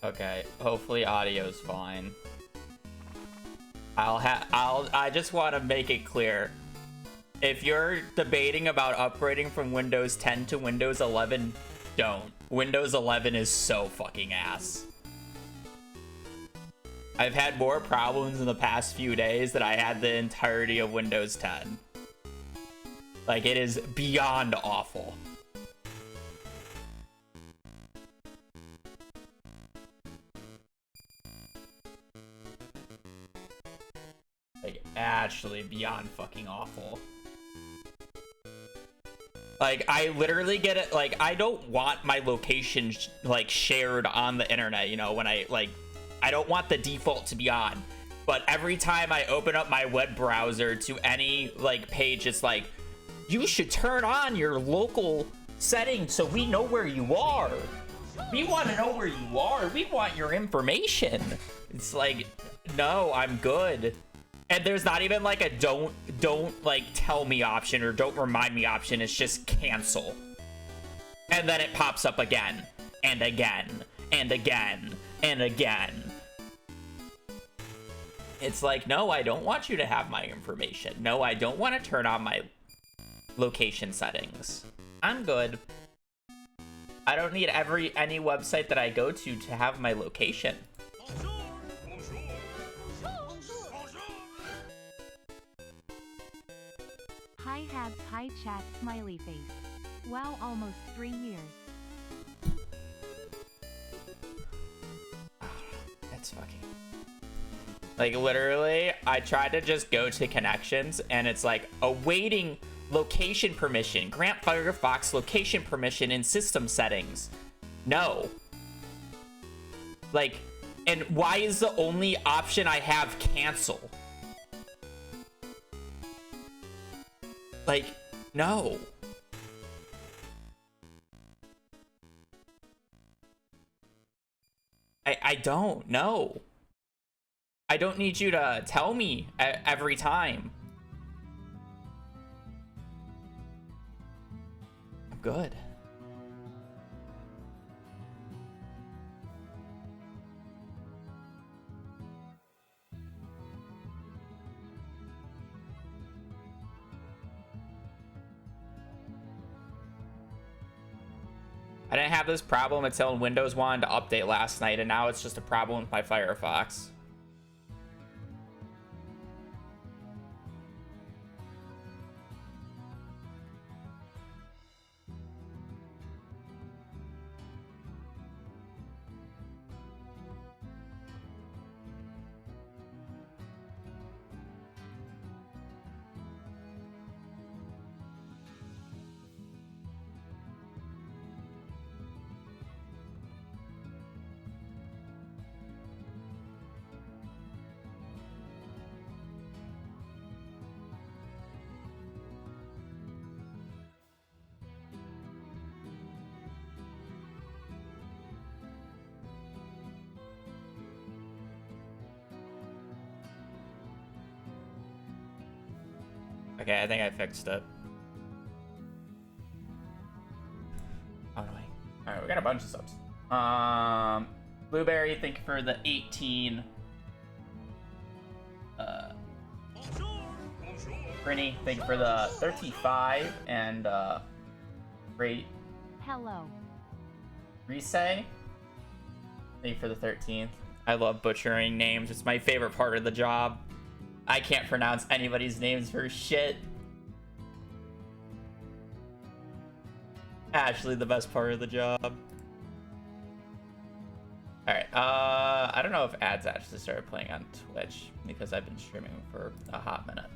Okay, hopefully audio's fine. I just want to make it clear. If you're debating about upgrading from Windows 10 to Windows 11, don't. Windows 11 is so fucking ass. I've had more problems in the past few days than I had the entirety of Windows 10. Like, it is beyond awful. Like, actually beyond fucking awful. Like, I literally get it. Like, I don't want my location like shared on the internet, you know, when I don't want the default to be on. But every time I open up my web browser to any like page, it's like, you should turn on your local settings so we know where you are. We want to know where you are. We want your information. It's like, no, I'm good. And there's not even like a don't like tell me option or don't remind me option. It's just cancel. And then it pops up again and again and again and again. It's like, no, I don't want you to have my information. No, I don't want to turn on my location settings. I'm good. I don't need any website that I go to have my location. Hi Habs, hi chat, smiley face. Wow, almost 3 years. It's fucking... Like, literally, I tried to just go to connections, and it's like, awaiting location permission. Grant Firefox location permission in system settings. No. Like, and why is the only option I have cancel? Like, no. I don't know. I don't need you to tell me every time. I'm good. I didn't have this problem until Windows wanted to update last night, and now it's just a problem with my Firefox. Okay, I think I fixed it. Oh no, alright, we got a bunch of subs. Blueberry, thank you for the 18. Grinny, thank you for the 35. And great. Hello. Rise, thank you for the 13th. I love butchering names. It's my favorite part of the job. I can't pronounce anybody's names for shit. Actually, the best part of the job. Alright, I don't know if ads actually started playing on Twitch because I've been streaming for a hot minute.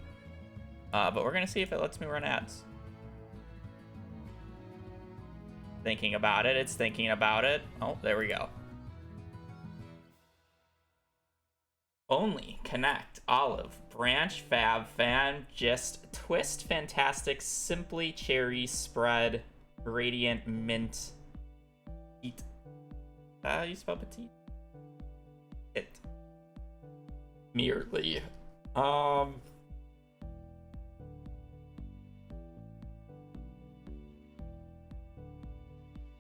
But we're gonna see if it lets me run ads. Thinking about it, it's thinking about it. Oh, there we go. Only, Connect, Olive, Branch, Fab, Fan, Gist, Twist, Fantastic, Simply, Cherry, Spread, Radiant, Mint, Eat. How do you spell petite? It. Merely.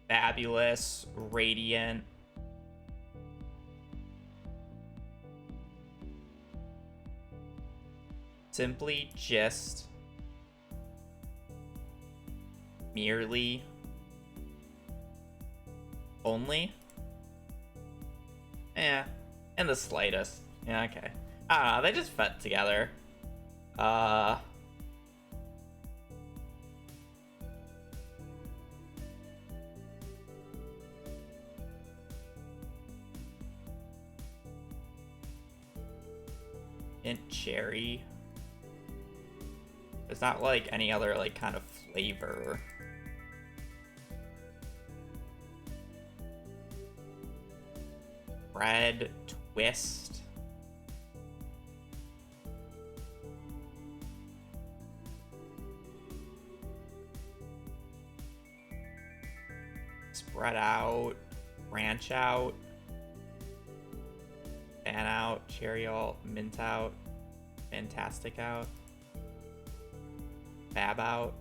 Fabulous, Radiant, Simply just merely only. Yeah, in the slightest. Yeah, okay. I don't know, they just fit together. Mint cherry. There's not like any other like kind of flavor. Red twist. Spread out, branch out, fan out, cherry out, mint out, fantastic out, fab out.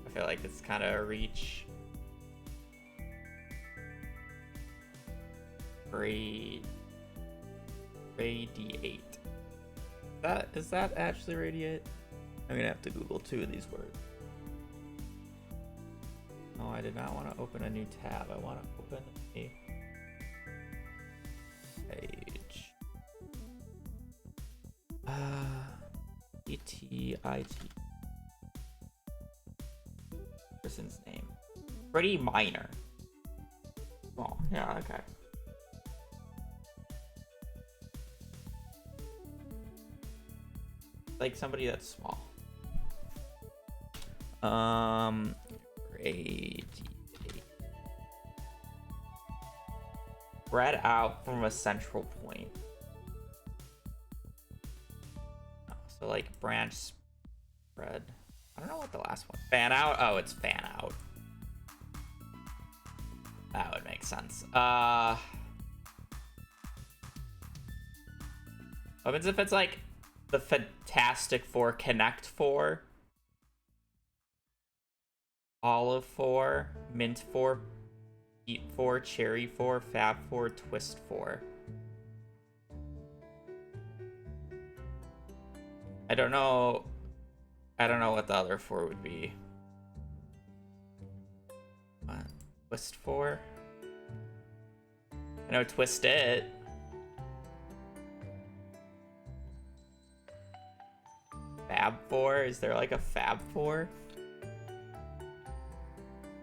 I feel like it's kind of a reach. Radiate. Is that actually radiate? I'm gonna have to Google 2 of these words. Oh, I did not want to open a new tab. I want to open a page. E-T-I-T. Person's name. Pretty minor. Oh, yeah, okay. Like somebody that's small. Radiate. Spread out from a central point. Oh, so like branch spread. I don't know what the last one. Fan out? Oh, it's fan out. That would make sense. What happens if it's like the Fantastic Four, Connect Four, Olive 4, Mint 4, Heat 4, Cherry 4, Fab 4, Twist 4. I don't know what the other 4 would be. What? Twist 4? I know Twist It. Fab 4? Is there like a Fab 4?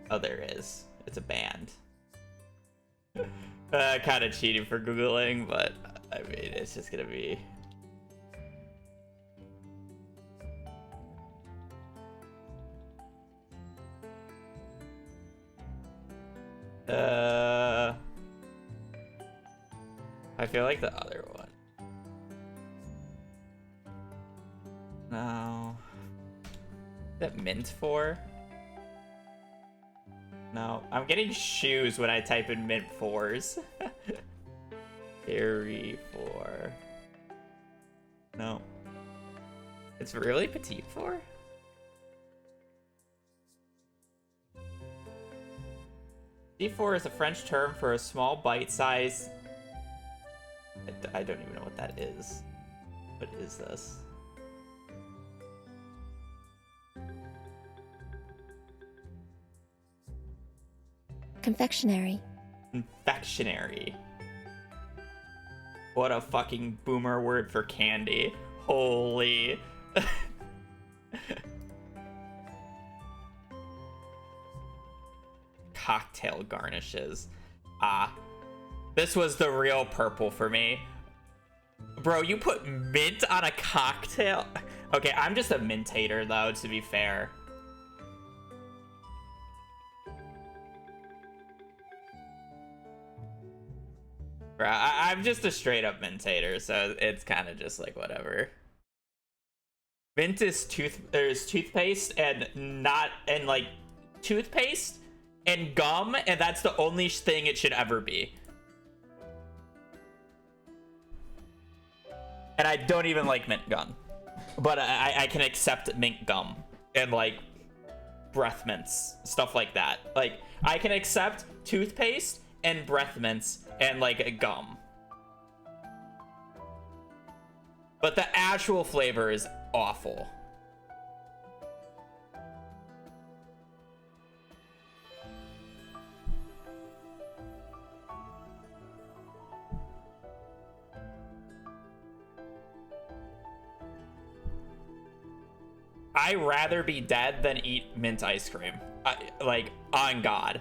Oh, there is. It's a band. Kind of cheating for Googling, but I mean, it's just gonna be... I feel like the other one. No. Is that Mint 4? No, I'm getting shoes when I type in Mint 4s. Cherry 4. No. It's really Petite 4? D4 is a French term for a small bite size. I don't even know what that is. What is this? Confectionery. Confectionery. What a fucking boomer word for candy. Holy. Cocktail garnishes. This was the real purple for me. Bro, you put mint on a cocktail? Okay, I'm just a mint hater though, to be fair. Bro, I'm just a straight up mint hater, so it's kind of just like whatever. Mint is toothpaste and like toothpaste and gum, and that's the only thing it should ever be. And I don't even like mint gum, but I can accept mint gum and like breath mints, stuff like that. Like I can accept toothpaste and breath mints and like a gum, but the actual flavor is awful. I'd rather be dead than eat mint ice cream. Like, on God.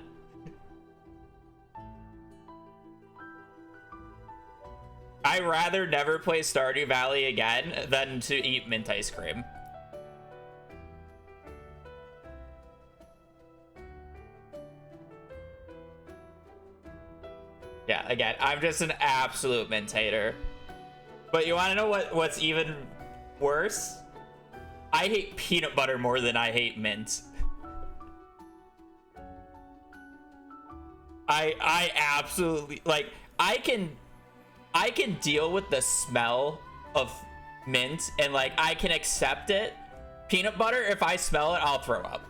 I'd rather never play Stardew Valley again than to eat mint ice cream. Yeah, again, I'm just an absolute mint hater. But you want to know what's even worse? I hate peanut butter more than I hate mint. I absolutely, like, I can deal with the smell of mint and, like, I can accept it. Peanut butter, if I smell it, I'll throw up.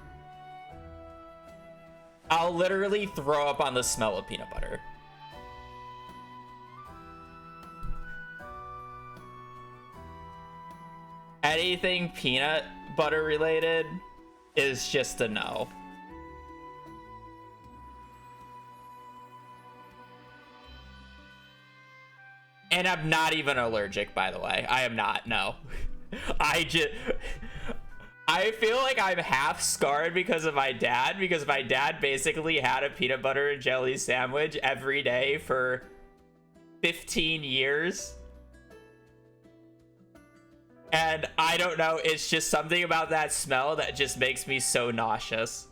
I'll literally throw up on the smell of peanut butter. Anything peanut butter related is just a no. And I'm not even allergic, by the way. I am not, no. I feel like I'm half scarred because of my dad, because my dad basically had a peanut butter and jelly sandwich every day for 15 years. And I don't know, it's just something about that smell that just makes me so nauseous.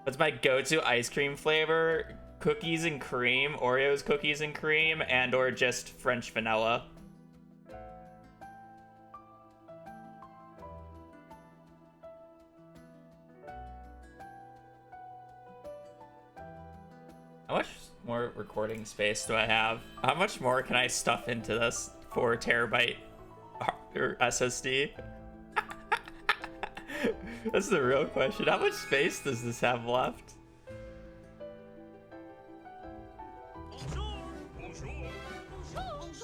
What's my go-to ice cream flavor? Cookies and cream, Oreos cookies and cream, and or just French vanilla. How much more recording space do I have? How much more can I stuff into this 4 terabyte or SSD? That's the real question. How much space does this have left?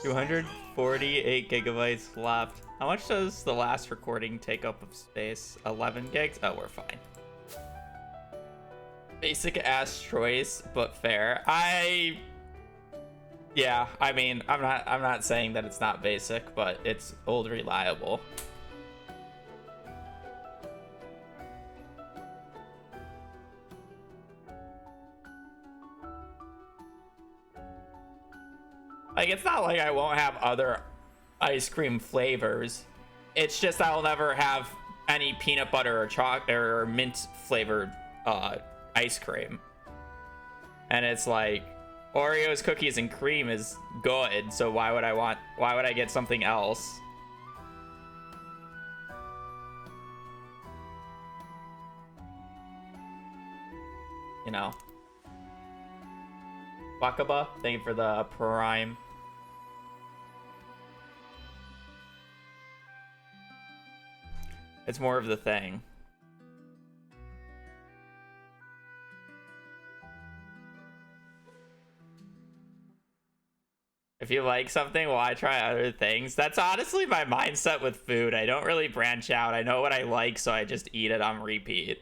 Bonjour. 248 gigabytes left. How much does the last recording take up of space? 11 gigs? Oh, we're fine. Basic ass choice, but fair. Yeah, I mean, I'm not saying that it's not basic, but it's old reliable. Like, it's not like I won't have other ice cream flavors. It's just I'll never have any peanut butter or chocolate or mint flavored ice cream. And it's like, Oreos cookies and cream is good, so why would I get something else? You know. Wakaba, thank you for the prime. It's more of the thing. If you like something, why try other things? That's honestly my mindset with food. I don't really branch out. I know what I like, so I just eat it on repeat.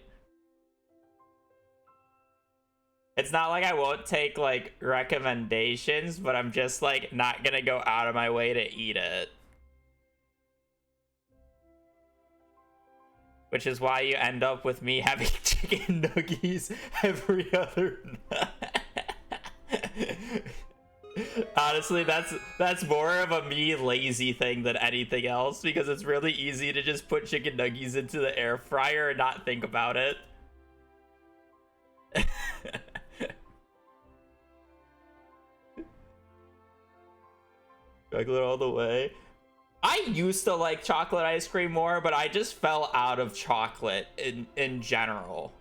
It's not like I won't take, like, recommendations, but I'm just, like, not gonna go out of my way to eat it. Which is why you end up with me having chicken nuggies every other night. Honestly, that's more of a me lazy thing than anything else, because it's really easy to just put chicken nuggies into the air fryer and not think about it. Chocolate all the way. I used to like chocolate ice cream more, but I just fell out of chocolate in general.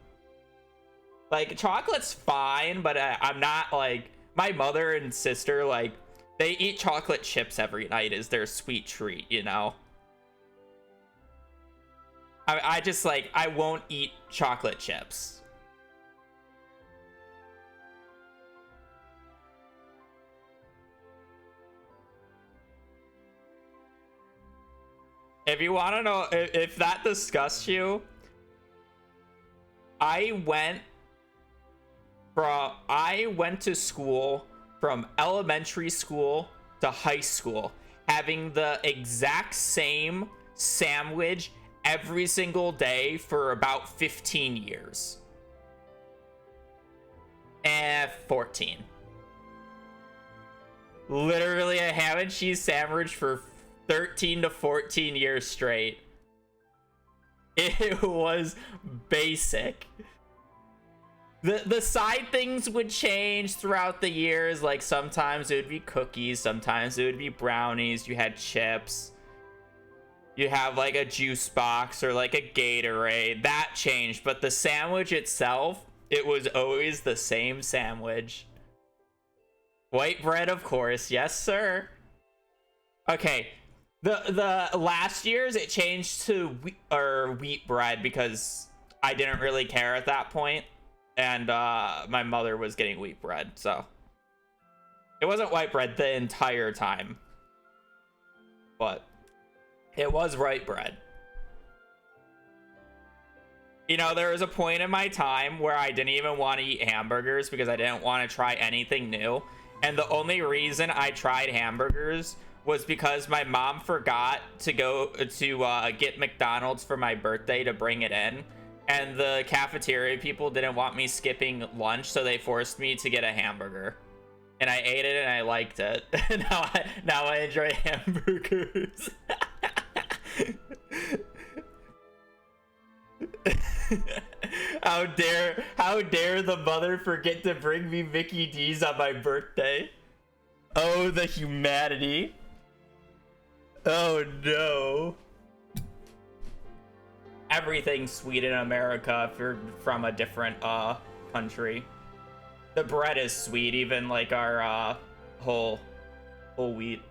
Like, chocolate's fine, but I'm not, like, my mother and sister, like, they eat chocolate chips every night as their sweet treat, you know? I just, like, I won't eat chocolate chips. if you want to know if that disgusts you, I went to school from elementary school to high school having the exact same sandwich every single day for about 15 years. 14. Literally a ham and cheese sandwich for 13 to 14 years straight. It was basic. The side things would change throughout the years. Like sometimes it would be cookies, sometimes it would be brownies. You had chips. You have like a juice box or like a Gatorade. That changed, but the sandwich itself, it was always the same sandwich. White bread, of course. Yes, sir. Okay. The last years it changed to wheat bread because I didn't really care at that point, and my mother was getting wheat bread, so it wasn't white bread the entire time, but it was white bread. You know, there was a point in my time where I didn't even want to eat hamburgers because I didn't want to try anything new, and the only reason I tried hamburgers was because my mom forgot to go to get McDonald's for my birthday to bring it in, and the cafeteria people didn't want me skipping lunch, so they forced me to get a hamburger, and I ate it and I liked it. now I enjoy hamburgers. How dare the mother forget to bring me Mickey D's on my birthday? Oh, the humanity. Oh no. Everything's sweet in America if you're from a different country. The bread is sweet, even like our whole wheat.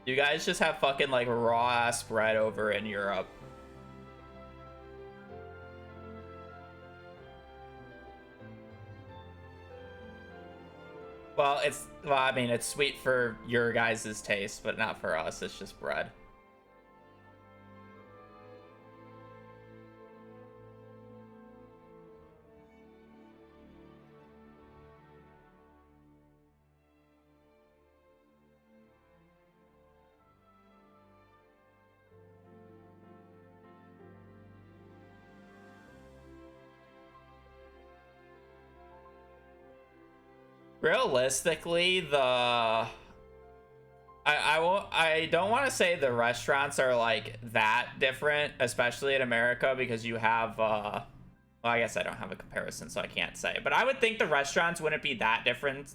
You guys just have fucking like raw ass bread over in Europe. Well, I mean, it's sweet for your guys' taste, but not for us. It's just bread. Realistically, I don't want to say the restaurants are like that different, especially in America, because you have well, I guess I don't have a comparison, so I can't say, but I would think the restaurants wouldn't be that different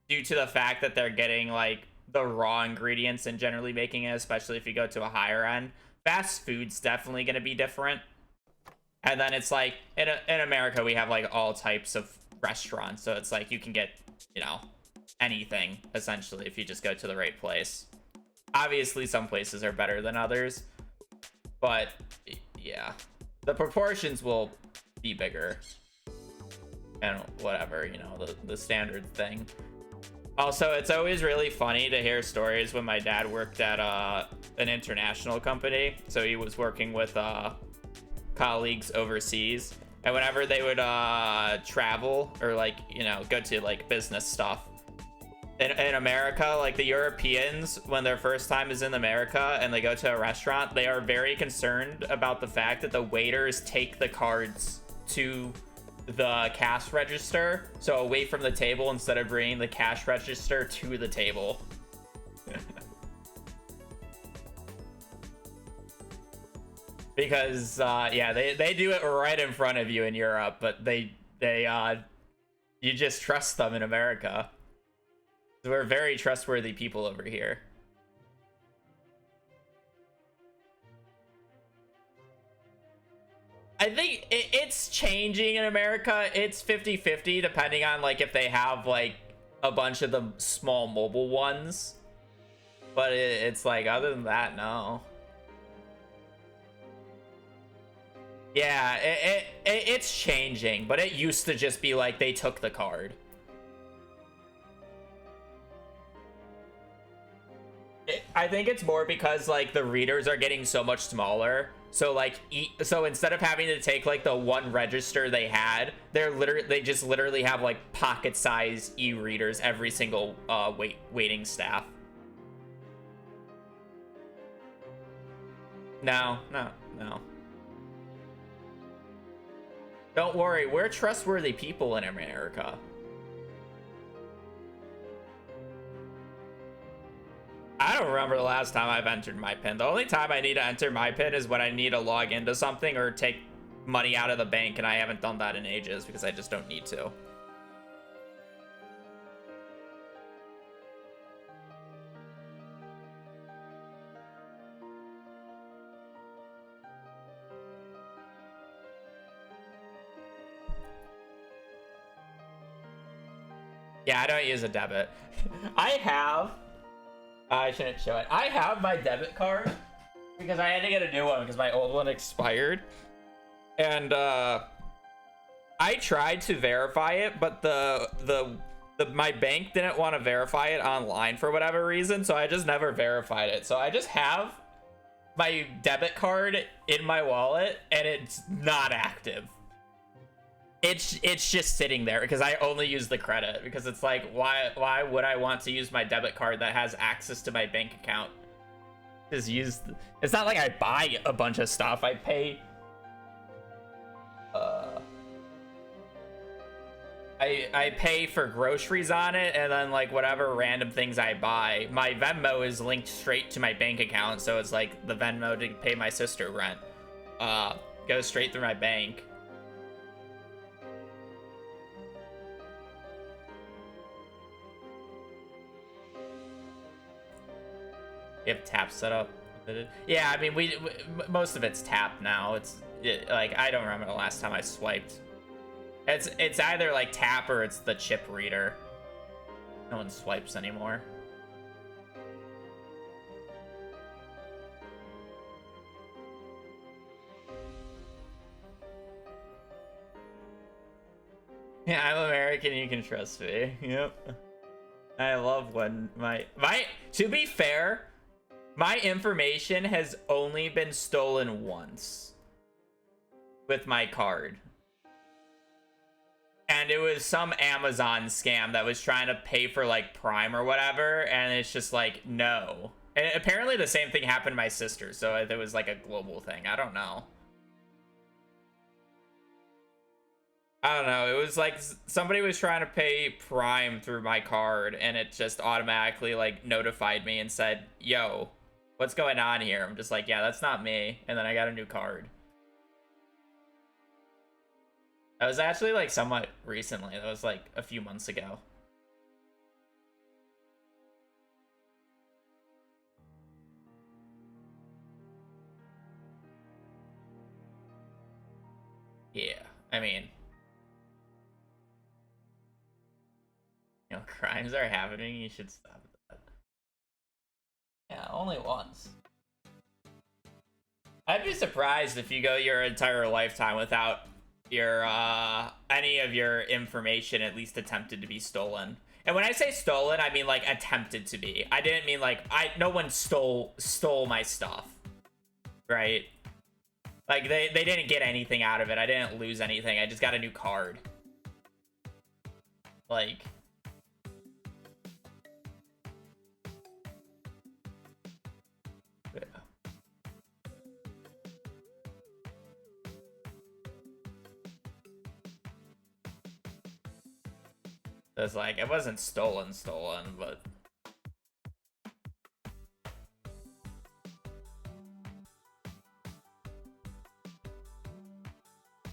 due to the fact that they're getting like the raw ingredients and generally making it, especially if you go to a higher end. Fast food's definitely going to be different. And then it's like in America we have like all types of restaurants, so it's like you can get, you know, anything essentially if you just go to the right place. Obviously some places are better than others, but yeah, the proportions will be bigger and whatever, you know, the standard thing. Also, it's always really funny to hear stories when my dad worked at an international company, so he was working with colleagues overseas, and whenever they would travel or like, you know, go to like business stuff in America, like the Europeans, when their first time is in America and they go to a restaurant, they are very concerned about the fact that the waiters take the cards to the cash register, so away from the table, instead of bringing the cash register to the table. Because yeah, they do it right in front of you in Europe, but they you just trust them in America. We're very trustworthy people over here. I think it's changing in America. It's 50-50 depending on like if they have like a bunch of the small mobile ones, but it's like, other than that, no. Yeah, it's changing, but it used to just be like they took the card. I think it's more because like the readers are getting so much smaller. So like, so instead of having to take like the one register they had, they just literally have like pocket size e-readers every single waiting staff. No. Don't worry, we're trustworthy people in America. I don't remember the last time I've entered my PIN. The only time I need to enter my PIN is when I need to log into something or take money out of the bank, and I haven't done that in ages because I just don't need to. Yeah, I don't use a debit. I shouldn't show it. I have my debit card because I had to get a new one because my old one expired. And I tried to verify it, but my bank didn't want to verify it online for whatever reason, so I just never verified it. So I just have my debit card in my wallet and it's not active. It's just sitting there because I only use the credit, because it's like, why would I want to use my debit card that has access to my bank account? It's not like I buy a bunch of stuff. I pay I pay for groceries on it, and then like whatever random things I buy, my Venmo is linked straight to my bank account, so it's like the Venmo to pay my sister rent goes straight through my bank. You have tap set up? Yeah, I mean, most of it's tapped now. Like, I don't remember the last time I swiped. It's either like tap or it's the chip reader. No one swipes anymore. Yeah, I'm American, you can trust me. Yep. I love when to be fair, my information has only been stolen once with my card. And it was some Amazon scam that was trying to pay for like Prime or whatever, and it's just like, no. And apparently the same thing happened to my sister, so it was like a global thing. I don't know. It was like somebody was trying to pay Prime through my card, and it just automatically like notified me and said, yo, what's going on here? I'm just like, yeah, that's not me. And then I got a new card. That was actually like somewhat recently. That was like a few months ago. Yeah, I mean, you know, crimes are happening. You should stop that. Yeah, only once. I'd be surprised if you go your entire lifetime without your any of your information at least attempted to be stolen. And when I say stolen, I mean like attempted to be. I didn't mean like no one stole my stuff, right? Like they didn't get anything out of it. I didn't lose anything. I just got a new card. Like, it's like, it wasn't stolen, but I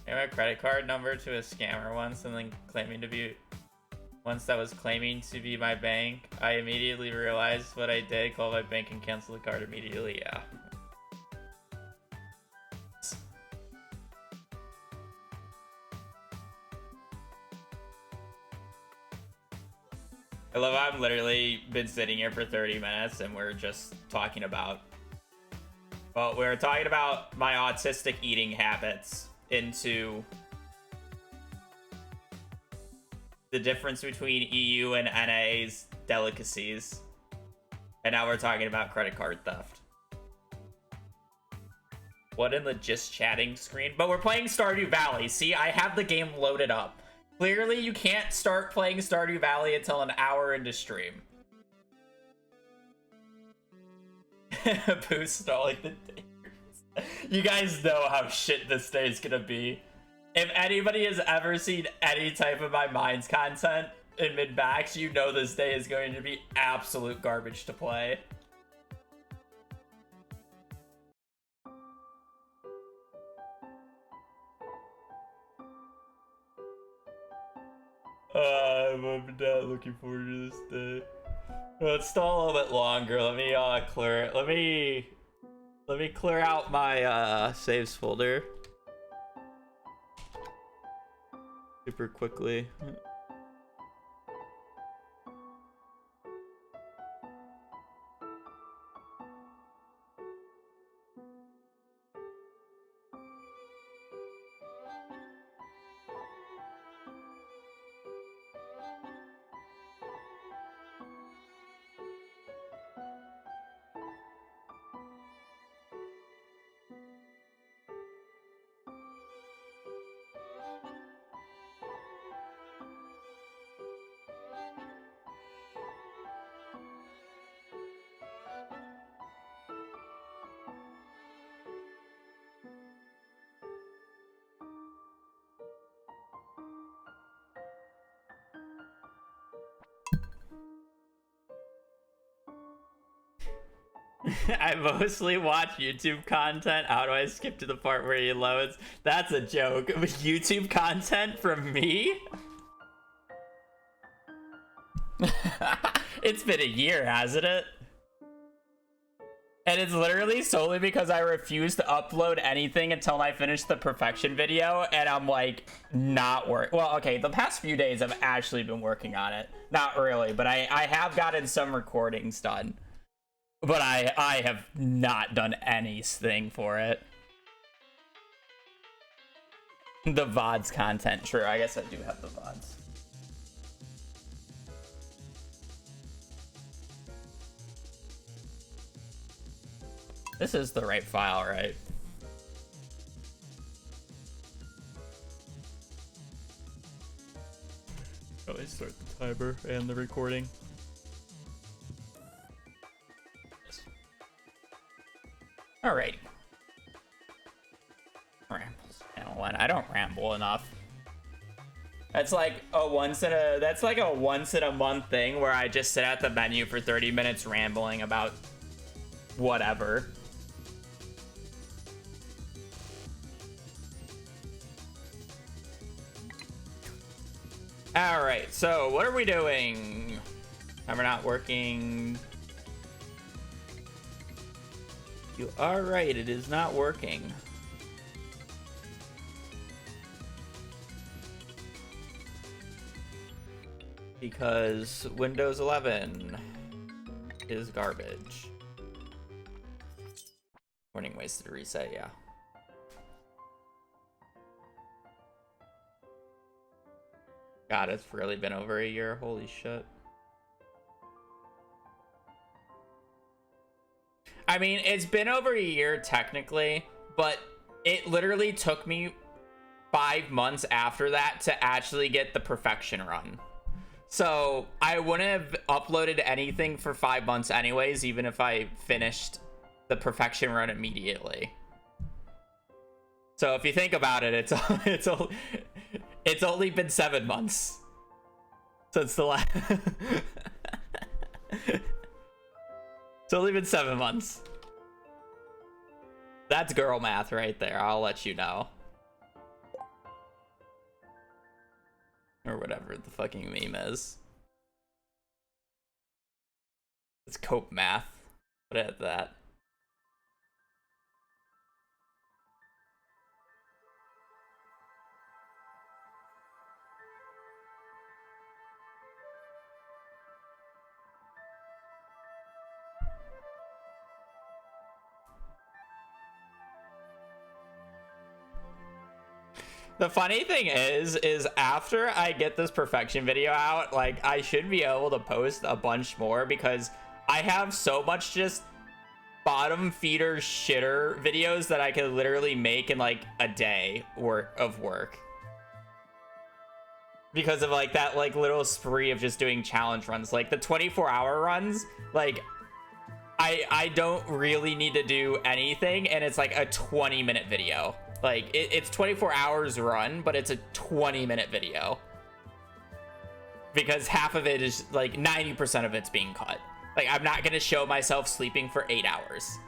gave my credit card number to a scammer once, and then once that was claiming to be my bank, I immediately realized what I did, called my bank and canceled the card immediately. Yeah. I love how I've literally been sitting here for 30 minutes and we're just talking about... Well, we're talking about my autistic eating habits into the difference between EU and NA's delicacies. And now we're talking about credit card theft. What in the just chatting screen? But we're playing Stardew Valley. See, I have the game loaded up. Clearly, you can't start playing Stardew Valley until an hour into stream. Boost stalling the days. You guys know how shit this day is gonna be. If anybody has ever seen any type of My Minds content in mid-max, you know this day is going to be absolute garbage to play. I'm not looking forward to this day. Let's stall a little bit longer. Let me clear it. Let me clear out my saves folder super quickly. I mostly watch YouTube content. How do I skip to the part where he loads? That's a joke. YouTube content from me? It's been a year, hasn't it? And it's literally solely because I refuse to upload anything until I finish the perfection video, and I'm like, not work. Well, okay, the past few days I've actually been working on it. Not really, but I have gotten some recordings done. But I have not done anything for it. The VODs content, true. I guess I do have the VODs. This is the right file, right? Probably start the timer and the recording. Alright. Rambles. Channel 1. I don't ramble enough. That's like a once in a month thing where I just sit at the menu for 30 minutes rambling about whatever. Alright, so what are we doing? Timer not working. You are right, it is not working. Because Windows 11 is garbage. Warning, wasted reset, yeah. God, it's really been over a year, holy shit. I mean, it's been over a year technically, but it literally took me 5 months after that to actually get the perfection run. So I wouldn't have uploaded anything for 5 months anyways, even if I finished the perfection run immediately. So if you think about it, it's only been 7 months since the last. It's only been 7 months. That's girl math right there. I'll let you know. Or whatever the fucking meme is. It's cope math. Put it at that. The funny thing is after I get this perfection video out, like, I should be able to post a bunch more because I have so much just bottom feeder shitter videos that I could literally make in like a day of work. Because of like that like little spree of just doing challenge runs. Like the 24-hour runs, like I don't really need to do anything, and it's like a 20-minute video. Like it's 24 hours run, but it's a 20-minute video. Because half of it is like 90% of it's being cut. Like I'm not gonna show myself sleeping for 8 hours.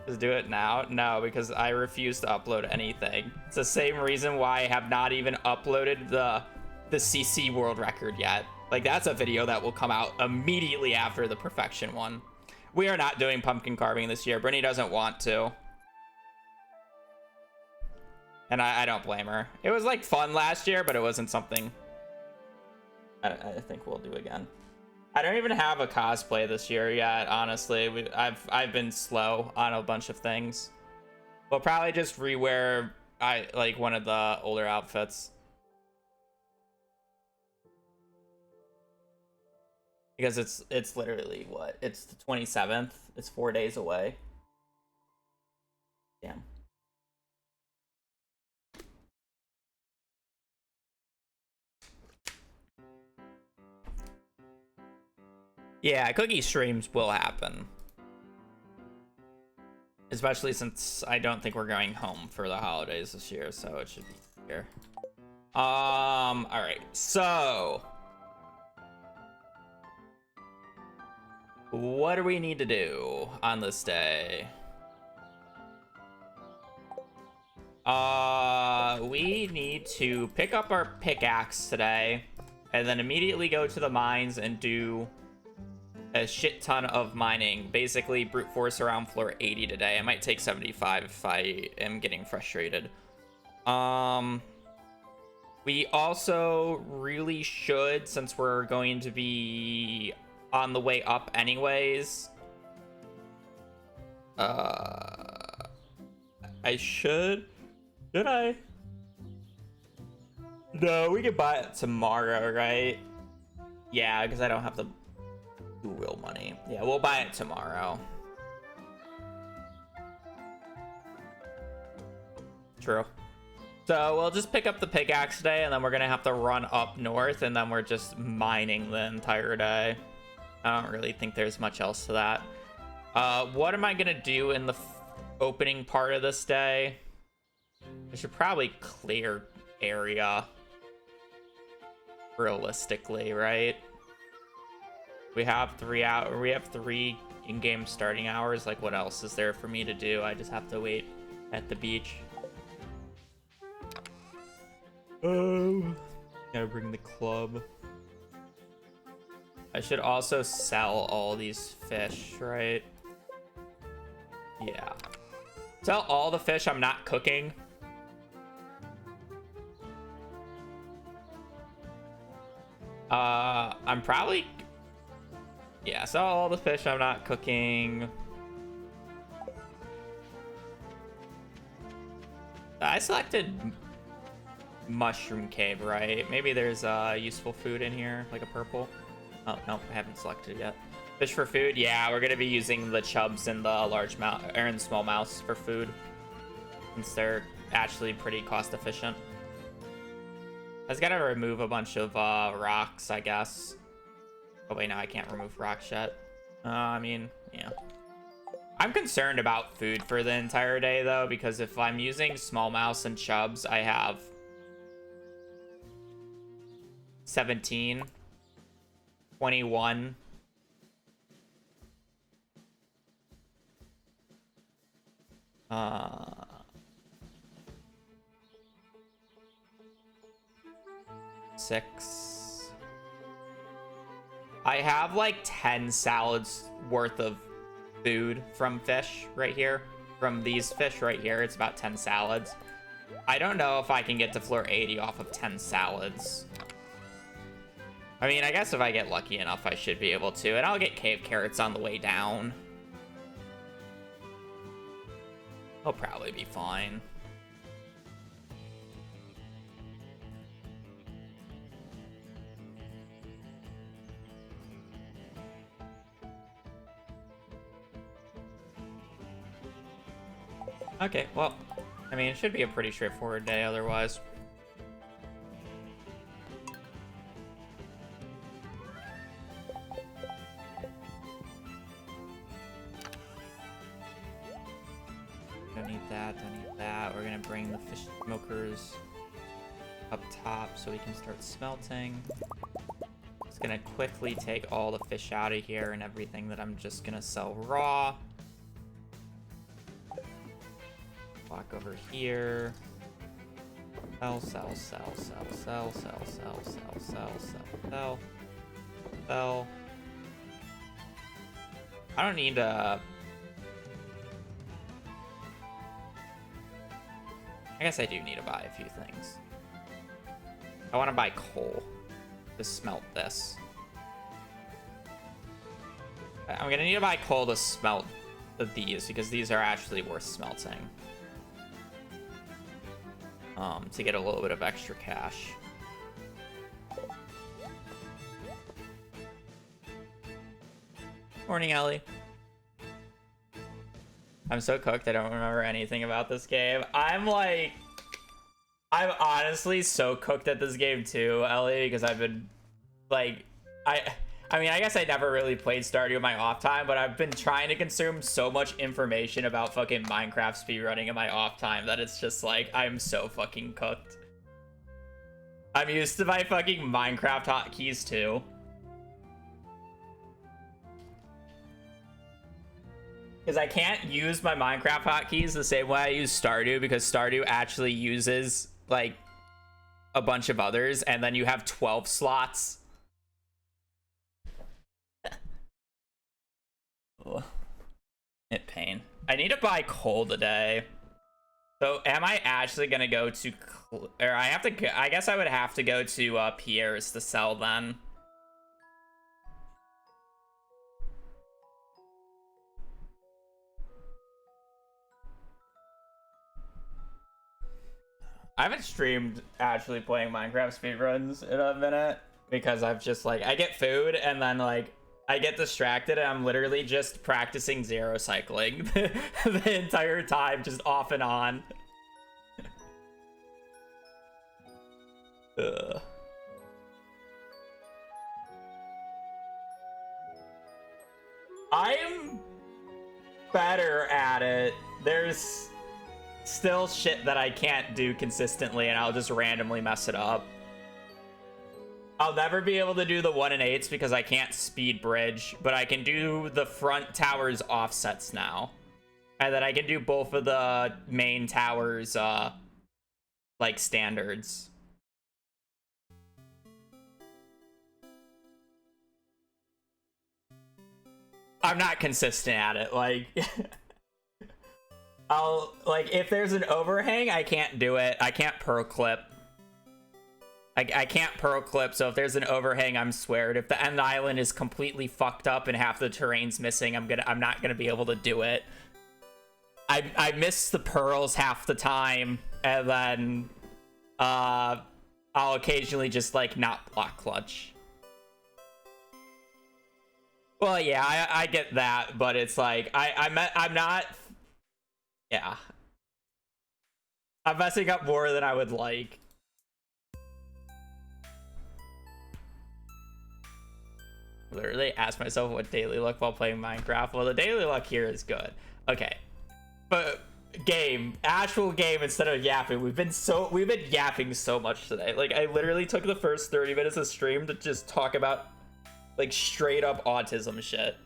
Just do it now? No, because I refuse to upload anything. It's the same reason why I have not even uploaded the CC world record yet. Like that's a video that will come out immediately after the perfection one. We are not doing pumpkin carving this year. Brittany doesn't want to. And I don't blame her. It was like fun last year, but it wasn't something I think we'll do again. I don't even have a cosplay this year yet, honestly. I've been slow on a bunch of things. We'll probably just rewear like one of the older outfits. Because it's literally what? It's the 27th. It's 4 days away. Damn. Yeah, cookie streams will happen. Especially since I don't think we're going home for the holidays this year, so it should be here. Alright, so what do we need to do on this day? We need to pick up our pickaxe today, and then immediately go to the mines and do a shit ton of mining. Basically brute force around floor 80 today. I might take 75 if I am getting frustrated. We also really should, since we're going to be on the way up anyways, should I? No, we could buy it tomorrow, right? Yeah, because I don't have the Goodwill money. Yeah, we'll buy it tomorrow. True. So we'll just pick up the pickaxe today, and then we're gonna have to run up north, and then we're just mining the entire day. I don't really think there's much else to that. What am I gonna do in the opening part of this day? I should probably clear area realistically, right? We have 3 in-game starting hours. Like, what else is there for me to do? I just have to wait at the beach. Gotta bring the club. I should also sell all these fish, right? Yeah. Sell all the fish I'm not cooking. I'm probably... Yeah, sell all the fish I'm not cooking. I selected Mushroom Cave, right? Maybe there's useful food in here, like a purple. Oh, no, I haven't selected yet. Fish for food? Yeah, we're gonna be using the chubs and the largemouth and smallmouths for food, since they're actually pretty cost efficient. I just gotta remove a bunch of rocks, I guess. Oh wait, no, I can't remove rocks yet. I mean, yeah. I'm concerned about food for the entire day, though, because if I'm using smallmouths and chubs, I have 17, 21. Six. I have like 10 salads worth of food from fish right here. From these fish right here, it's about 10 salads. I don't know if I can get to floor 80 off of 10 salads. I mean, I guess if I get lucky enough, I should be able to. And I'll get cave carrots on the way down. I'll probably be fine. Okay, well, I mean, it should be a pretty straightforward day otherwise. Don't need that, don't need that. We're gonna bring the fish smokers up top so we can start smelting. It's gonna quickly take all the fish out of here and everything that I'm just gonna sell raw. Walk over here. Sell, sell, sell, sell, sell, sell, sell, sell, sell, sell, sell. I don't need I guess I do need to buy a few things. I want to buy coal to smelt this. I'm gonna need to buy coal to smelt these because these are actually worth smelting. To get a little bit of extra cash. Morning, Ellie. I'm so cooked, I don't remember anything about this game. I'm honestly so cooked at this game too, Ellie, because I've been, like, I mean, I guess I never really played Stardew in my off time, but I've been trying to consume so much information about fucking Minecraft speedrunning in my off time that it's just like, I'm so fucking cooked. I'm used to my fucking Minecraft hotkeys too. Because I can't use my Minecraft hotkeys the same way I use Stardew, because Stardew actually uses, like, a bunch of others, and then you have 12 slots. It pain. I need to buy coal today. So am I actually gonna go to, or I have to, I guess I would have to go to Pierre's to sell then. I haven't streamed actually playing Minecraft speedruns in a minute because I've just, like, I get food and then, like, I get distracted and I'm literally just practicing zero cycling the entire time, just off and on. Ugh. I'm better at it. There's still shit that I can't do consistently and I'll just randomly mess it up. I'll never be able to do the 1 and 8s because I can't speed bridge, but I can do the front towers offsets now. And then I can do both of the main towers, like, standards. I'm not consistent at it, like... I'll, like, if there's an overhang, I can't do it. I can't pearl clip. I can't pearl clip, so if there's an overhang, I'm sweared. If the end island is completely fucked up and half the terrain's missing, I'm not gonna be able to do it. I miss the pearls half the time, and then I'll occasionally just, like, not block clutch. Well, yeah, I get that, but it's like I'm not. Yeah, I'm messing up more than I would like. Literally ask myself what daily luck while playing Minecraft. Well, the daily luck here is good. Okay, but actual game instead of yapping. We've been yapping so much today. Like, I literally took the first 30 minutes of stream to just talk about, like, straight up autism shit.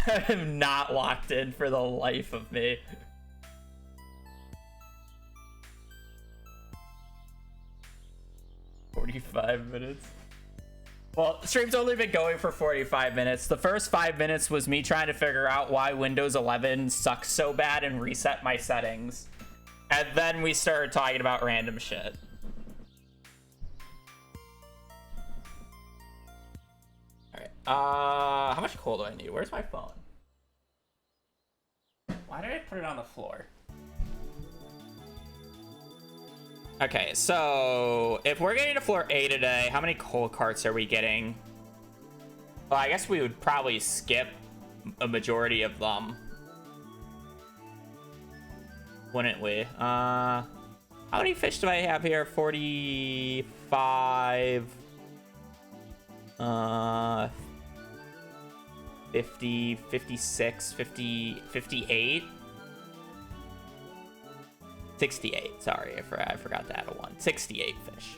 I'm not locked in for the life of me. "45 minutes. Well, the stream's only been going for 45 minutes. The first 5 minutes was me trying to figure out why Windows 11 sucks so bad and reset my settings. And then we started talking about random shit. Alright, how much coal do I need? Where's my phone? Why did I put it on the floor? Okay, so if we're getting to floor A today, how many coal carts are we getting? Well, I guess we would probably skip a majority of them. Wouldn't we? How many fish do I have here? 45. 50, 56, 50, 58. 68. Sorry, I forgot to add a 1. 68 fish.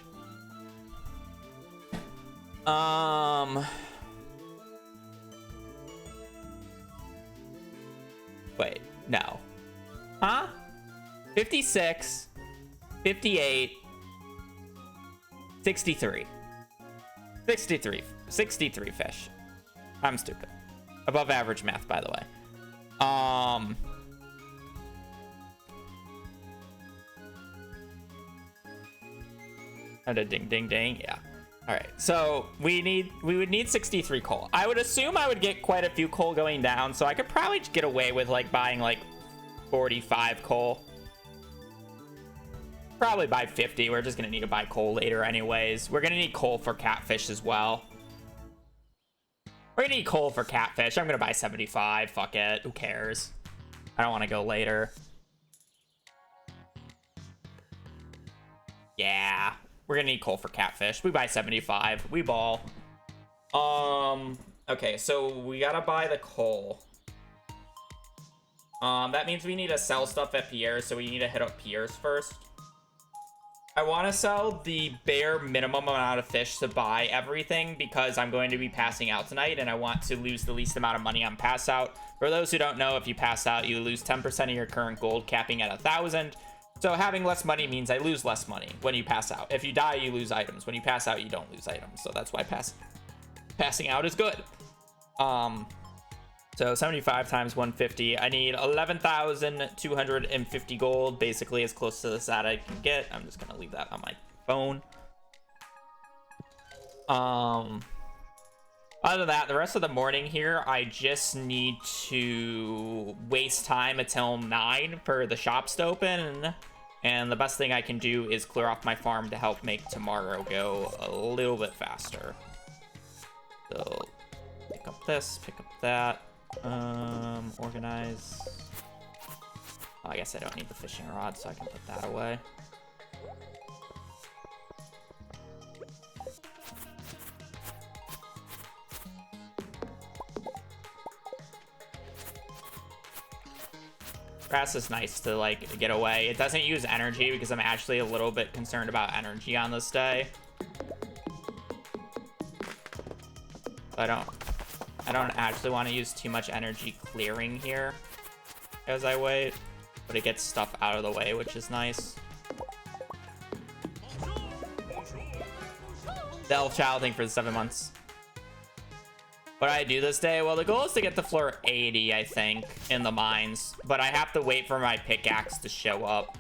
Wait, no. Huh? 56, 58, 63. 63 fish. I'm stupid. Above average math, by the way. Ding ding ding. Yeah. All right. So we would need 63 coal. I would assume I would get quite a few coal going down, so I could probably get away with like buying like 45 coal. Probably buy 50. We're just gonna need to buy coal later anyways. We're gonna need coal for catfish as well. We're gonna need coal for catfish. I'm gonna buy 75. Fuck it. Who cares? I don't want to go later. Yeah. We're gonna need coal for catfish. We buy 75. We ball. Okay, so we gotta buy the coal. That means we need to sell stuff at Pierre's, so we need to hit up Pierre's first. I want to sell the bare minimum amount of fish to buy everything because I'm going to be passing out tonight and I want to lose the least amount of money on pass out. For those who don't know, if you pass out, you lose 10% of your current gold, capping at 1,000. So having less money means I lose less money when you pass out. If you die, you lose items. When you pass out, you don't lose items. So that's why passing out is good. So 75 times 150. I need 11,250 gold, basically as close to this that I can get. I'm just gonna leave that on my phone. Other than that, the rest of the morning here, I just need to waste time until 9 for the shops to open. And the best thing I can do is clear off my farm to help make tomorrow go a little bit faster. So pick up this, pick up that. Organize. Oh, I guess I don't need the fishing rod, so I can put that away. Grass is nice to like get away. It doesn't use energy because I'm actually a little bit concerned about energy on this day. I don't actually want to use too much energy clearing here as I wait, but it gets stuff out of the way, which is nice. The elf child thing for the 7 months. What do I do this day? Well, the goal is to get to floor 80, I think, in the mines, but I have to wait for my pickaxe to show up.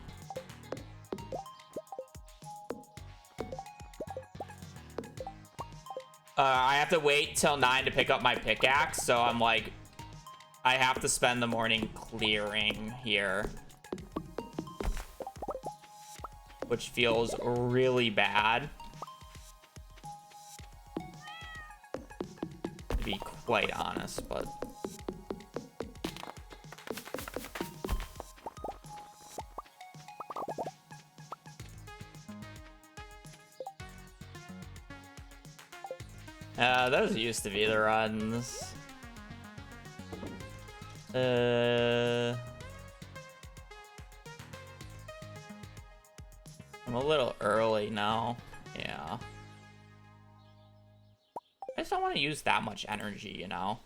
I have to wait till 9 to pick up my pickaxe, so I'm like, I have to spend the morning clearing here. Which feels really bad. To be quite honest, but... those used to be the runs. I'm a little early now. Yeah. I just don't want to use that much energy, you know?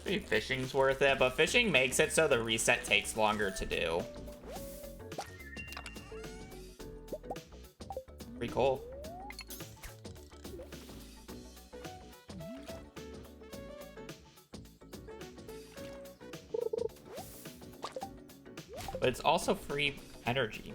Maybe fishing's worth it, but fishing makes it so the reset takes longer to do. Pretty cool. But it's also free energy.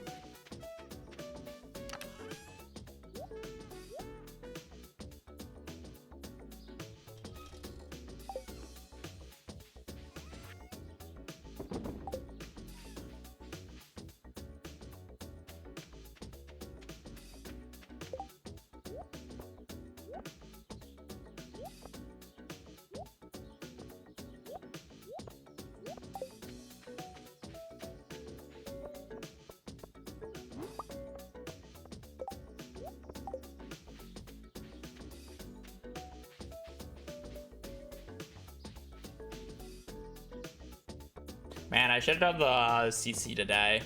Man, I should have done the CC today.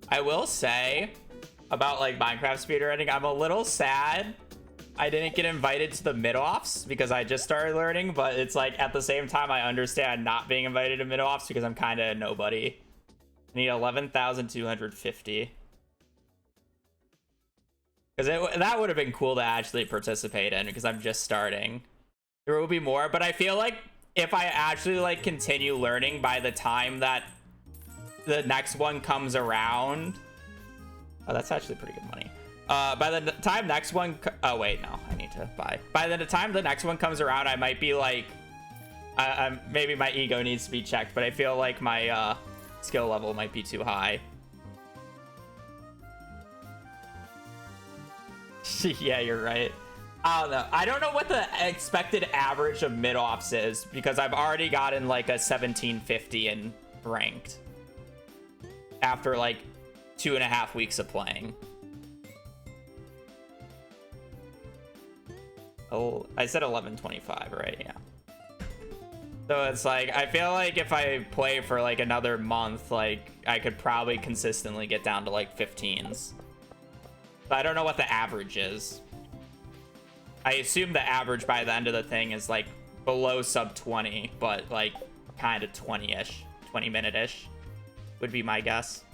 I will say about like Minecraft speedrunning, I'm a little sad I didn't get invited to the mid-offs because I just started learning, but it's like at the same time I understand not being invited to mid-offs because I'm kind of nobody. I need 11,250. Because that would have been cool to actually participate in because I'm just starting. There will be more, but I feel like if I actually like continue learning by the time that the next one comes around. Oh, that's actually pretty good money. By the time next one, oh wait, no, I need to buy. By the time the next one comes around, I might be like, maybe my ego needs to be checked, but I feel like my skill level might be too high. Yeah, you're right. I don't know. I don't know what the expected average of mid-offs is because I've already gotten like a 1750 in ranked after like 2.5 weeks of playing. Oh, I said 1125, right? Yeah. So it's like, I feel like if I play for like another month, like I could probably consistently get down to like 15s. But I don't know what the average is. I assume the average by the end of the thing is like below sub 20, but like kind of 20-ish, 20-minute-ish would be my guess.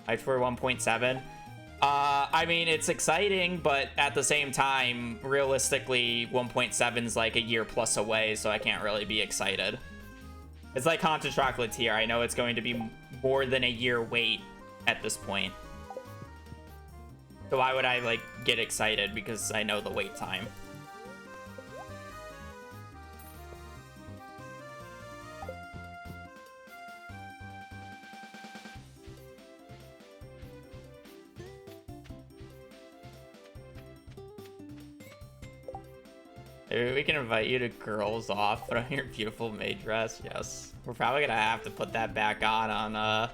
Like for 1.7. I mean, it's exciting, but at the same time, realistically, 1.7 is like a year plus away, so I can't really be excited. It's like Haunted Chocolatier. I know it's going to be more than a year wait at this point. So why would I like get excited because I know the wait time? Maybe we can invite you to Girls Off, put on your beautiful maid dress. Yes. We're probably gonna have to put that back on a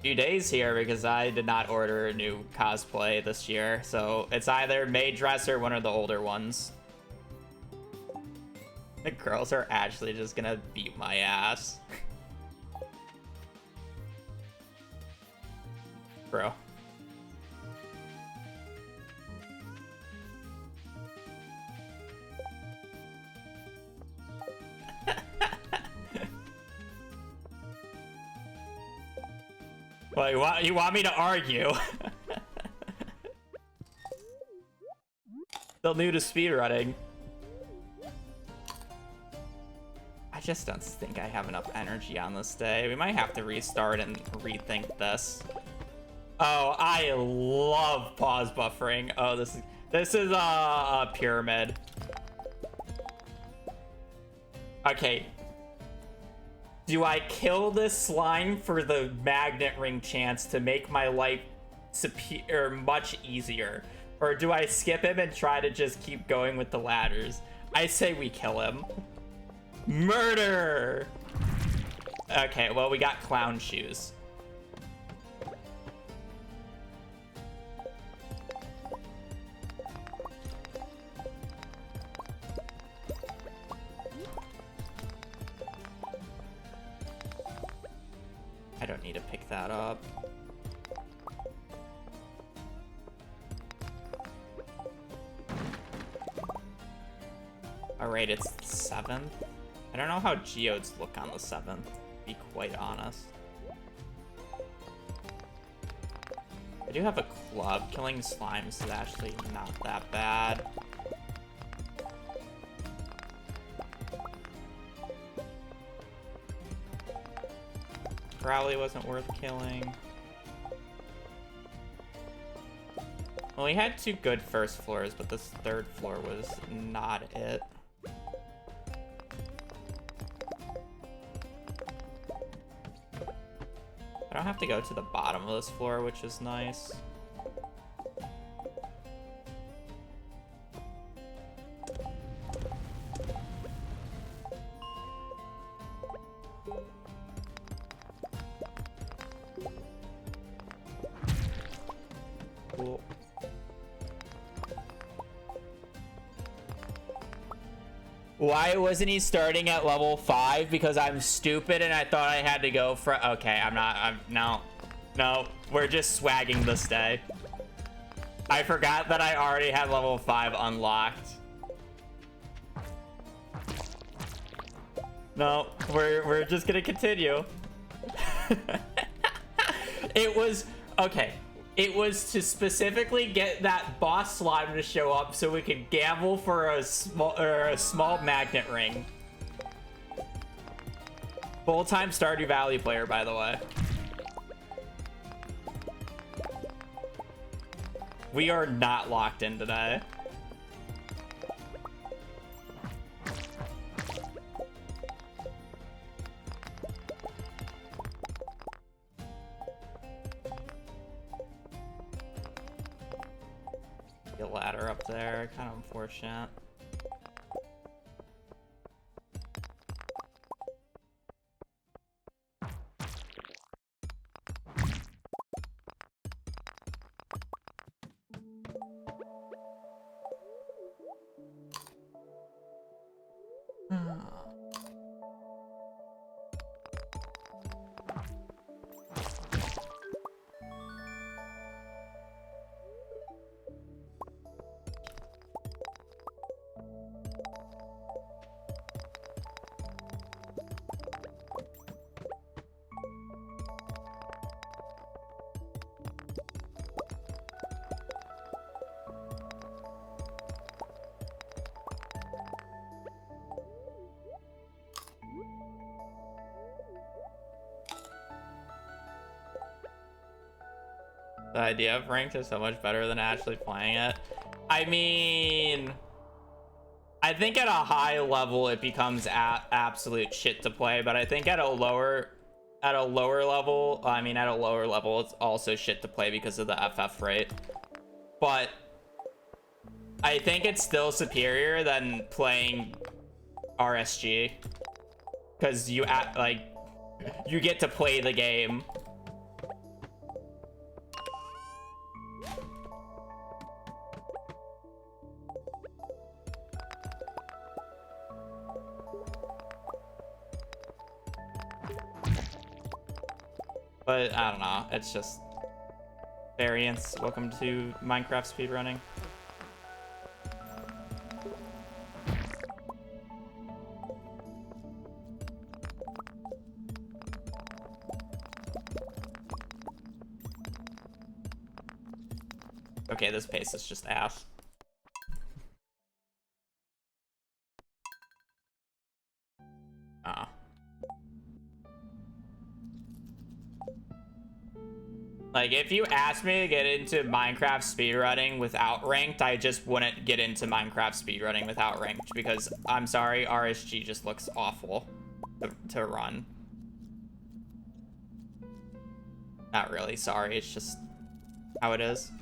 few days here because I did not order a new cosplay this year. So it's either maid dress or one of the older ones. The girls are actually just gonna beat my ass. Bro. Well, you want me to argue? Still new to speedrunning. I just don't think I have enough energy on this day. We might have to restart and rethink this. Oh, I love pause buffering. Oh, this is a pyramid. Okay. Do I kill this slime for the magnet ring chance to make my life much easier? Or do I skip him and try to just keep going with the ladders? I say we kill him. Murder! Okay, well, we got clown shoes. I don't need to pick that up. Alright, it's the 7th. I don't know how geodes look on the 7th, to be quite honest. I do have a club. Killing slimes is actually not that bad. Probably wasn't worth killing. Well, we had 2 good first floors, but this 3rd floor was not it. I don't have to go to the bottom of this floor, which is nice. Why wasn't he starting at level 5? Because I'm stupid and I thought I had to go for... Okay, no, we're just swagging this day. I forgot that I already had level 5 unlocked. No, we're just gonna continue. It was... Okay. It was to specifically get that boss slime to show up so we could gamble for a small magnet ring. Full-time Stardew Valley player, by the way. We are not locked in today. The ladder up there, kind of unfortunate. The idea of ranked is so much better than actually playing it. I mean, I think at a high level it becomes absolute shit to play, but I think at a lower level, it's also shit to play because of the FF rate. But I think it's still superior than playing RSG, because you get to play the game. But I don't know, it's just variance. Welcome to Minecraft speedrunning. Okay, this pace is just ass. Like, if you asked me to get into Minecraft speedrunning without ranked, I just wouldn't get into Minecraft speedrunning without ranked, because I'm sorry, RSG just looks awful to run. Not really sorry, it's just how it is.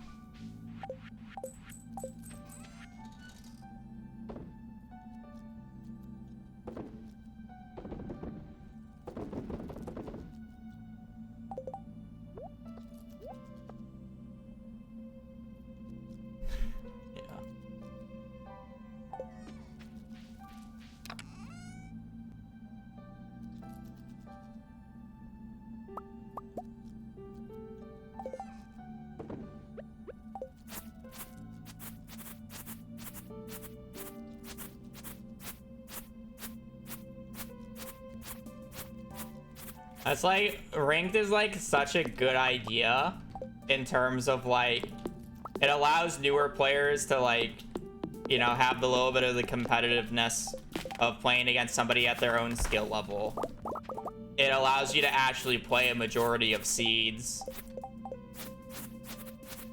It's like, ranked is like such a good idea in terms of like, it allows newer players to like, you know, have the little bit of the competitiveness of playing against somebody at their own skill level. It allows you to actually play a majority of seeds,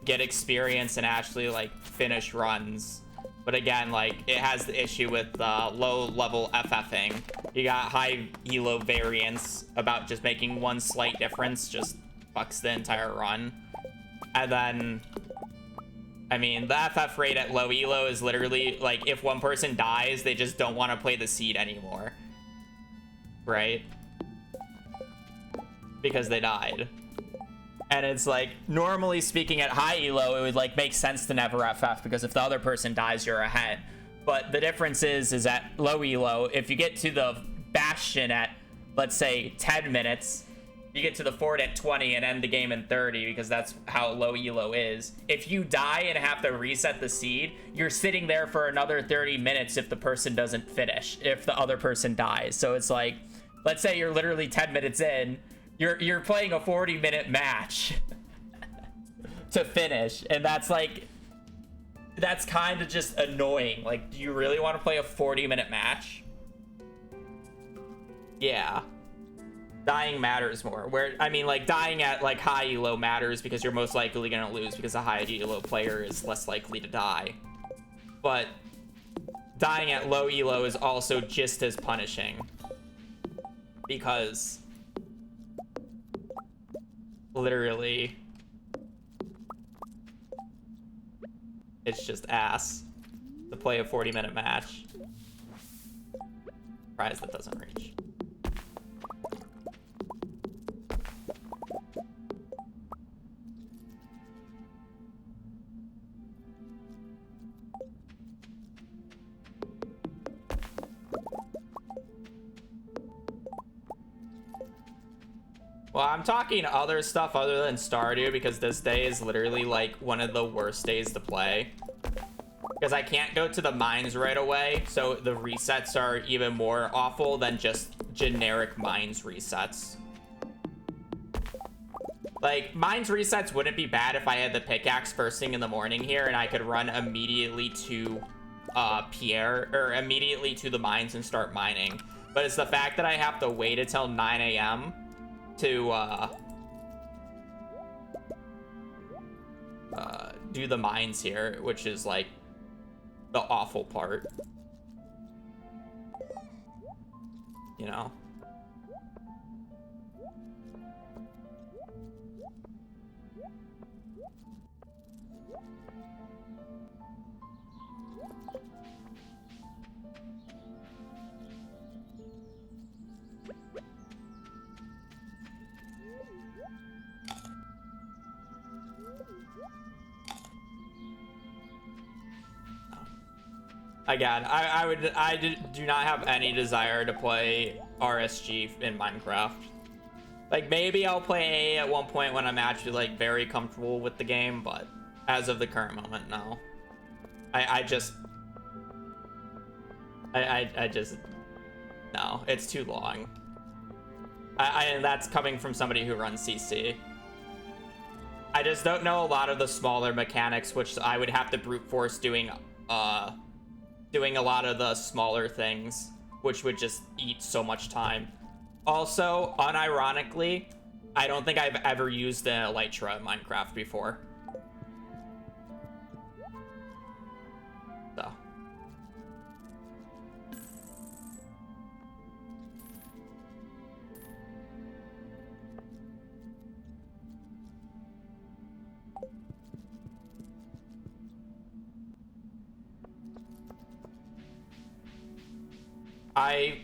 get experience, and actually like finish runs. But again, like, it has the issue with low level FFing. You got high elo variance about just making one slight difference just fucks the entire run. And then, I mean, the FF rate at low elo is literally like, if one person dies, they just don't want to play the seed anymore, right? Because they died. And it's like, normally speaking at high elo, it would like make sense to never FF, because if the other person dies, you're ahead. But the difference is at low elo, if you get to the Bastion at, let's say, 10 minutes, you get to the fort at 20 and end the game in 30 because that's how low elo is. If you die and have to reset the seed, you're sitting there for another 30 minutes if the person doesn't finish, if the other person dies. So it's like, let's say you're literally 10 minutes in, you're playing a 40-minute match to finish, and that's like, that's kind of just annoying. Like, do you really want to play a 40-minute match? Yeah. Dying matters more. Where, I mean, like, dying at, like, high elo matters because you're most likely gonna lose because a high elo player is less likely to die. But dying at low elo is also just as punishing because literally it's just ass to play a 40-minute match. Prize that doesn't reach. Well, I'm talking other stuff other than Stardew because this day is literally like one of the worst days to play. Because I can't go to the mines right away, so the resets are even more awful than just generic mines resets. Like, mines resets wouldn't be bad if I had the pickaxe first thing in the morning here and I could run immediately to Pierre, or immediately to the mines and start mining. But it's the fact that I have to wait until 9 a.m. to do the mines here, which is like the awful part, you know. Again, I do not have any desire to play RSG in Minecraft. Like, maybe I'll play at one point when I'm actually, like, very comfortable with the game, but as of the current moment, no. I just, no, it's too long. And that's coming from somebody who runs CC. I just don't know a lot of the smaller mechanics, which I would have to brute force doing a lot of the smaller things, which would just eat so much time. Also, unironically, I don't think I've ever used an Elytra in Minecraft before. So. I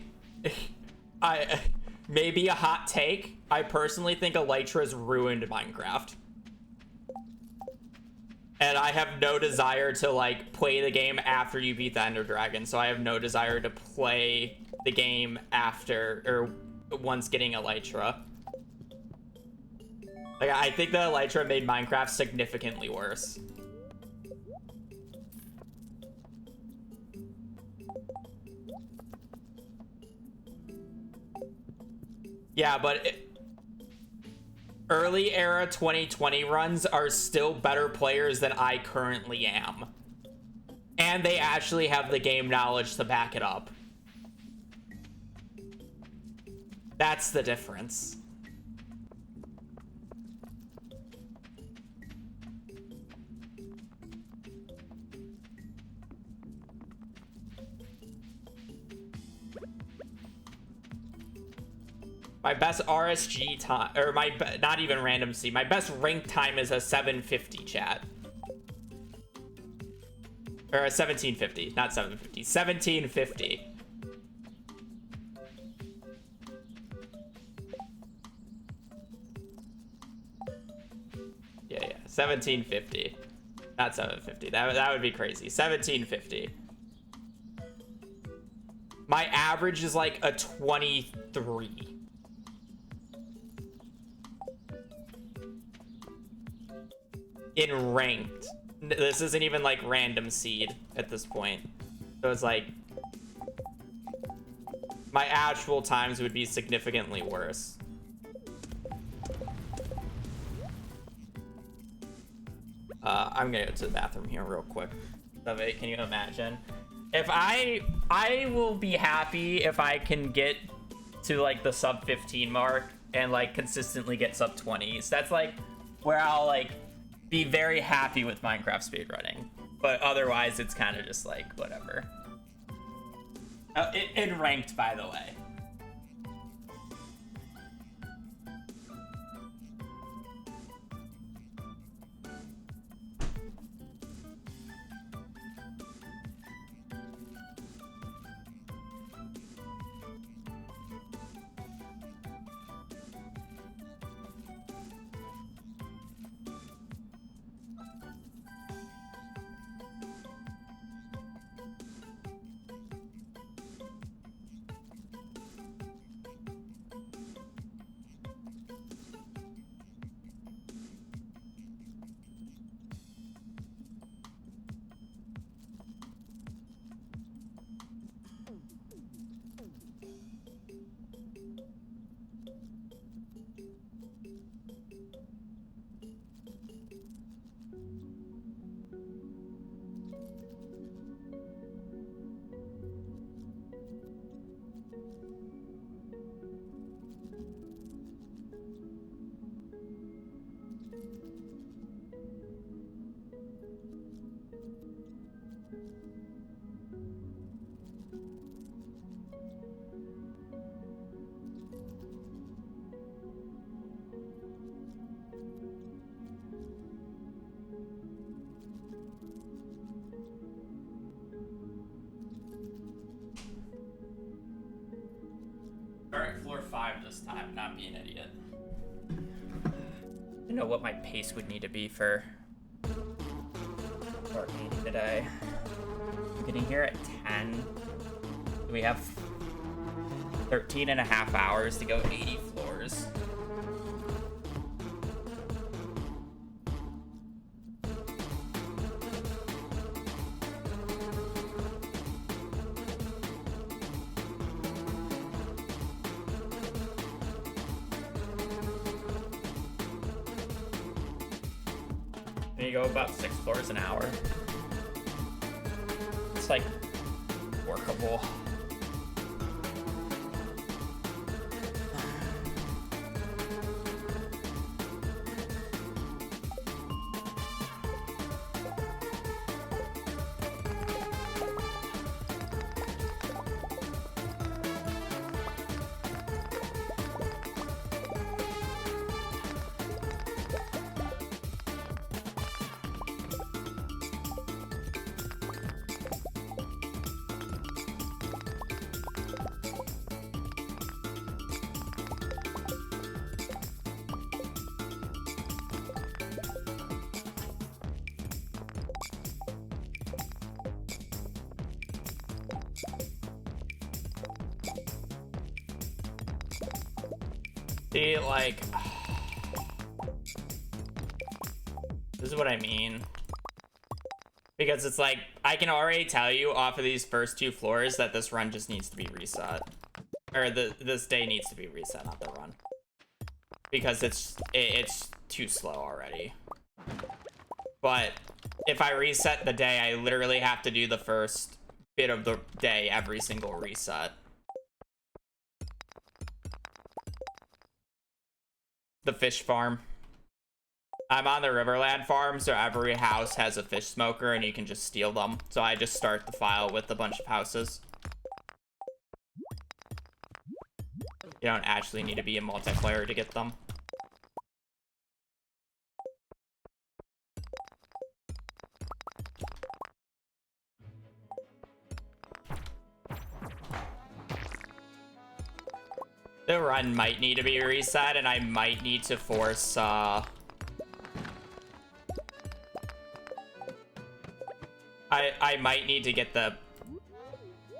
maybe a hot take. I personally think Elytra's ruined Minecraft. And I have no desire to, like, play the game after you beat the Ender Dragon, so I have no desire to play the game after, or once getting Elytra. Like, I think the Elytra made Minecraft significantly worse. Yeah, but early era 2020 runs are still better players than I currently am. And they actually have the game knowledge to back it up. That's the difference. My best RSG time, or not even random C, my best rank time is a 750, chat. Or a 1750, not 750, 1750. Yeah, 1750. Not 750, that would be crazy. 1750. My average is like a 23. In ranked. This isn't even like random seed at this point. So it's like my actual times would be significantly worse. I'm gonna go to the bathroom here real quick. Can you imagine? If I will be happy if I can get to like the sub 15 mark and like consistently get sub 20s. That's like where I'll like be very happy with Minecraft speedrunning. But otherwise it's kind of just like whatever. It ranked, by the way. Alright, floor 5 this time, not be an idiot. I know what my pace would need to be for floor 80 today. I'm getting here at 10. We have 13 and a half hours to go 80 floors. You go about 6 floors an hour. It's like workable. See, like, this is what I mean. Because it's like, I can already tell you off of these first 2 floors that this run just needs to be reset. Or this day needs to be reset, not the run. Because it's too slow already. But if I reset the day, I literally have to do the first bit of the day every single reset. The fish farm. I'm on the Riverland farm, so every house has a fish smoker and you can just steal them. So I just start the file with a bunch of houses. You don't actually need to be a multiplayer to get them. The run might need to be reset, and I might need to force, I might need to get the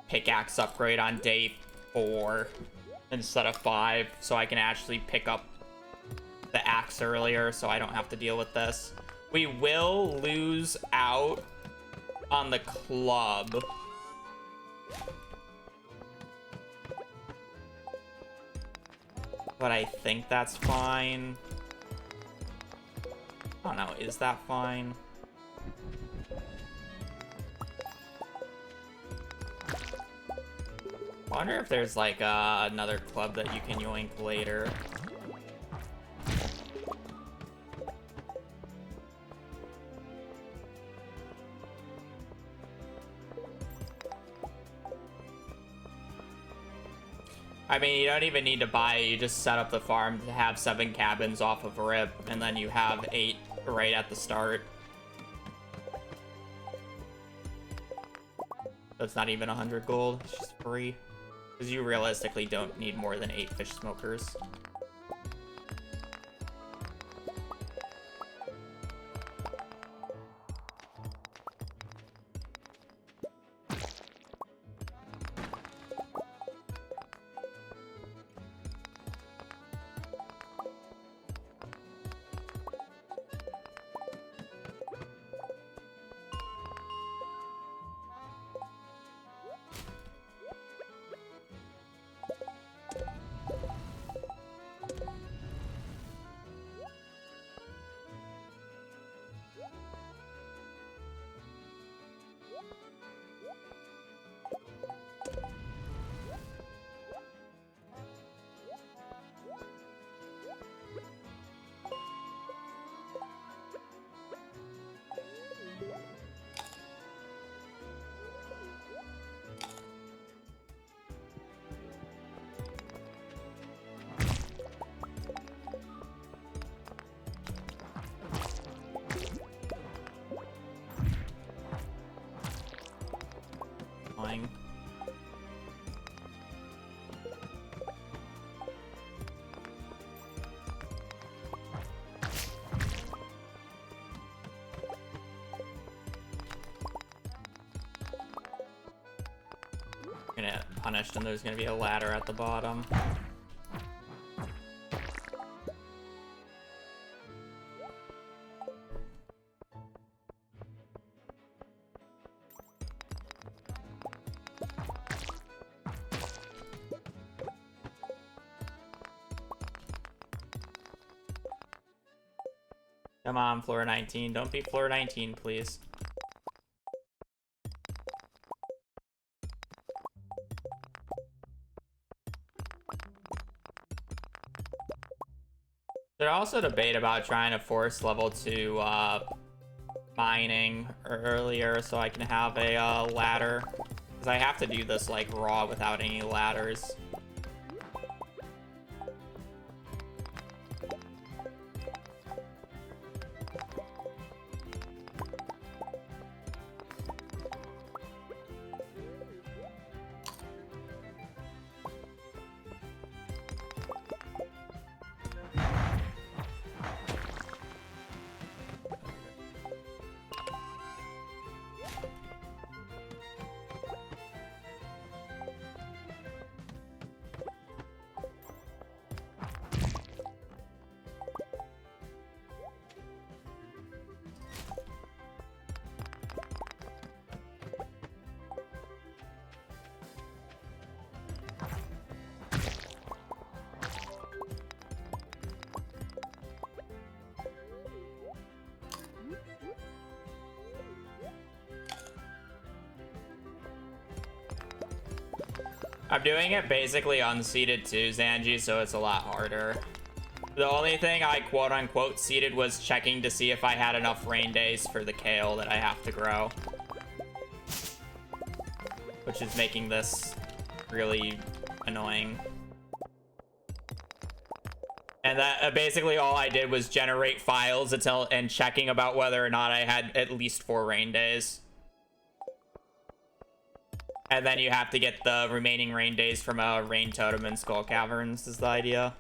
pickaxe upgrade on day 4 instead of 5, so I can actually pick up the axe earlier, so I don't have to deal with this. We will lose out on the club. But I think that's fine. I don't know, is that fine? I wonder if there's like another club that you can yoink later. I mean, you don't even need to buy it. You just set up the farm to have 7 cabins off of RIP, and then you have 8 right at the start. That's not even 100 gold. It's just free. Because you realistically don't need more than 8 fish smokers. Fine. Gonna get punished, and there's gonna be a ladder at the bottom. Come on, floor 19. Don't be floor 19, please. There's also debate about trying to force level 2 mining earlier so I can have a ladder. Because I have to do this like raw without any ladders. I'm doing it basically unseeded too, Zanji, so it's a lot harder. The only thing I quote-unquote seeded was checking to see if I had enough rain days for the kale that I have to grow. Which is making this really annoying. And that basically all I did was generate files and checking about whether or not I had at least 4 rain days. And then you have to get the remaining rain days from a rain totem in Skull Caverns is the idea.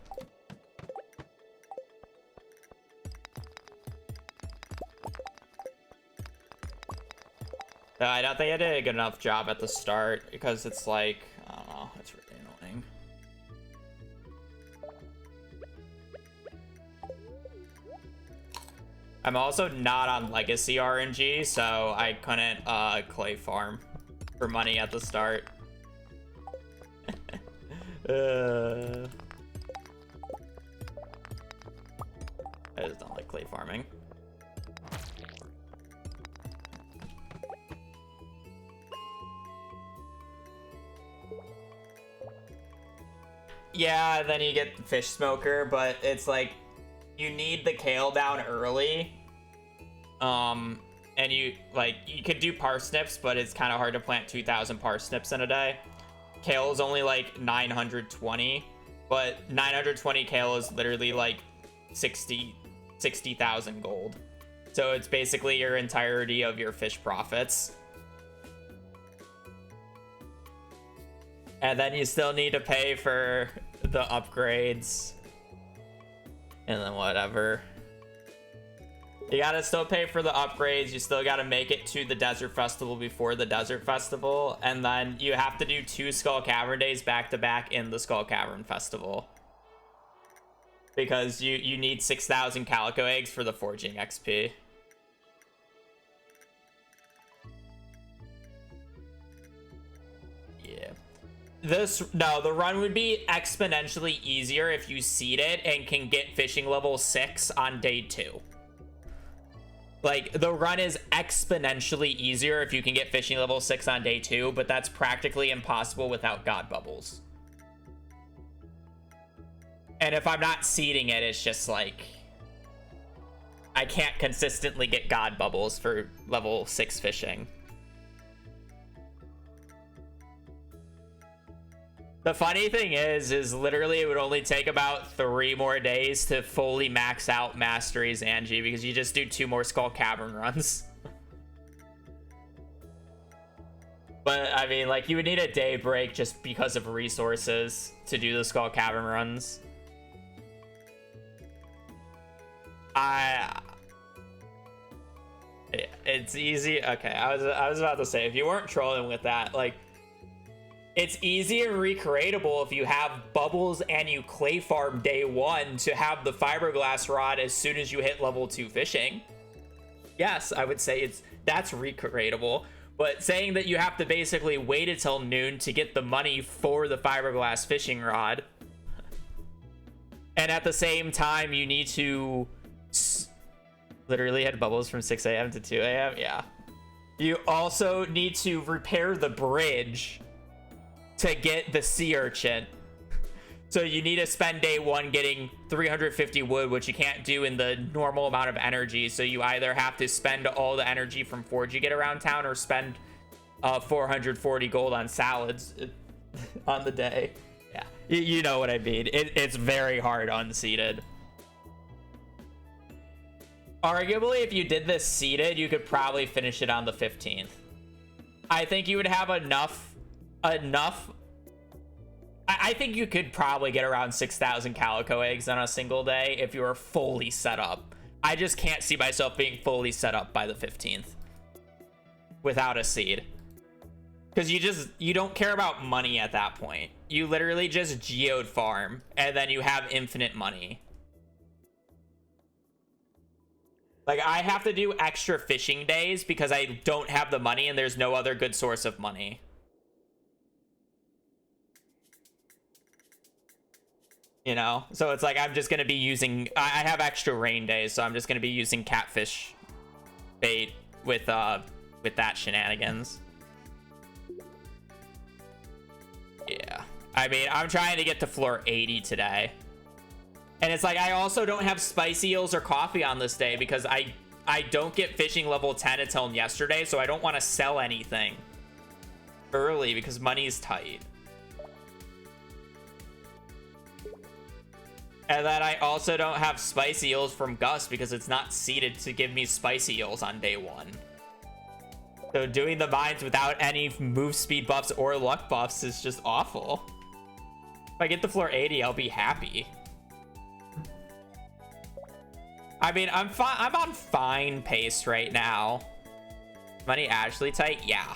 I don't think I did a good enough job at the start because it's like, I don't know, it's really annoying. I'm also not on Legacy RNG, so I couldn't clay farm for money at the start. I just don't like clay farming. Yeah, then you get the fish smoker, but it's like you need the kale down early. And you could do parsnips, but it's kind of hard to plant 2,000 parsnips in a day. Kale is only like 920, but 920 kale is literally like 60,000 gold. So it's basically your entirety of your fish profits. And then you still need to pay for the upgrades. And then whatever. You gotta still pay for the upgrades. You still gotta make it to the Desert Festival before the Desert Festival. And then you have to do 2 Skull Cavern days back to back in the Skull Cavern Festival. Because you need 6,000 Calico Eggs for the Forging XP. Yeah. The run would be exponentially easier if you seed it and can get fishing level 6 on day 2. Like, the run is exponentially easier if you can get fishing level 6 on day 2, but that's practically impossible without God Bubbles. And if I'm not seeding it, it's just like, I can't consistently get God Bubbles for level 6 fishing. The funny thing is literally it would only take about 3 more days to fully max out Mastery Zanji because you just do 2 more Skull Cavern runs. But, I mean, like, you would need a day break just because of resources to do the Skull Cavern runs. It's easy. Okay, I was about to say, if you weren't trolling with that, like, it's easy and recreatable if you have bubbles and you clay farm day 1 to have the fiberglass rod as soon as you hit level 2 fishing. Yes, I would say that's recreatable. But saying that you have to basically wait until noon to get the money for the fiberglass fishing rod, and at the same time you need to literally hit bubbles from 6 a.m. to 2 a.m. Yeah. You also need to repair the bridge to get the sea urchin. So you need to spend day 1 getting 350 wood, which you can't do in the normal amount of energy. So you either have to spend all the energy from forge you get around town or spend 440 gold on salads on the day. Yeah, you know what I mean. It's very hard unseeded. Arguably, if you did this seeded, you could probably finish it on the 15th. I think you would have enough. I think you could probably get around 6,000 Calico Eggs on a single day if you were fully set up. I just can't see myself being fully set up by the 15th without a seed. Because you don't care about money at that point. You literally just geode farm, and then you have infinite money. Like, I have to do extra fishing days because I don't have the money and there's no other good source of money. You know? So it's like I'm just going to be using... I have extra rain days, so I'm just going to be using catfish bait with that shenanigans. Yeah. I mean, I'm trying to get to floor 80 today. And it's like I also don't have spicy eels or coffee on this day because I don't get fishing level 10 until yesterday, so I don't want to sell anything early because money's tight. And then I also don't have spicy eels from Gus because it's not seeded to give me spicy eels on day 1. So doing the mines without any move speed buffs or luck buffs is just awful. If I get to floor 80, I'll be happy. I mean, I'm on fine pace right now. Money actually tight? Yeah.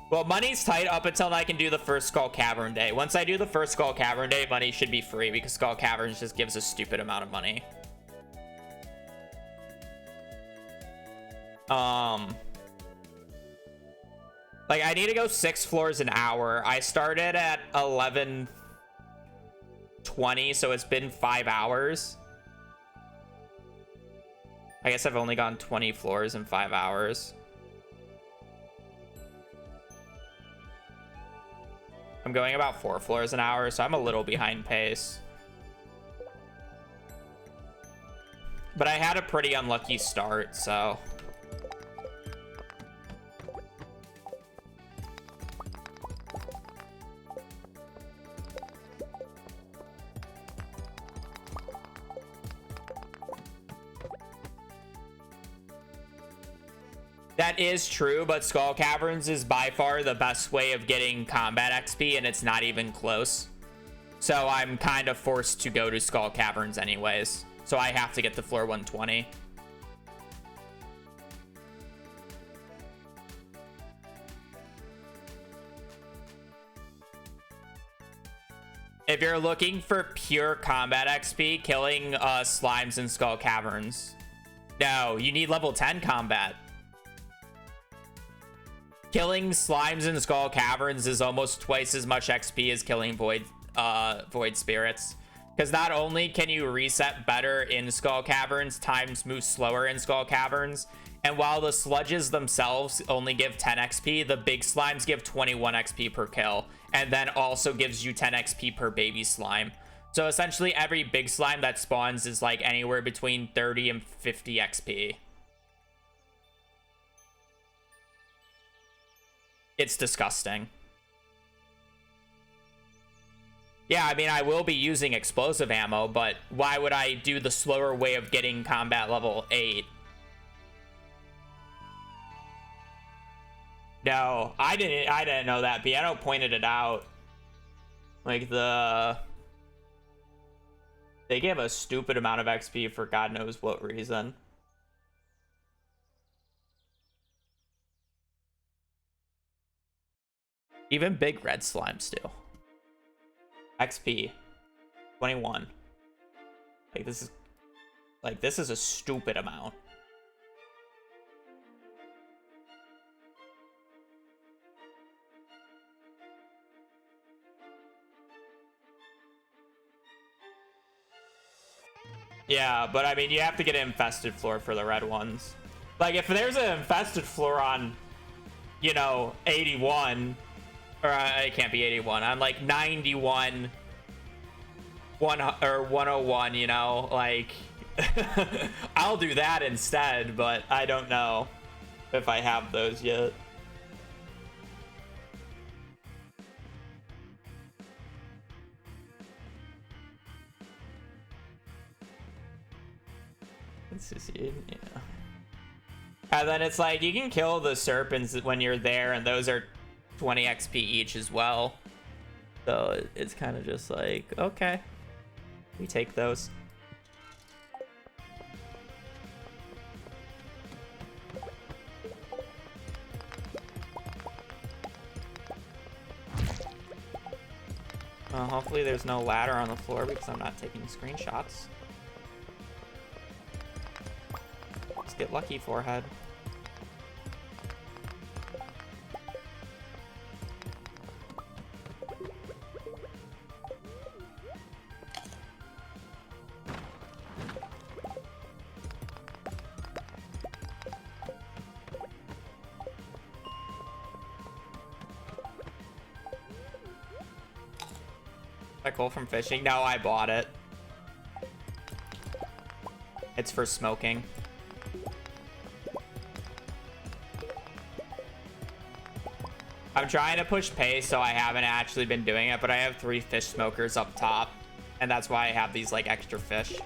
Well, money's tight up until I can do the first Skull Cavern day. Once I do the first Skull Cavern day, money should be free because Skull Caverns just gives a stupid amount of money. Like, I need to go 6 floors an hour. I started at 11:20, so it's been 5 hours. I guess I've only gone 20 floors in 5 hours. I'm going about 4 floors an hour, so I'm a little behind pace. But I had a pretty unlucky start, so... That is true, but Skull Caverns is by far the best way of getting combat XP, and it's not even close. So I'm kind of forced to go to Skull Caverns anyways. So I have to get to floor 120. If you're looking for pure combat XP, killing slimes in Skull Caverns. No, you need level 10 combat. Killing slimes in Skull Caverns is almost twice as much XP as killing void spirits. Because not only can you reset better in Skull Caverns, times move slower in Skull Caverns. And while the sludges themselves only give 10 XP, the big slimes give 21 XP per kill. And then also gives you 10 XP per baby slime. So essentially every big slime that spawns is like anywhere between 30 and 50 XP. It's disgusting. Yeah, I mean, I will be using explosive ammo, but why would I do the slower way of getting combat level 8? No, I didn't know that. Piano pointed it out. Like they give a stupid amount of XP for God knows what reason. Even big red slimes do. XP 21. This is a stupid amount. Yeah, but I mean, you have to get an infested floor for the red ones. Like, if there's an infested floor on, you know, 81, or it can't be 81, on like 91, 101, you know, like, I'll do that instead, but I don't know if I have those yet. This is it, yeah. And then it's like, you can kill the serpents when you're there, and those are 20 XP each as well. So it's kind of just like, okay, we take those. Well, hopefully there's no ladder on the floor because I'm not taking screenshots. Let's get lucky, forehead. Coal from fishing? No, I bought it. It's for smoking. I'm trying to push pace, so I haven't actually been doing it, but I have 3 fish smokers up top, and that's why I have these like extra fish.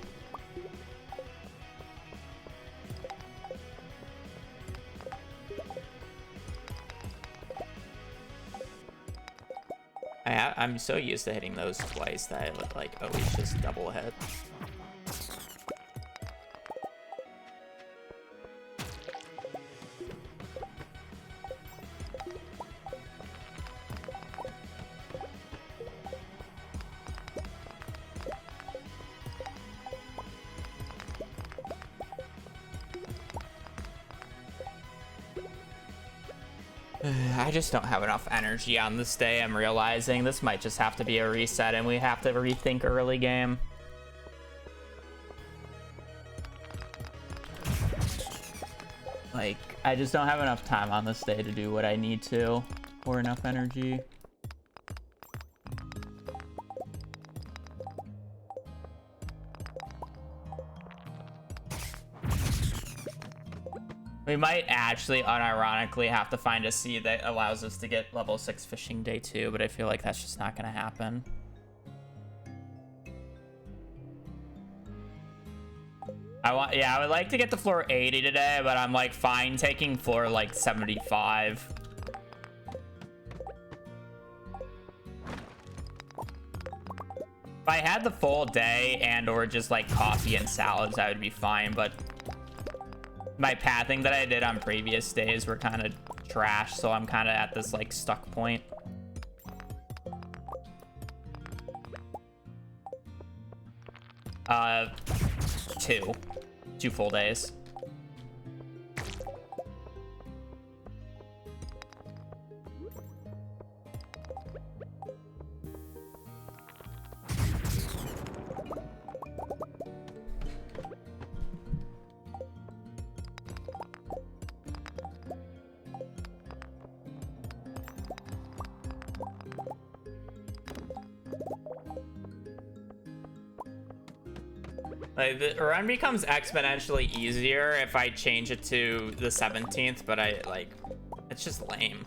I'm so used to hitting those twice that I look like always just double hit. I just don't have enough energy on this day. I'm realizing this might just have to be a reset and we have to rethink early game. Like, I just don't have enough time on this day to do what I need to, or enough energy. We might actually unironically have to find a seed that allows us to get level 6 fishing day 2, but I feel like that's just not gonna happen. I would like to get to floor 80 today, but I'm like fine taking floor like 75. If I had the full day and or just like coffee and salads, I would be fine, but my pathing that I did on previous days were kind of trash, so I'm kind of at this like stuck point. Two full days. Like, the run becomes exponentially easier if I change it to the 17th, but it's just lame.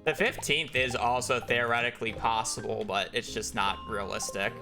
The 15th is also theoretically possible, but it's just not realistic.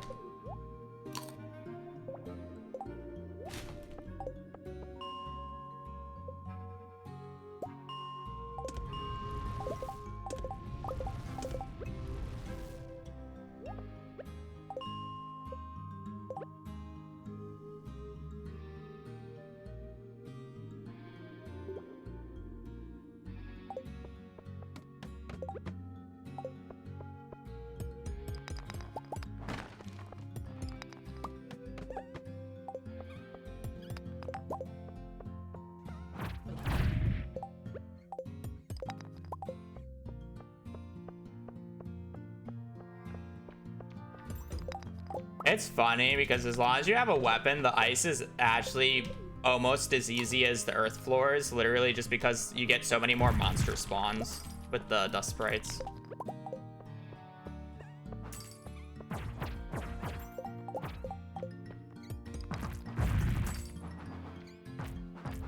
It's funny because as long as you have a weapon, the ice is actually almost as easy as the earth floors, literally just because you get so many more monster spawns with the dust sprites.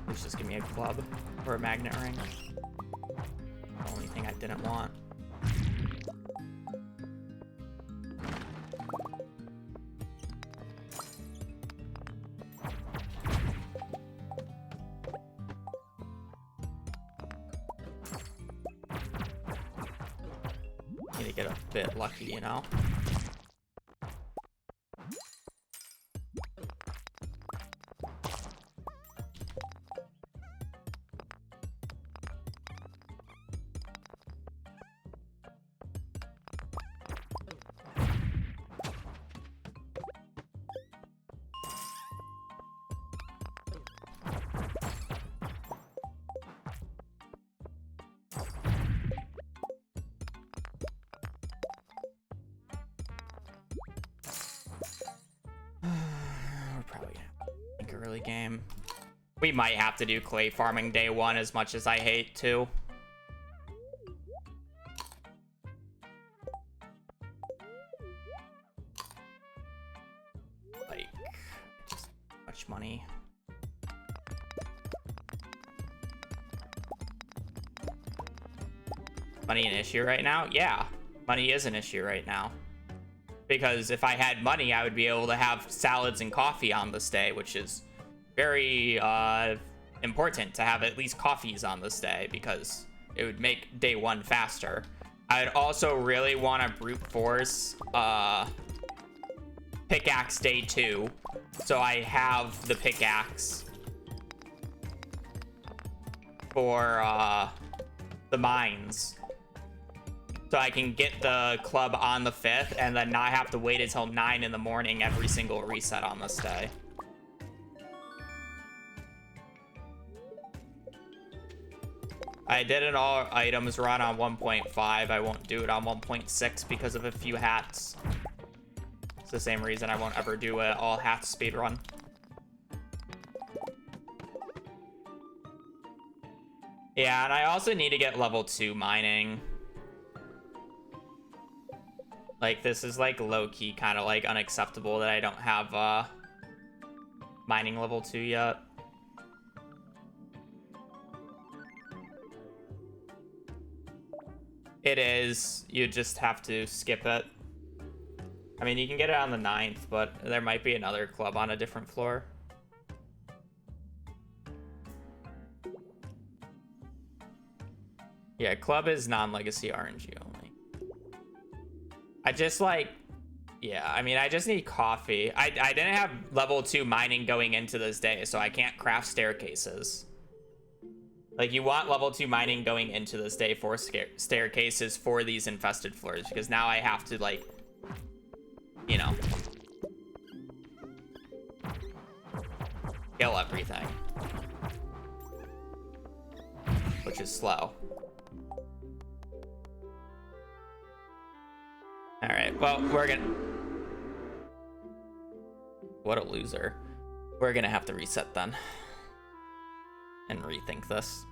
Please just give me a club or a magnet ring. The only thing I didn't want. Need to get a bit lucky, you know? Early game. We might have to do clay farming day 1 as much as I hate to. Like, just much money. Money an issue right now? Yeah, money is an issue right now. Because if I had money, I would be able to have salads and coffee on this day, which is very important to have at least coffees on this day because it would make day 1 faster. I'd also really want to brute force pickaxe day 2, so I have the pickaxe for the mines. So so I can get the club on the 5th and then not have to wait until 9 in the morning every single reset on this day. I did an all items run on 1.5. I won't do it on 1.6 because of a few hats. It's the same reason I won't ever do an all hats speed run. Yeah, and I also need to get level 2 mining. Like, this is like low-key kind of like unacceptable that I don't have mining level 2 yet. It is. You just have to skip it. I mean, you can get it on the 9th, but there might be another club on a different floor. Yeah, club is non-legacy RNG only. I just like, yeah, I mean, I just need coffee. I didn't have level 2 mining going into this day, so I can't craft staircases. Like, you want level 2 mining going into this day for staircases for these infested floors, because now I have to, like, you know, kill everything. Which is slow. Alright, well, we're gonna... What a loser. We're gonna have to reset then. And rethink this.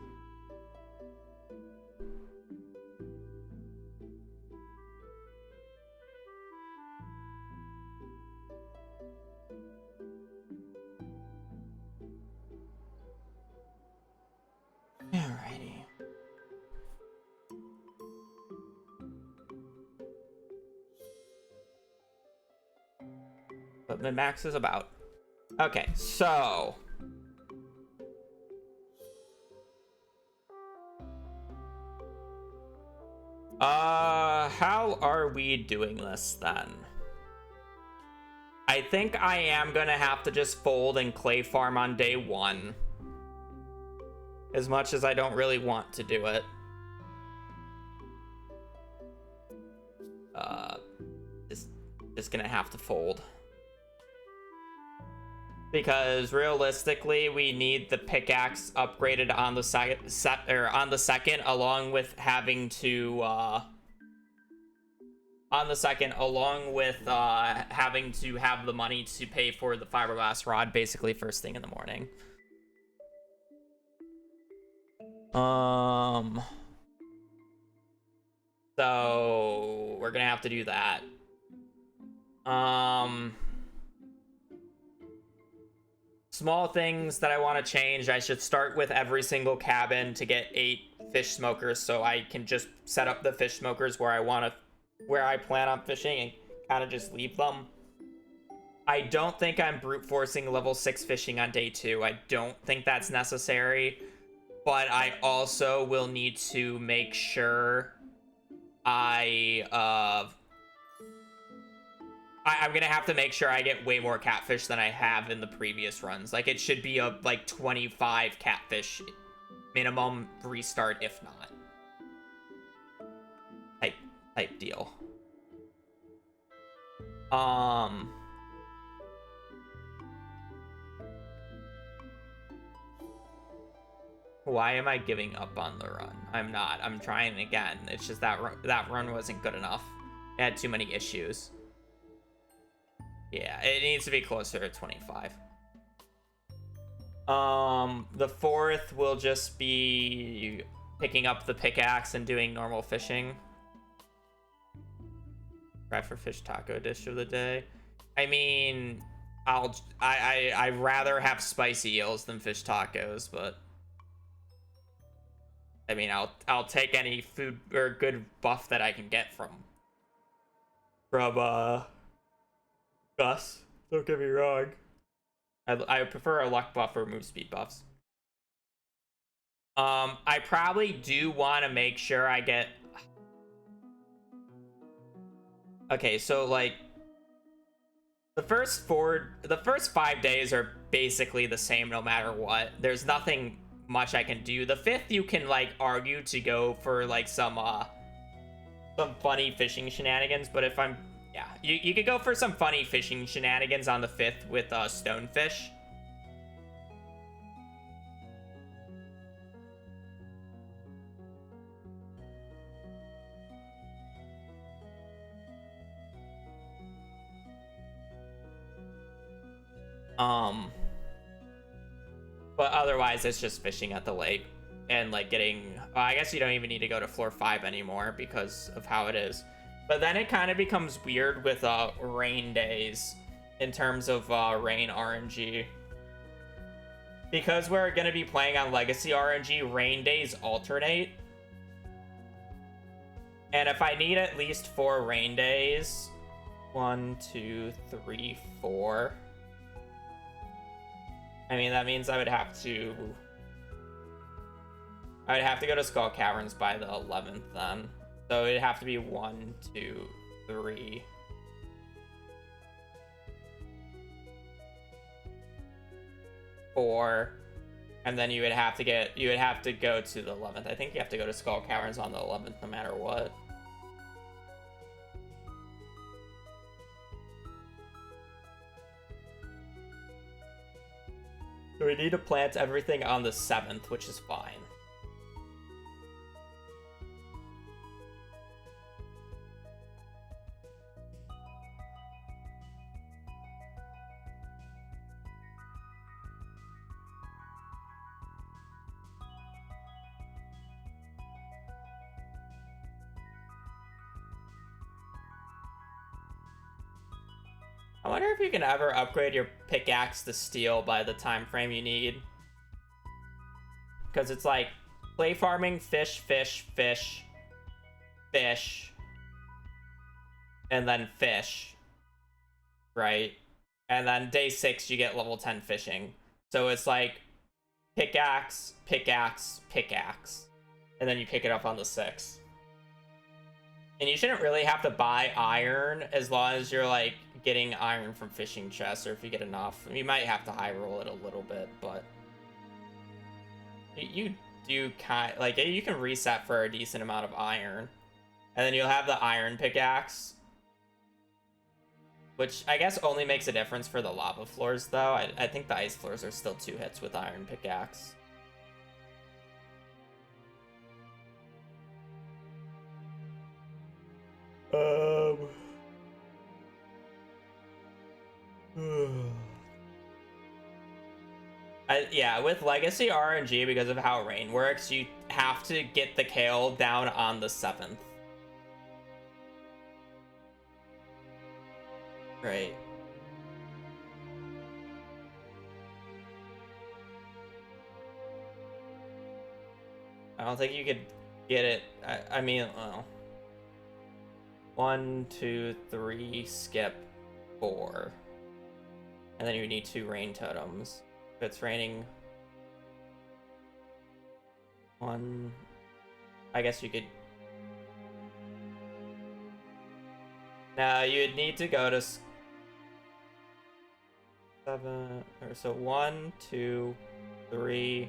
Alrighty. But the max is about. Okay, so how are we doing this then? I think I am gonna have to just fold and clay farm on day 1. As much as I don't really want to do it. Just gonna have to fold. Because realistically, we need the pickaxe upgraded on the second, along with having to having to have the money to pay for the fiberglass rod, basically first thing in the morning. So we're gonna have to do that. Small things that I want to change. I should start with every single cabin to get 8 fish smokers, so I can just set up the fish smokers where I plan on fishing and kind of just leave them. I don't think I'm brute forcing level 6 fishing on day 2. I don't think that's necessary, but I also will need to make sure I'm gonna have to make sure I get way more catfish than I have in the previous runs. Like, it should be a like 25 catfish minimum restart, if not. Type deal. Why am I giving up on the run? I'm not. I'm trying again. It's just that run wasn't good enough. It had too many issues. Yeah, it needs to be closer to 25. The 4th will just be picking up the pickaxe and doing normal fishing. Try for fish taco dish of the day. I mean, I'd rather have spicy eels than fish tacos, but I mean, I'll take any food or good buff that I can get from Gus. Don't get me wrong. I prefer a luck buff or move speed buffs. I probably do want to make sure I get... Okay, so like the first 5 days are basically the same no matter what. There's nothing much I can do. The 5th you can like argue to go for like some some funny fishing shenanigans, but if I'm, yeah, you could go for some funny fishing shenanigans on the 5th with stonefish. But otherwise it's just fishing at the lake and like getting, well, I guess you don't even need to go to floor 5 anymore because of how it is. But then it kind of becomes weird with rain days in terms of rain RNG. Because we're going to be playing on Legacy RNG, rain days alternate. And if I need at least 4 rain days, 1, 2, 3, 4. I mean, that means I would have to go to Skull Caverns by the 11th then. So it'd have to be 1, 2, 3. 4. And then you would have to go to the 11th. I think you have to go to Skull Caverns on the 11th no matter what. So we need to plant everything on the 7th, which is fine. I wonder if you can ever upgrade your pickaxe to steel by the time frame you need. Because it's like clay farming, fish, fish, fish, fish, and then fish, right? And then day 6 you get level 10 fishing. So it's like pickaxe, pickaxe, pickaxe, and then you pick it up on the 6th. And you shouldn't really have to buy iron as long as you're like getting iron from fishing chests, or if you get enough. You might have to high roll it a little bit, but you do like you can reset for a decent amount of iron, and then you'll have the iron pickaxe, which I guess only makes a difference for the lava floors though. I think the ice floors are still 2 hits with iron pickaxe. Yeah, with Legacy RNG, because of how rain works, you have to get the kale down on the 7th. Right. I don't think you could get it. I mean, well, 1, 2, 3, skip 4. And then you need 2 rain totems. If it's raining 1, I guess you could. Now you'd need to go to 7, or so 1, 2, 3,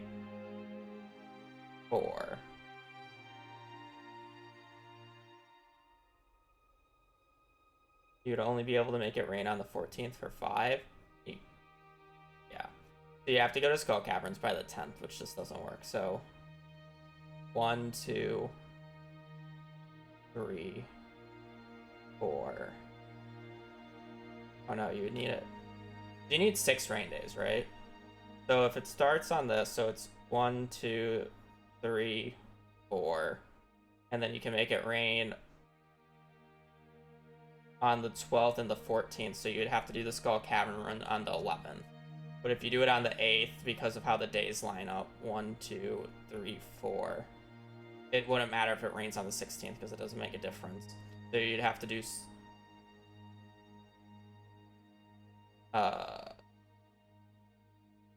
4. You'd only be able to make it rain on the 14th for 5. Yeah. So you have to go to Skull Caverns by the 10th, which just doesn't work. So 1, 2, 3, 4. Oh no, you would need it. You need 6 rain days, right? So if it starts on this, so it's 1, 2, 3, 4, and then you can make it rain on the 12th and the 14th, so you'd have to do the Skull Cavern run on the 11th. But if you do it on the 8th, because of how the days line up, 1, 2, 3, 4, it wouldn't matter if it rains on the 16th because it doesn't make a difference. So you'd have to do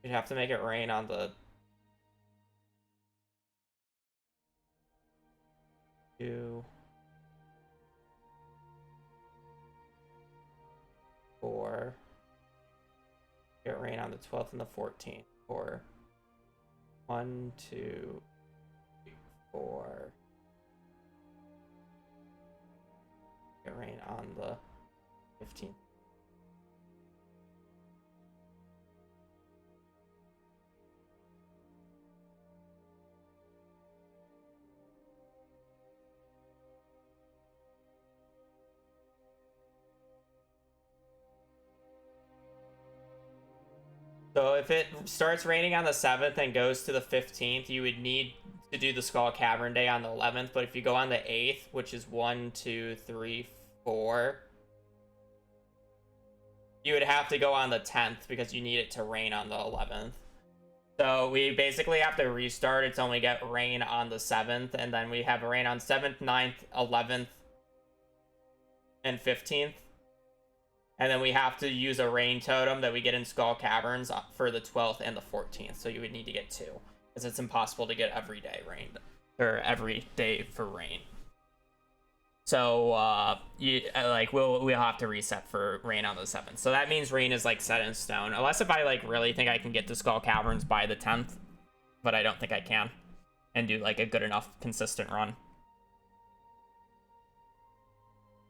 you'd have to make it rain on the 2, 4. Get rain on the 12th and the 14th. Or 1, 2, 3, 4. It rain on the 15th. So if it starts raining on the 7th and goes to the 15th, you would need to do the Skull Cavern Day on the 11th. But if you go on the 8th, which is 1, 2, 3, 4, you would have to go on the 10th because you need it to rain on the 11th. So we basically have to restart. It's only get rain on the 7th, and then we have rain on 7th, 9th, 11th, and 15th. And then we have to use a rain totem that we get in Skull Caverns for the 12th and the 14th. So you would need to get 2, because it's impossible to get every day rain, or every day for rain. So we'll have to reset for rain on the 7th. So that means rain is like set in stone, unless if I like really think I can get to Skull Caverns by the 10th, but I don't think I can, and do like a good enough consistent run.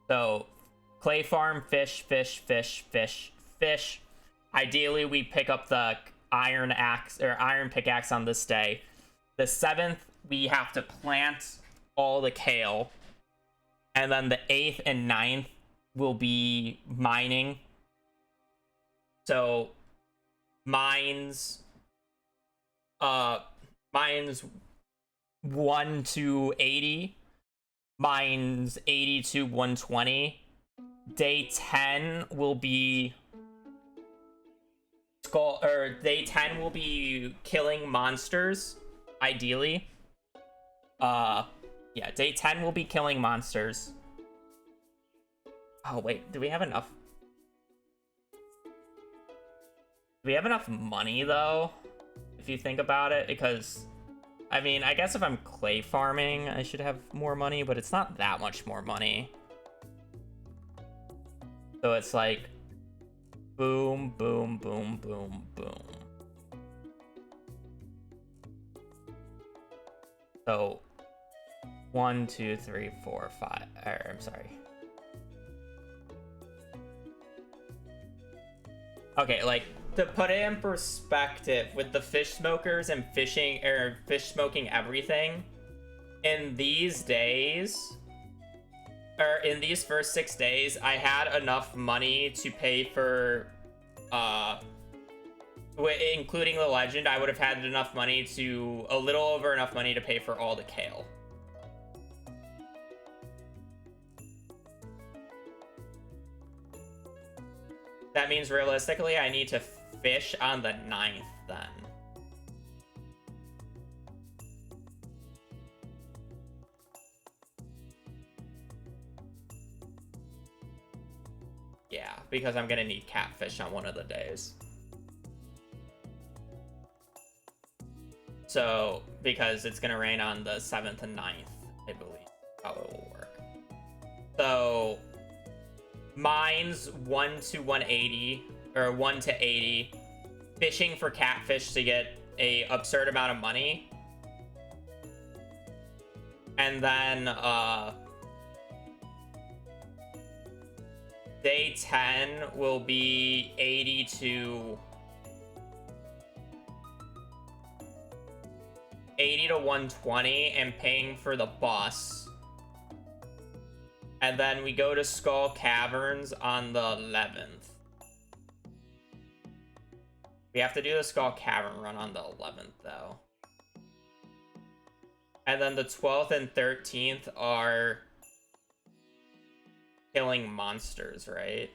So clay farm, fish. Ideally, we pick up the iron axe or iron pickaxe on this day. The 7th, we have to plant all the kale. And then the 8th and 9th will be mining. So mines 1 to 80, mines 80 to 120. Day 10 will be day 10 will be killing monsters, ideally. Yeah, day 10 will be killing monsters. Oh wait, do we have enough? Do we have enough money though? If you think about it, because I mean, I guess if I'm clay farming, I should have more money, but it's not that much more money. So it's like boom, boom, boom, boom, boom. So 1, 2, 3, 4, 5. I'm sorry. Okay, like to put it in perspective with the fish smokers and fishing or fish smoking everything, in these days, or in these first 6 days, I had enough money to pay for, including the legend, I would have had enough money to, a little over enough money to pay for all the kale. That means realistically, I need to fish on the 9th then. Yeah, because I'm gonna need catfish on one of the days. So, because it's gonna rain on the 7th and 9th, I believe how it will work. So, mines 1 to 180, or 1 to 80, fishing for catfish to get a absurd amount of money. And then, day 10 will be 80 to 120 and paying for the bus. And then we go to Skull Caverns on the 11th. We have to do the Skull Cavern run on the 11th, though. And then the 12th and 13th are killing monsters, right?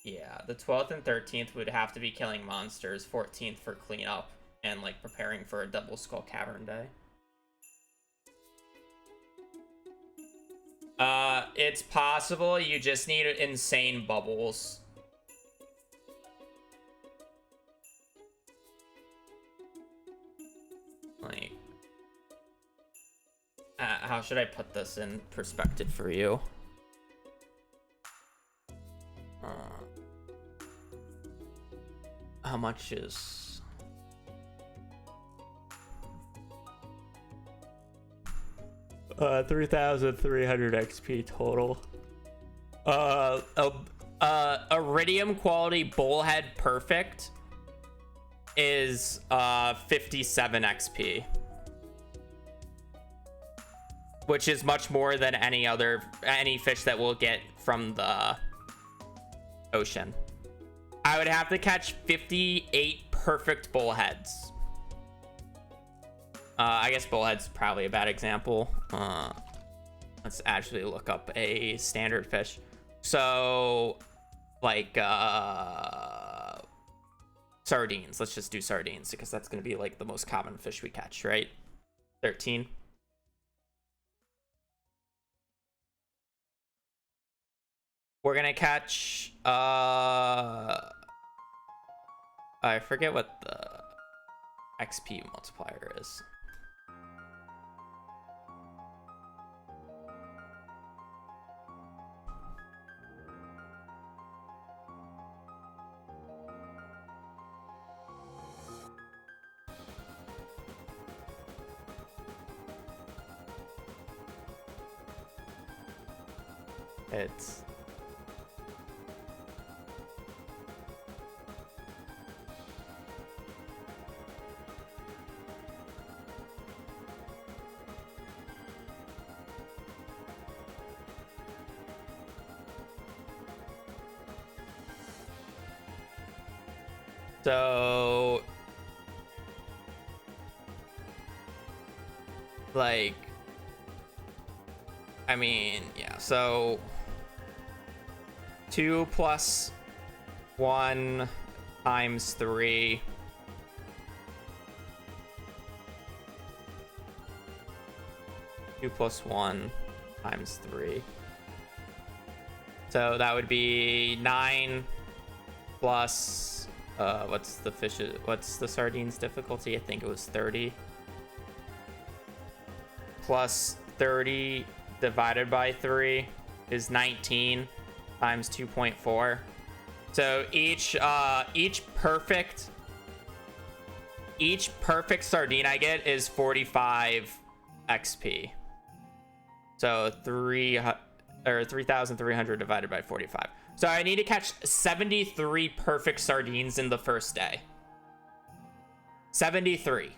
Yeah, the 12th and 13th would have to be killing monsters, 14th for cleanup, and like preparing for a double Skull Cavern day. It's possible, you just need insane bubbles. Like, how should I put this in perspective for you? How much is... 3,300 XP total. Iridium quality bullhead perfect is 57 XP, which is much more than any fish that we'll get from the ocean. I would have to catch 58 perfect bullheads. I guess bullhead's probably a bad example. Let's actually look up a standard fish. So, like, sardines. Let's just do sardines because that's going to be like the most common fish we catch, right? 13. We're going to catch, I forget what the XP multiplier is. It's so like, I mean, yeah, so 2 plus 1 times 3 . 2 plus 1 times 3. So that would be 9 plus what's the sardines difficulty? I think it was 30. Plus 30 divided by 3 is 19 times 2.4. So each perfect sardine I get is 45 XP. So 3,300 divided by 45. So I need to catch 73 perfect sardines in the first day. 73.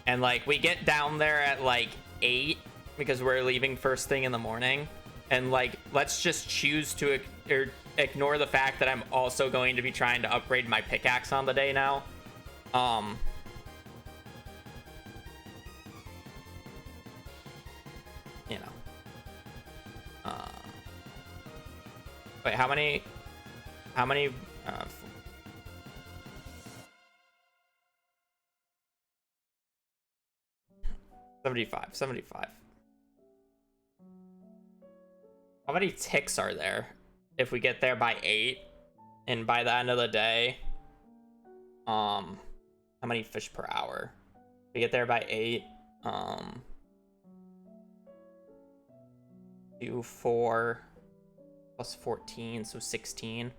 And like we get down there at like 8 because we're leaving first thing in the morning, and like let's just choose to ignore the fact that I'm also going to be trying to upgrade my pickaxe on the day now. You know, wait, how many 75. How many ticks are there if we get there by 8 and by the end of the day? How many fish per hour? If we get there by 8, 2, 4 plus 14, so 16.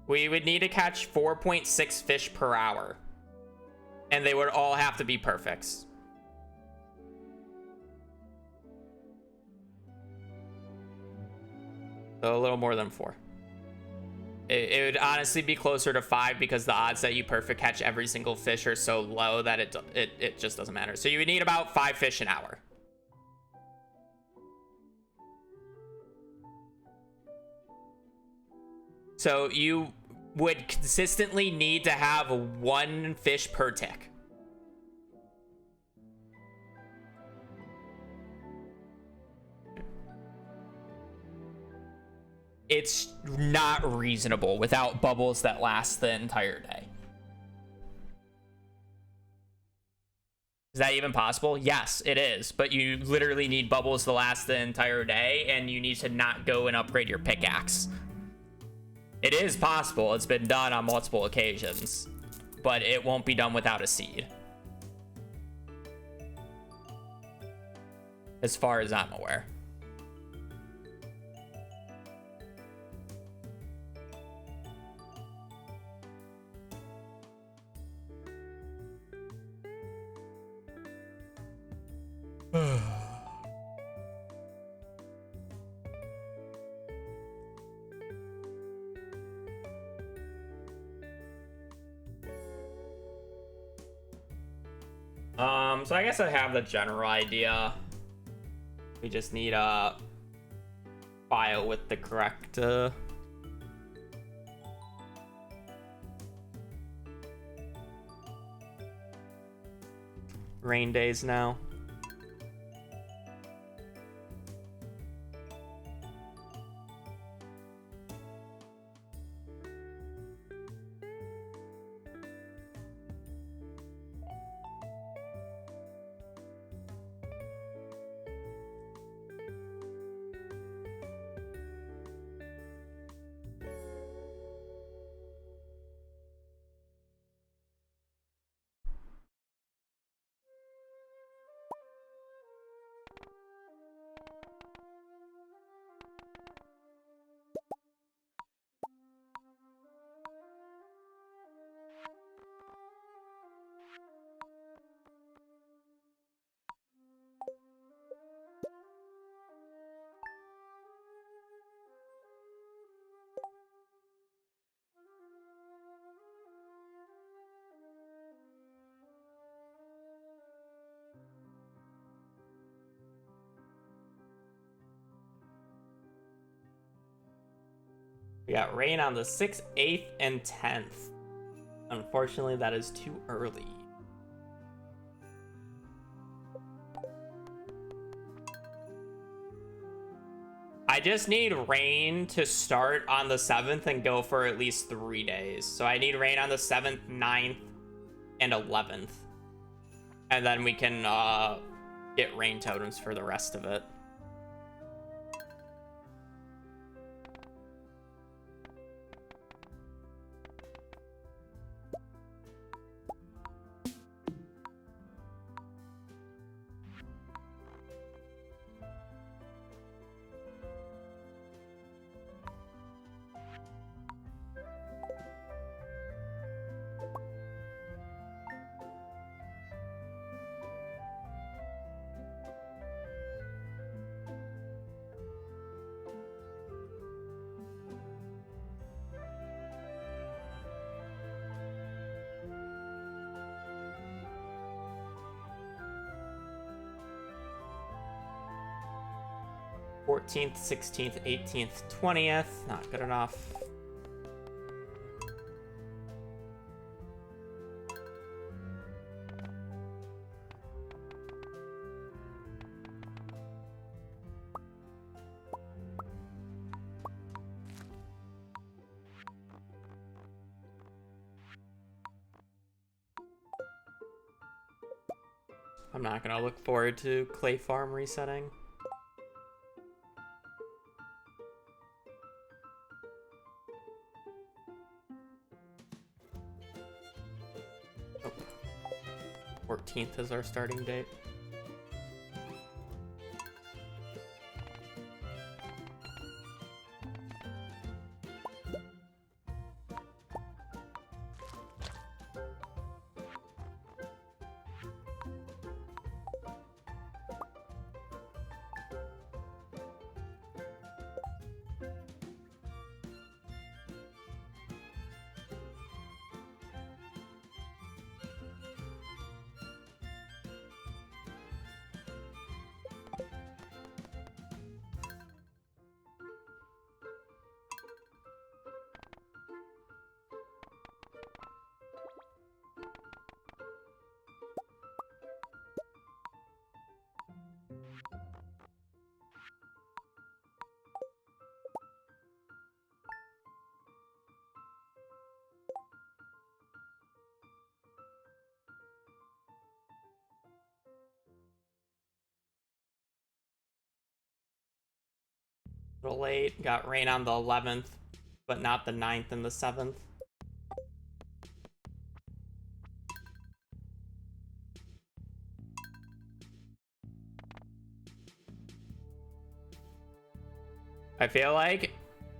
We would need to catch 4.6 fish per hour. And they would all have to be perfects. So a little more than 4. It would honestly be closer to 5 because the odds that you perfect catch every single fish are so low that it just doesn't matter. So you would need about 5 fish an hour. So you would consistently need to have 1 fish per tick. It's not reasonable without bubbles that last the entire day. Is that even possible? Yes, it is. But you literally need bubbles to last the entire day, and you need to not go and upgrade your pickaxe. It is possible. It's been done on multiple occasions, but it won't be done without a seed. As far as I'm aware. So I guess I have the general idea. We just need a file with the correct rain days now. We got rain on the 6th, 8th, and 10th. Unfortunately, that is too early. I just need rain to start on the 7th and go for at least 3 days. So I need rain on the 7th, 9th, and 11th. And then we can get rain totems for the rest of it. Fourteenth, 16th, 18th, 20th. Not good enough. I'm not gonna look forward to Clay Farm resetting. Oh. 14th is our starting date. A little late. Got rain on the 11th, but not the 9th and the 7th. I feel like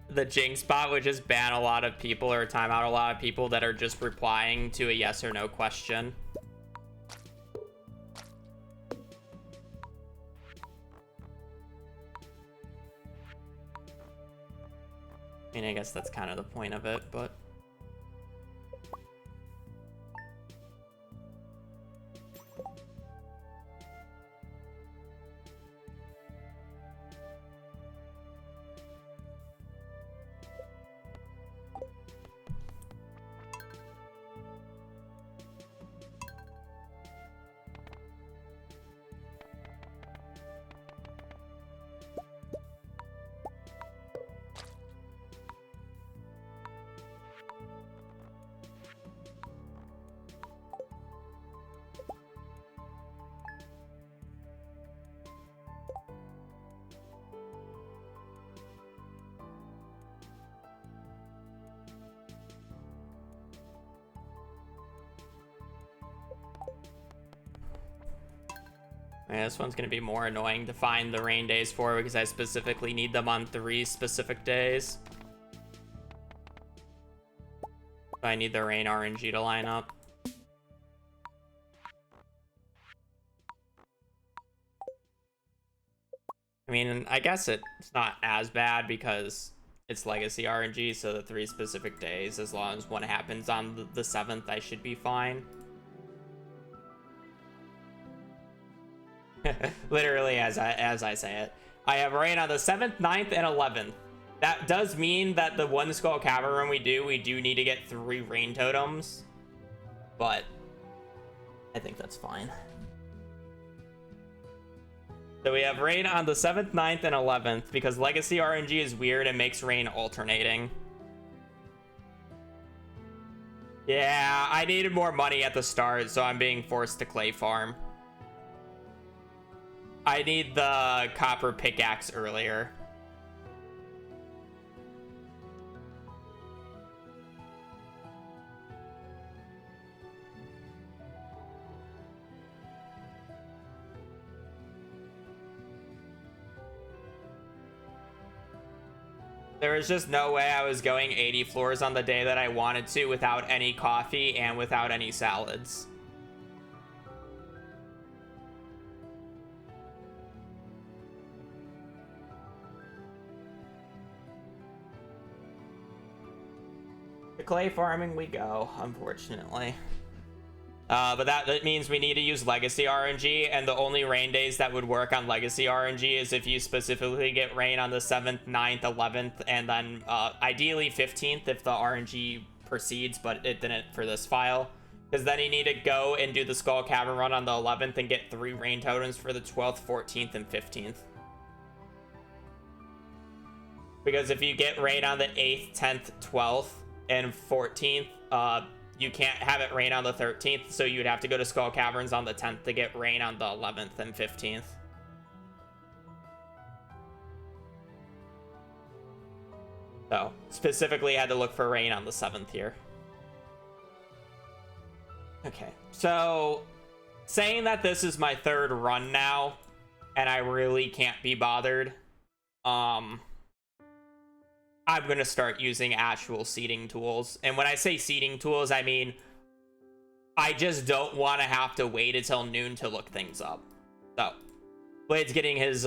the Jinx bot would just ban a lot of people or time out a lot of people that are just replying to a yes or no question. I mean, I guess that's kind of the point of it, but... Yeah, this one's going to be more annoying to find the rain days for because I specifically need them on 3 specific days. So I need the rain RNG to line up. I mean, I guess it's not as bad because it's legacy RNG, so the 3 specific days, as long as one happens on the 7th, I should be fine. Literally, as I say it. I have rain on the 7th, 9th, and 11th. That does mean that the one Skull Cavern run we do need to get 3 rain totems. But I think that's fine. So we have rain on the 7th, 9th, and 11th because legacy RNG is weird and makes rain alternating. Yeah, I needed more money at the start, so I'm being forced to clay farm. I need the copper pickaxe earlier. There was just no way I was going 80 floors on the day that I wanted to without any coffee and without any salads. To clay farming we go, unfortunately. But that means we need to use legacy RNG, and the only rain days that would work on legacy RNG is if you specifically get rain on the 7th, 9th, 11th, and then ideally 15th if the RNG proceeds, but it didn't for this file. Because then you need to go and do the Skull Cavern run on the 11th and get 3 rain totems for the 12th, 14th, and 15th. Because if you get rain on the 8th, 10th, 12th, and 14th, you can't have it rain on the 13th, so you'd have to go to Skull Caverns on the 10th to get rain on the 11th and 15th. So, specifically had to look for rain on the 7th here. Okay, so saying that this is my 3rd run now, and I really can't be bothered, I'm going to start using actual seeding tools. And when I say seeding tools, I mean, I just don't want to have to wait until noon to look things up. So, Blade's getting his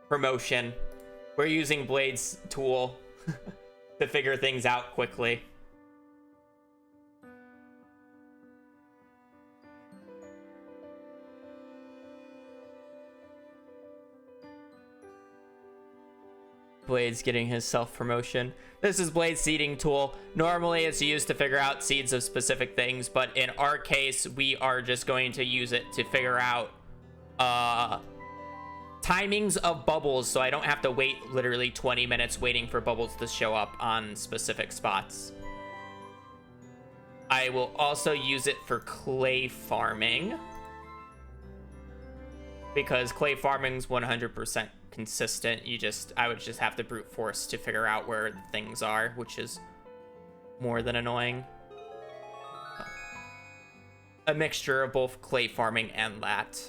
promotion. We're using Blade's tool to figure things out quickly. Blade's getting his self-promotion. This is Blade's seeding tool. Normally it's used to figure out seeds of specific things, but in our case, we are just going to use it to figure out timings of bubbles, so I don't have to wait literally 20 minutes waiting for bubbles to show up on specific spots. I will also use it for clay farming, because clay farming is 100% consistent. I would just have to brute force to figure out where the things are, which is more than annoying. A mixture of both clay farming and that.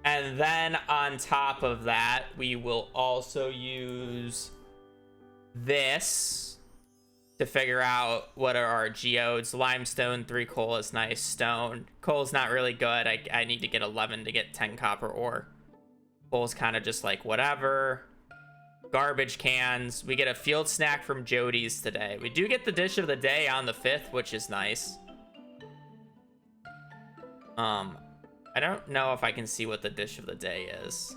And then on top of that, we will also use this to figure out what are our geodes. Limestone, 3 coal is nice. Stone. Coal's not really good. I need to get 11 to get 10 copper ore. Coal's kind of just like whatever. Garbage cans. We get a field snack from Jody's today. We do get the dish of the day on the 5th, which is nice. I don't know if I can see what the dish of the day is.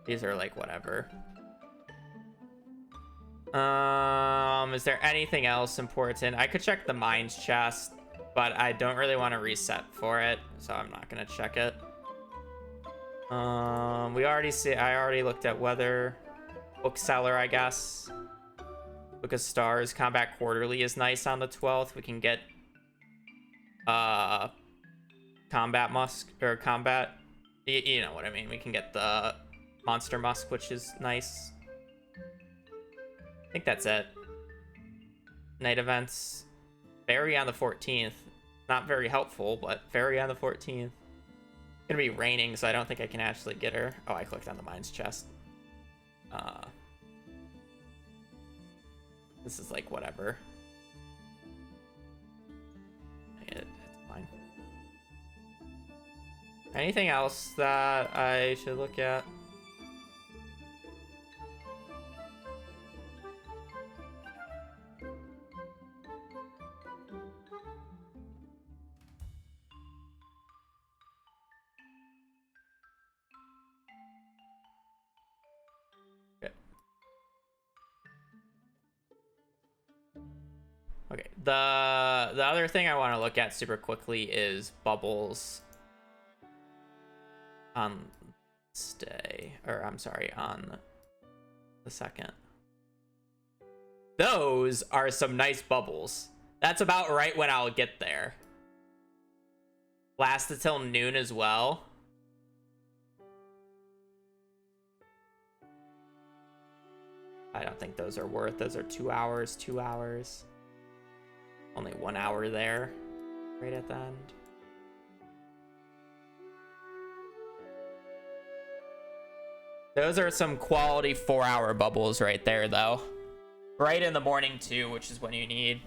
These are like whatever. Is there anything else important? I could check the mines chest, but I don't really want to reset for it, so I'm not gonna check it. I already looked at weather. Bookseller, I guess. Book of Stars. Combat Quarterly is nice on the 12th. We can get combat musk, or combat, you know what I mean. We can get the monster musk, which is nice. I think that's it. Night events. Fairy on the 14th. Not very helpful, but Fairy on the 14th. It's gonna be raining, so I don't think I can actually get her. Oh, I clicked on the mines chest. This is like whatever. It's fine. Anything else that I should look at? Okay, the other thing I want to look at super quickly is bubbles on this day, or I'm sorry, on the 2nd. Those are some nice bubbles. That's about right when I'll get there. Last until noon as well. I don't think those are worth. Those are 2 hours, 2 hours. Only 1 hour there, right at the end. Those are some quality 4-hour bubbles right there, though. Right in the morning, too, which is when you need.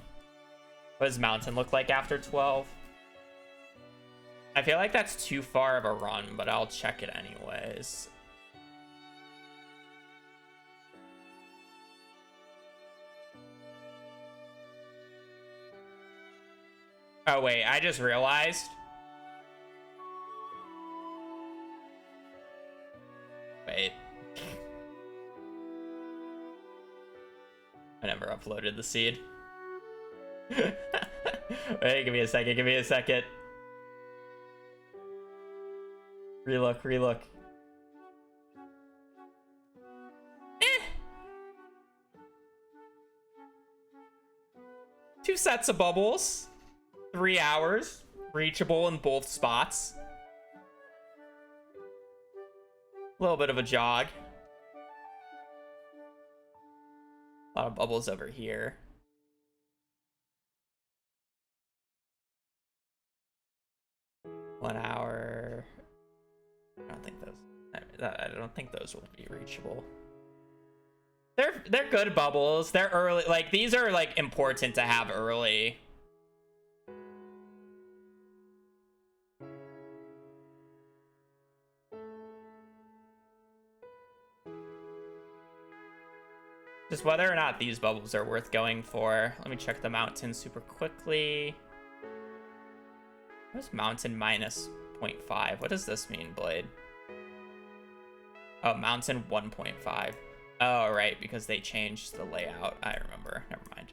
What does Mountain look like after 12? I feel like that's too far of a run, but I'll check it anyways. Oh, wait, I just realized. Wait. I never uploaded the seed. Wait, give me a second, give me a second. Relook, relook. 2 sets of bubbles. 3 hours, reachable in both spots. A little bit of a jog. A lot of bubbles over here. One hour. I don't think those will be reachable. They're good bubbles. They're early. Like, these are like important to have early. Just whether or not these bubbles are worth going for. Let me check the mountain super quickly. What's mountain minus 0.5? What does this mean, Blade? Oh, mountain 1.5. Oh, right, because they changed the layout. I remember. Never mind.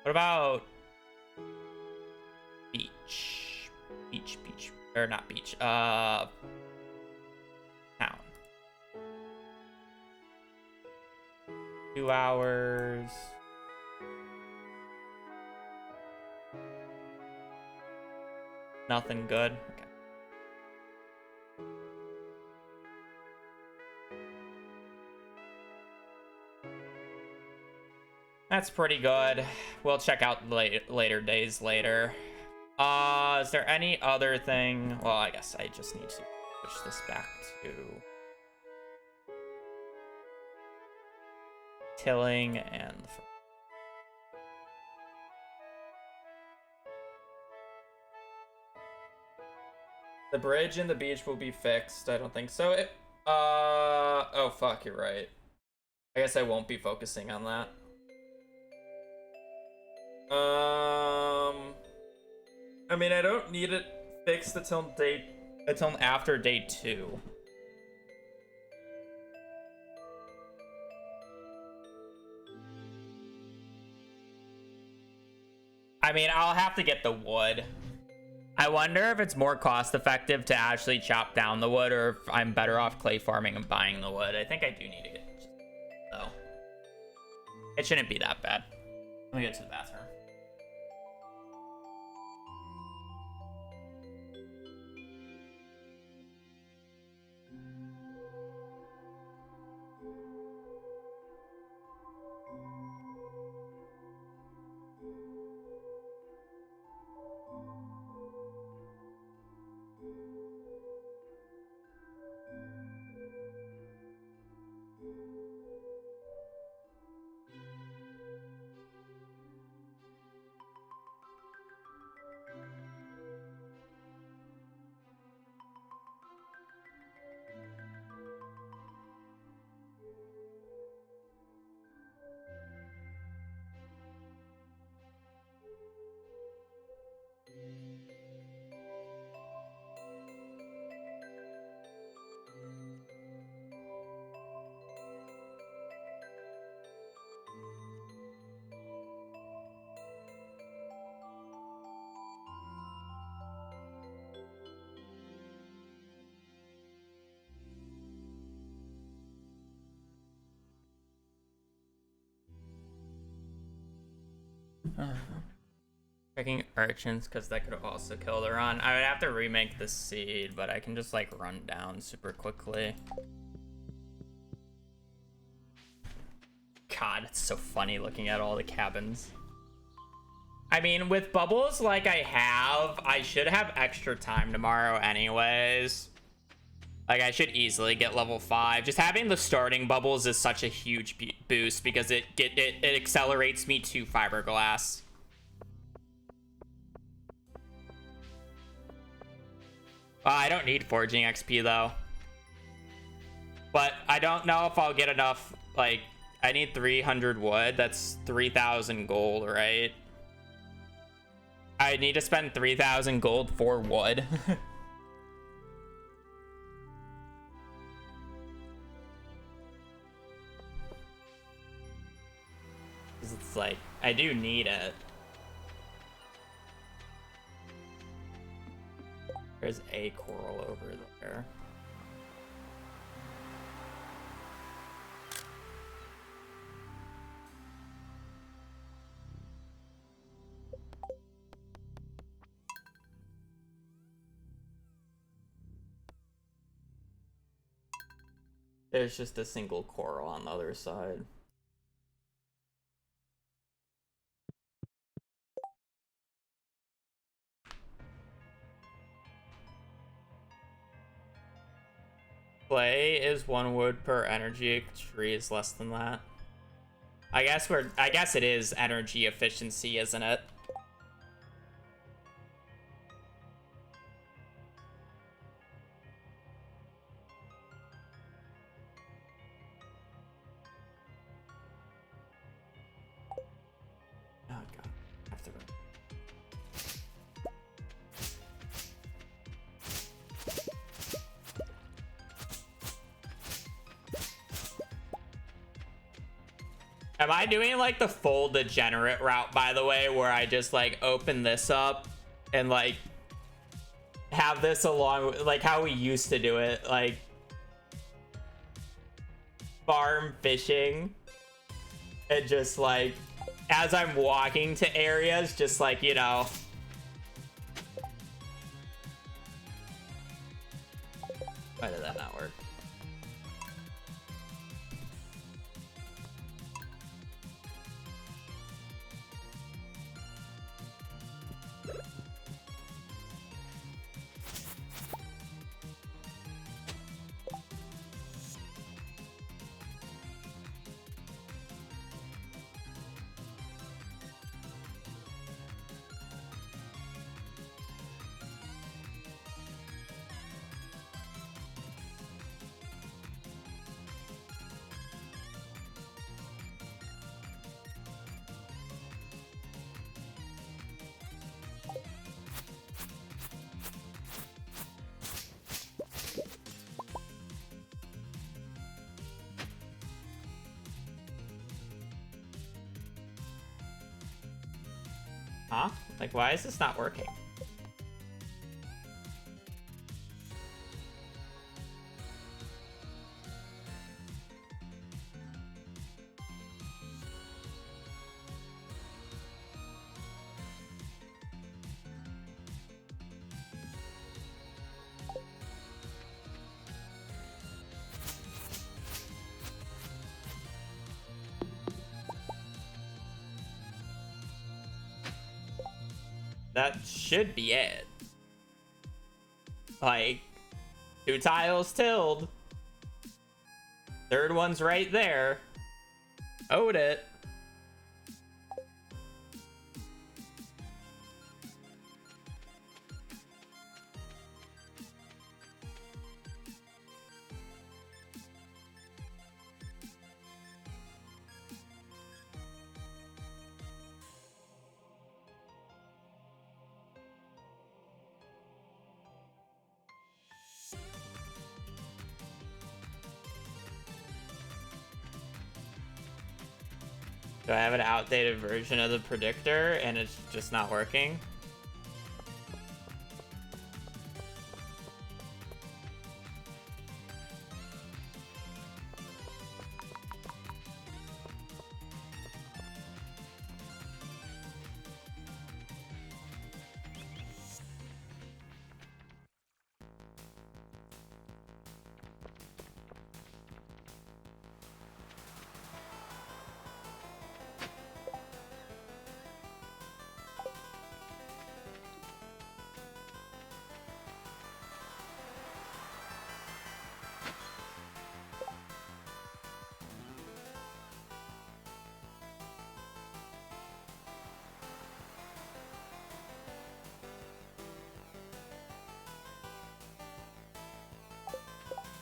What about beach? Beach. Or not beach. Town. 2 hours. Nothing good. Okay. That's pretty good. We'll check out later days later. Is there any other thing? Well, I guess I just need to push this back to tilling and the bridge and the beach will be fixed. I don't think so. Oh fuck, you're right. I guess I won't be focusing on that. I mean, I don't need it fixed until after day 2. I mean, I'll have to get the wood. I wonder if it's more cost effective to actually chop down the wood, or if I'm better off clay farming and buying the wood. I think I do need to get it. So it shouldn't be that bad. Let me get to the bathroom. Checking urchins, because that could also kill the run. I would have to remake the seed, but I can just like run down super quickly. God, it's so funny looking at all the cabins. I mean, with bubbles like I have, I should have extra time tomorrow anyways. Like, I should easily get level 5. Just having the starting bubbles is such a huge boost because it accelerates me to fiberglass. I don't need forging XP though. But I don't know if I'll get enough. Like, I need 300 wood. That's 3,000 gold, right? I need to spend 3,000 gold for wood. It's like, I do need it. There's a coral over there. There's just a single coral on the other side. Clay is 1 wood per energy. Tree is less than that. I guess it is energy efficiency, isn't it? Oh god. I have to run. Am I doing like the full degenerate route, by the way, where I just like open this up and like have this along with like how we used to do it, like farm fishing and just like as I'm walking to areas, just like, you know, Why did that not work? Huh? Like, why is this not working? That should be it. Like, 2 tiles tilled. Third one's right there. Owed it. Do I have an outdated version of the predictor and it's just not working?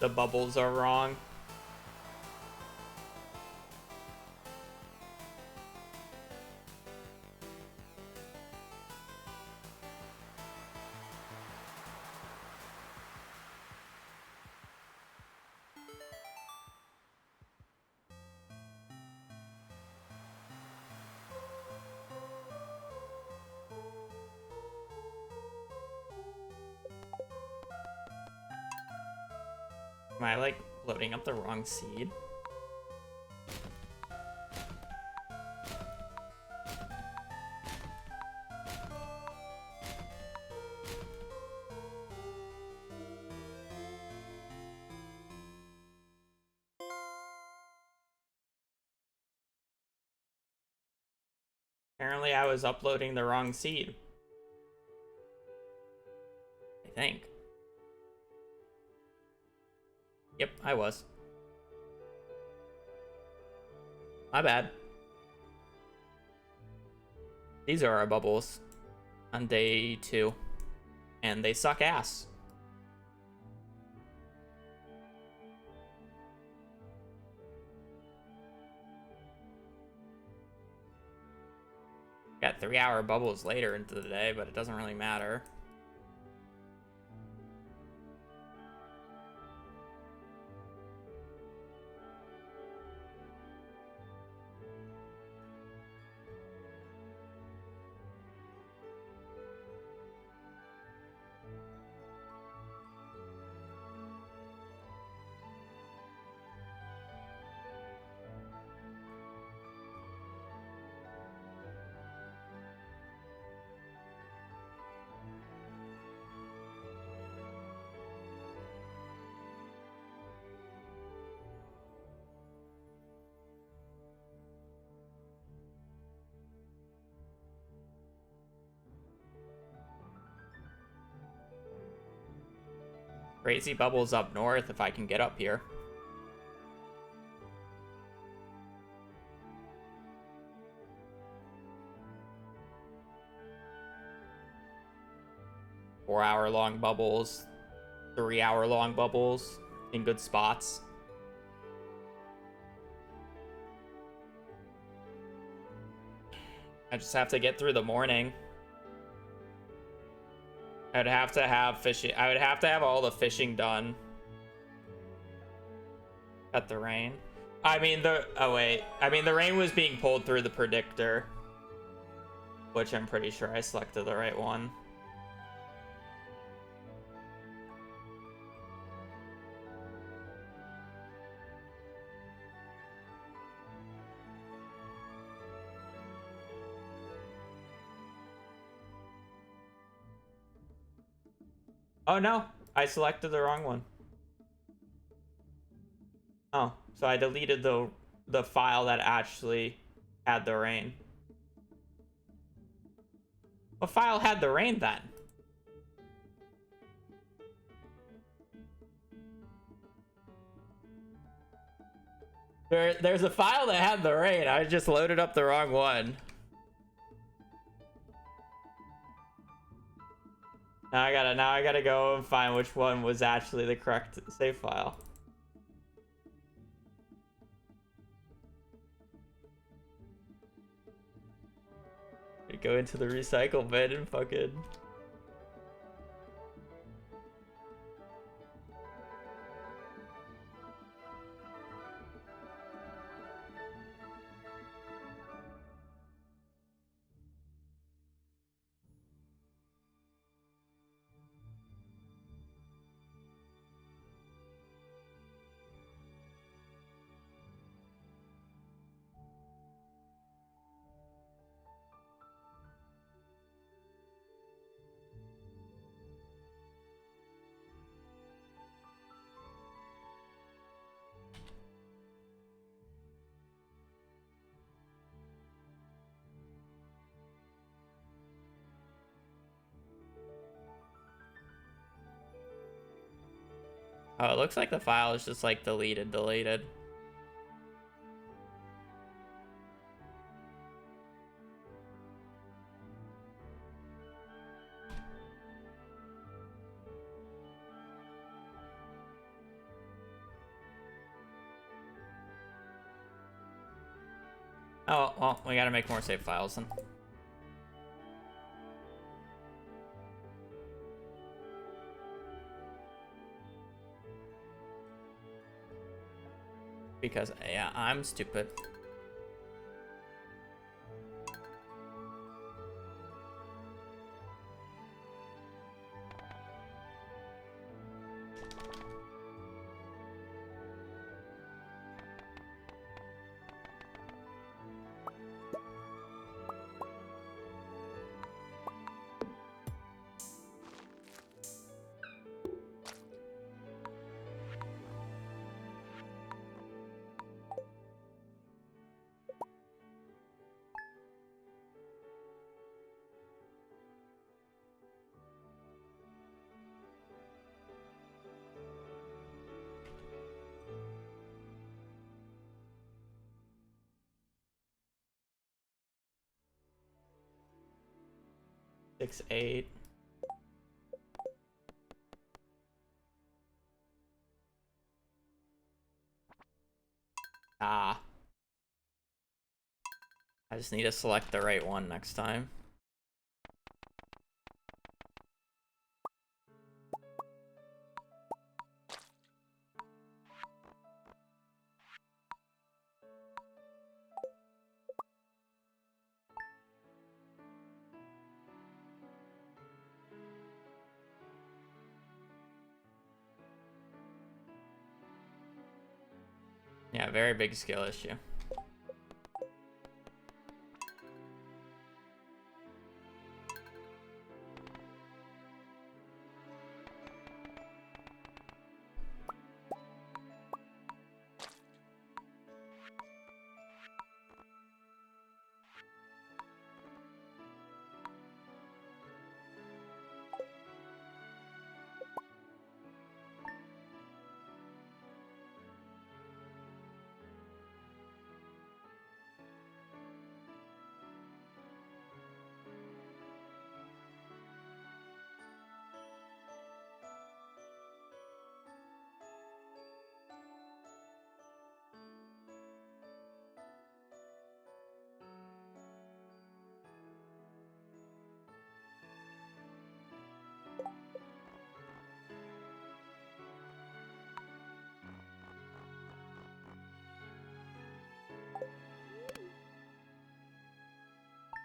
The bubbles are wrong. Am I like loading up the wrong seed? Apparently I was uploading the wrong seed. I think. Yep, I was. My bad. These are our bubbles on day 2. And they suck ass. Got 3-hour bubbles later into the day, but it doesn't really matter. Crazy bubbles up north if I can get up here. Four-hour-long bubbles, 3-hour-long bubbles in good spots. I just have to get through the morning. I'd have to have fishing. I would have to have all the fishing done. At the rain. I mean, the rain was being pulled through the predictor, which I'm pretty sure I selected the right one. Oh no, I selected the wrong one. Oh, so I deleted the file that actually had the rain. What file had the rain then? There's a file that had the rain. I just loaded up the wrong one. Now I gotta go and find which one was actually the correct save file. Go into the recycle bin and fucking... Oh, it looks like the file is just like deleted. Oh, well, we gotta make more save files then. Because, yeah, I'm stupid. Six, 8. Ah. I just need to select the right one next time. Yeah, very big skill issue.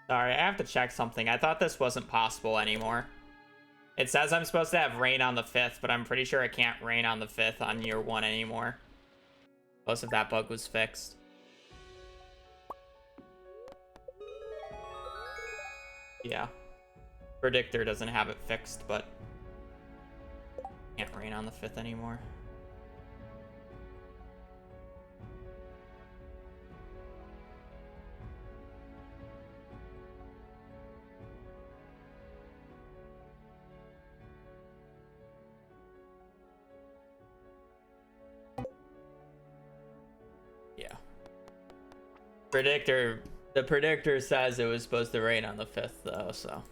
Sorry, I have to check something. I thought this wasn't possible anymore. It says I'm supposed to have rain on the 5th, but I'm pretty sure I can't rain on the 5th on year 1 anymore. Most of that bug was fixed. Yeah. Predictor doesn't have it fixed, but can't rain on the 5th anymore. Yeah. The predictor says it was supposed to rain on the 5th though, so.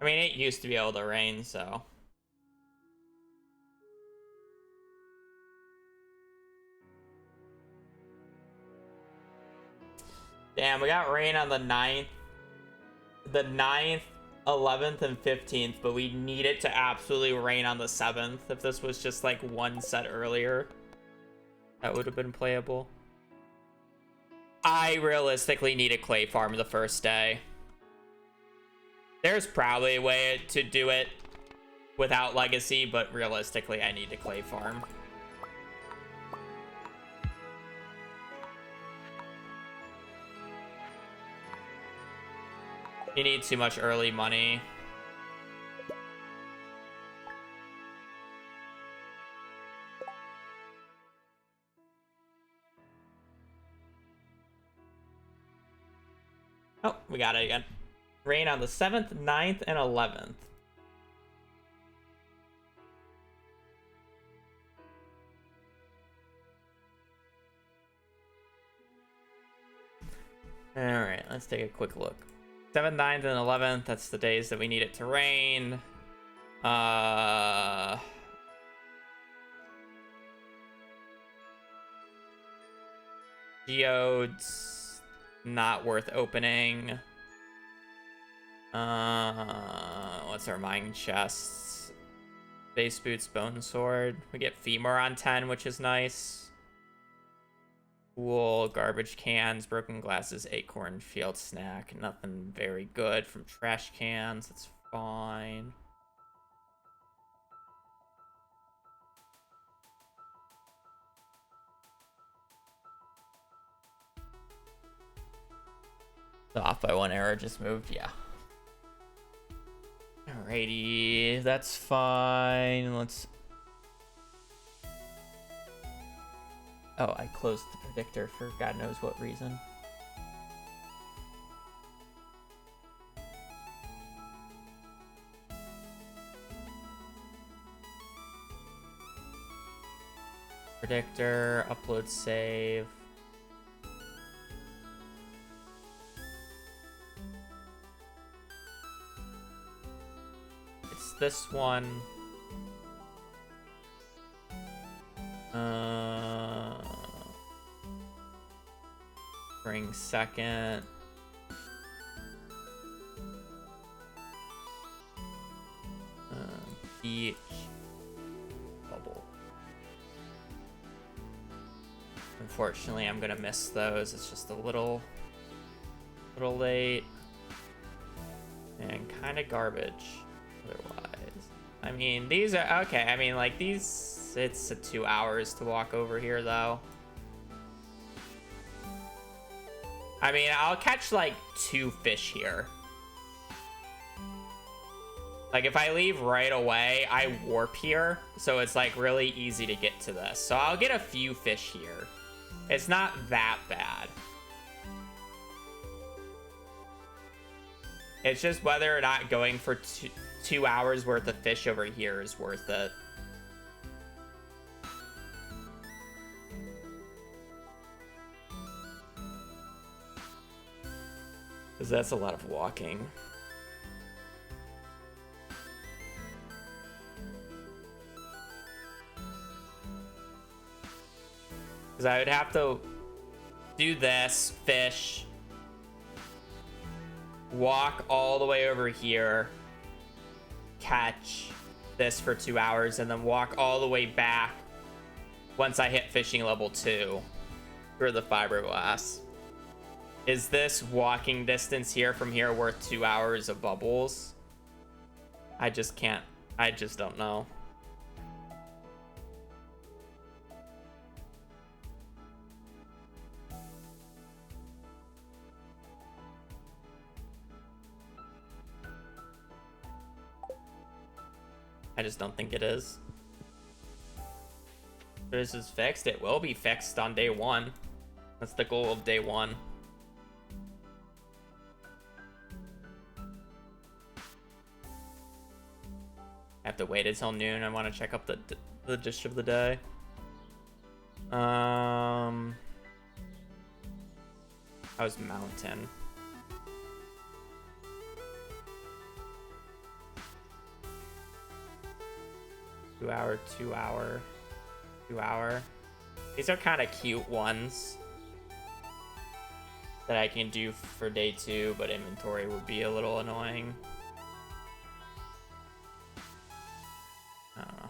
I mean, it used to be able to rain, so. Damn, we got rain on the 9th. The 9th, 11th, and 15th, but we need it to absolutely rain on the 7th. If this was just like one set earlier, that would have been playable. I realistically need a clay farm the first day. There's probably a way to do it without legacy, but realistically, I need a clay farm. You need too much early money. Oh, we got it again. Rain on the 7th, 9th, and 11th. Alright, let's take a quick look. 7th, 9th, and 11th, that's the days that we need it to rain. Geodes, not worth opening. What's our mine chests? Base boots, bone sword. We get femur on 10, which is nice. Cool. Garbage cans, broken glasses, acorn, field snack. Nothing very good from trash cans. It's fine. So off by 1 error just moved, yeah. Alrighty, that's fine. Let's. Oh, I closed the predictor for God knows what reason. Predictor, upload, save. It's this one. Spring 2nd. Beach. Bubble. Unfortunately, I'm gonna miss those. It's just a little late. And kind of garbage otherwise. I mean, these are okay. I mean, like these, it's 2 hours to walk over here though. I mean, I'll catch like 2 fish here. Like if I leave right away, I warp here. So it's like really easy to get to this. So I'll get a few fish here. It's not that bad. It's just whether or not going for 2 hours worth of fish over here is worth it. Because that's a lot of walking. Because I would have to do this, fish, walk all the way over here, catch this for 2 hours, and then walk all the way back once I hit fishing level 2 for the fiberglass. Is this walking distance here from here worth 2 hours of bubbles? I just can't. I just don't know. I just don't think it is. If this is fixed, it will be fixed on day 1. That's the goal of day 1. I have to wait until noon. I want to check up the dish of the day. How's mountain? Two hour. These are kind of cute ones that I can do for day 2, but inventory would be a little annoying. I don't know.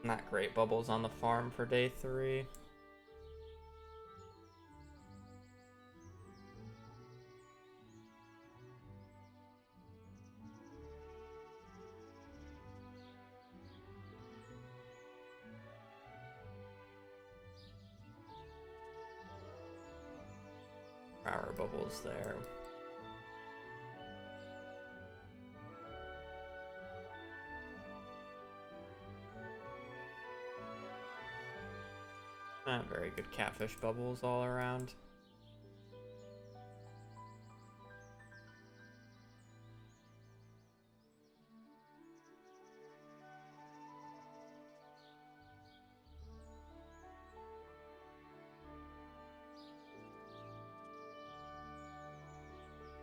Not great bubbles on the farm for day 3. Power bubbles there. Not very good catfish bubbles all around.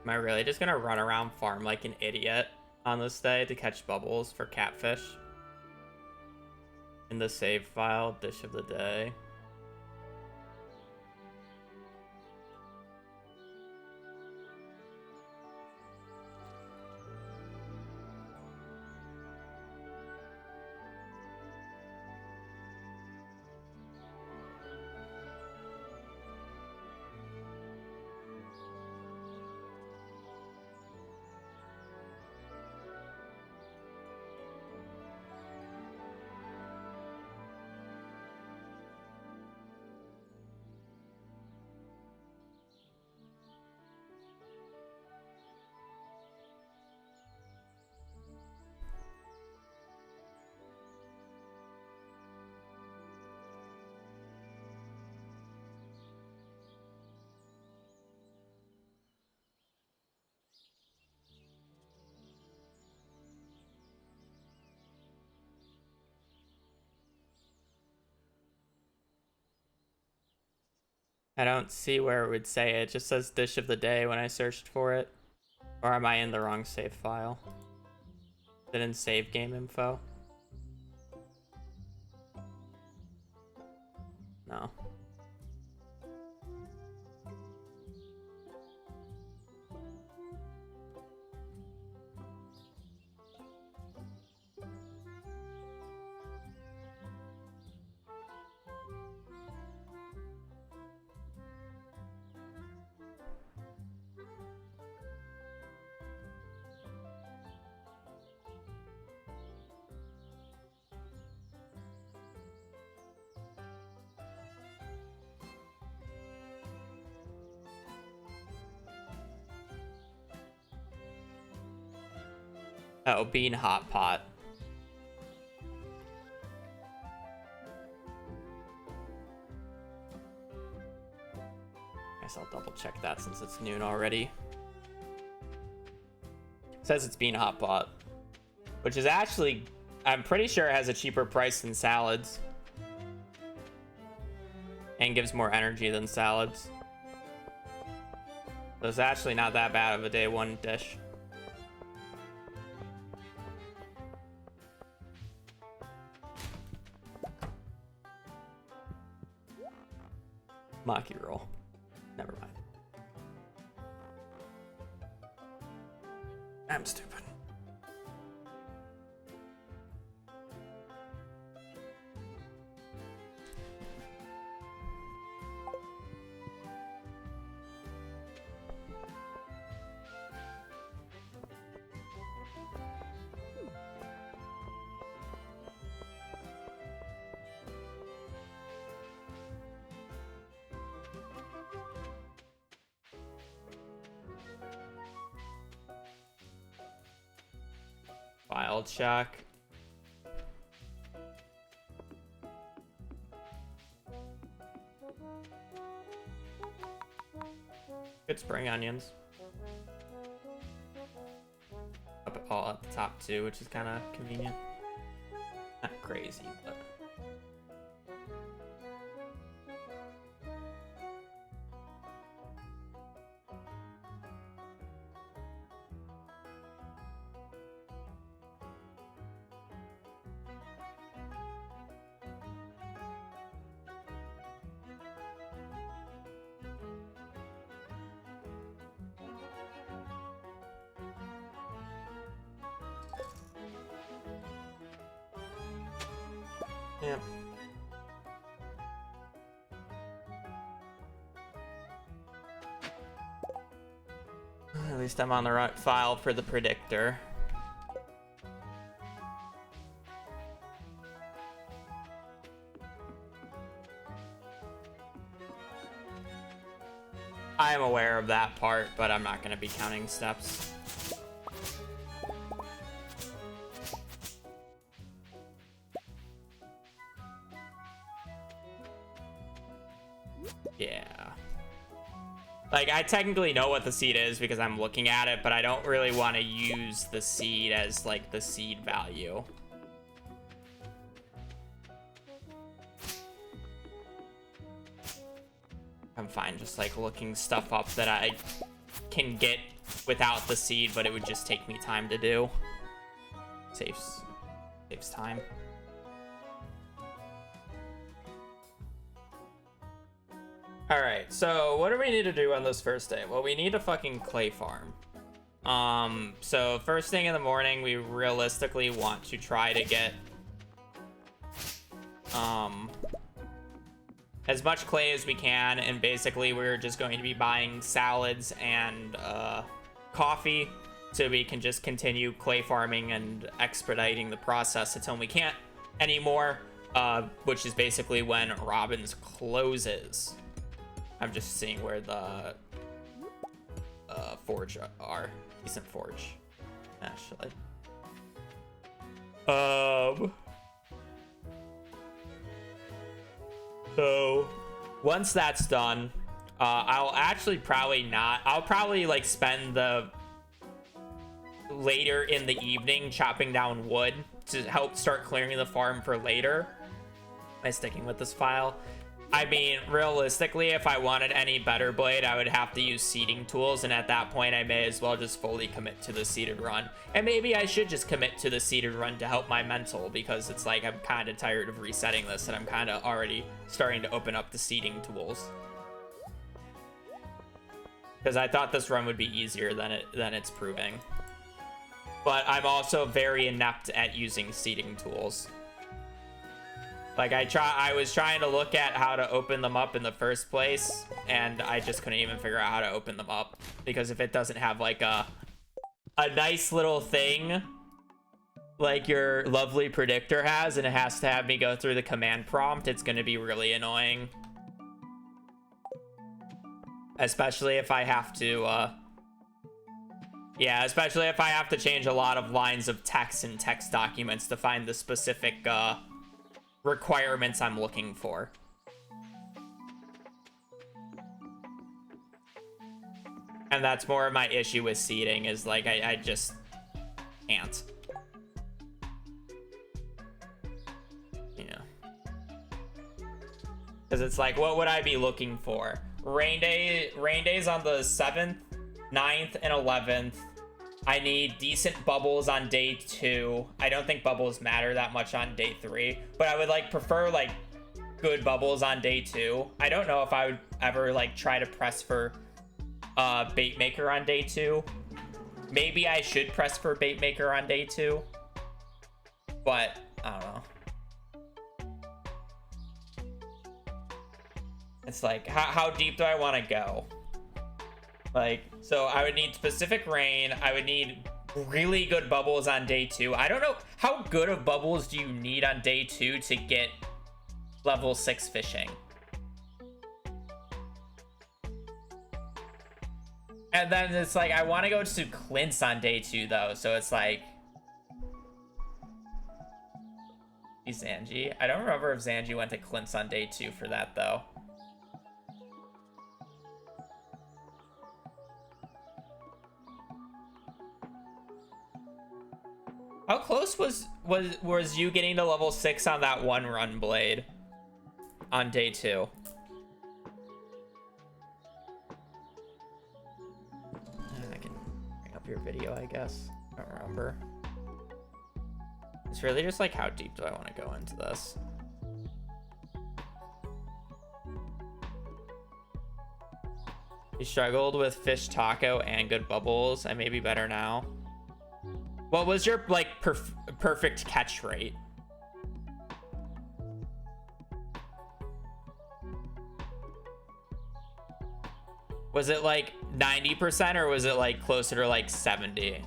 Am I really just gonna run around farm like an idiot on this day to catch bubbles for catfish? In the save file, dish of the day. I don't see where it would say it. It just says dish of the day when I searched for it. Or am I in the wrong save file? Is it in save game info? No. Oh, bean hot pot. guess I'll double check that since it's noon already. It says it's being hot pot, which is actually, I'm pretty sure it has a cheaper price than salads. And gives more energy than salads. So it's actually not that bad of a day one dish. Maki roll. Never mind. I'm stupid. Wild Shock. Good spring onions. All at the top too, which is kind of convenient. Not crazy, but. Yep. At least I'm on the right file for the predictor. I am aware of that part, but I'm not going to be counting steps. Yeah. Like, I technically know what the seed is because I'm looking at it, but I don't really want to use the seed as, like, the seed value. I'm fine just, like, looking stuff up that I can get without the seed, but it would just take me time to do. Saves time. Alright, so what do we need to do on this first day? Well, we need a fucking clay farm. So first thing in the morning, we realistically want to try to get as much clay as we can, and basically we're just going to be buying salads and coffee so we can just continue clay farming and expediting the process until we can't anymore, which is basically when Robin's closes. I'm just seeing where the forge are. Decent forge, actually. So once that's done, I'll actually probably not. I'll probably like spend the later in the evening chopping down wood to help start clearing the farm for later. Am I sticking with this file? I mean, realistically, if I wanted any better blade, I would have to use seeding tools, and at that point, I may as well just fully commit to the seeded run. And maybe I should just commit to the seeded run to help my mental, because it's like I'm kind of tired of resetting this, and I'm kind of already starting to open up the seeding tools. Because I thought this run would be easier than it's proving. But I'm also very inept at using seeding tools. Like, I was trying to look at how to open them up in the first place, and I just couldn't even figure out how to open them up. Because if it doesn't have, like, a nice little thing, like your lovely predictor has, and it has to have me go through the command prompt, it's gonna be really annoying. Especially if I have to, yeah, especially if I have to change a lot of lines of text in text documents to find the specific, requirements I'm looking for. And that's more of my issue with seeding is like I just can't. You know. Because it's like, what would I be looking for? Rain days on the 7th, 9th, and 11th. I need decent bubbles on day 2. I don't think bubbles matter that much on day 3, but I would like prefer like good bubbles on day 2. I don't know if I would ever like try to press for bait maker on day 2. Maybe I should press for bait maker on day 2, but I don't know. It's like, how deep do I want to go? Like, so I would need specific rain. I would need really good bubbles on day 2. I don't know, how good of bubbles do you need on day 2 to get level 6 fishing? And then it's like, I want to go to Clint's on day 2 though. So it's like, Zanji. I don't remember if Zanji went to Clint's on day 2 for that though. How close was you getting to level 6 on that one run, Blade? On day 2. I can bring up your video, I guess. I don't remember. It's really just like, how deep do I want to go into this? You struggled with fish taco and good bubbles. I may be better now. What was your like perfect catch rate? Was it like 90% or was it like closer to like 70?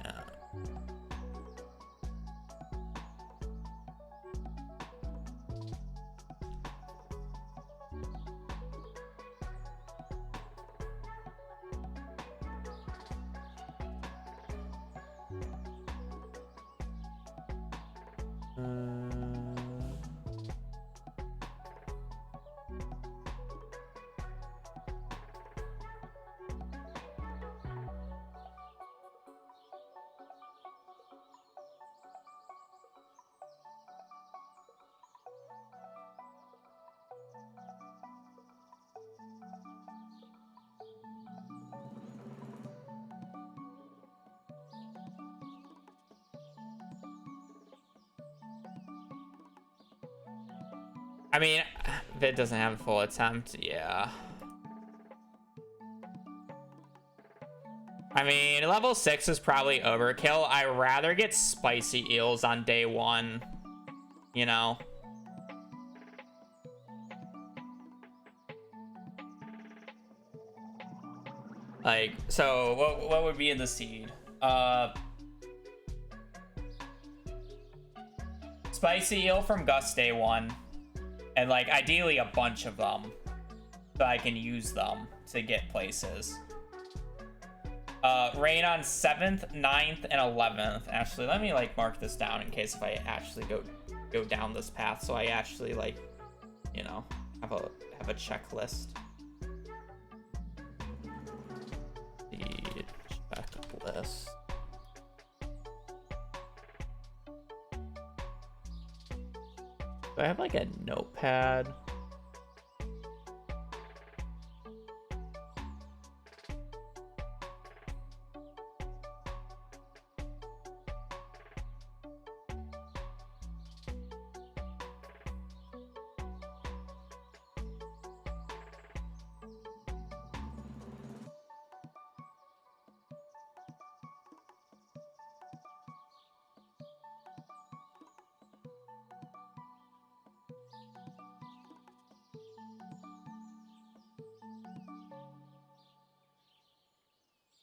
I mean, if it doesn't have a full attempt, yeah. I mean, level 6 is probably overkill. I'd rather get spicy eels on day 1, you know? Like, so what would be in the seed? Spicy eel from Gus day 1. And like ideally a bunch of them so I can use them to get places. Rain on 7th, 9th, and 11th. Actually, let me like mark this down in case if I actually go down this path, so I actually like, you know, have a checklist. The checklist. Do I have like a notepad?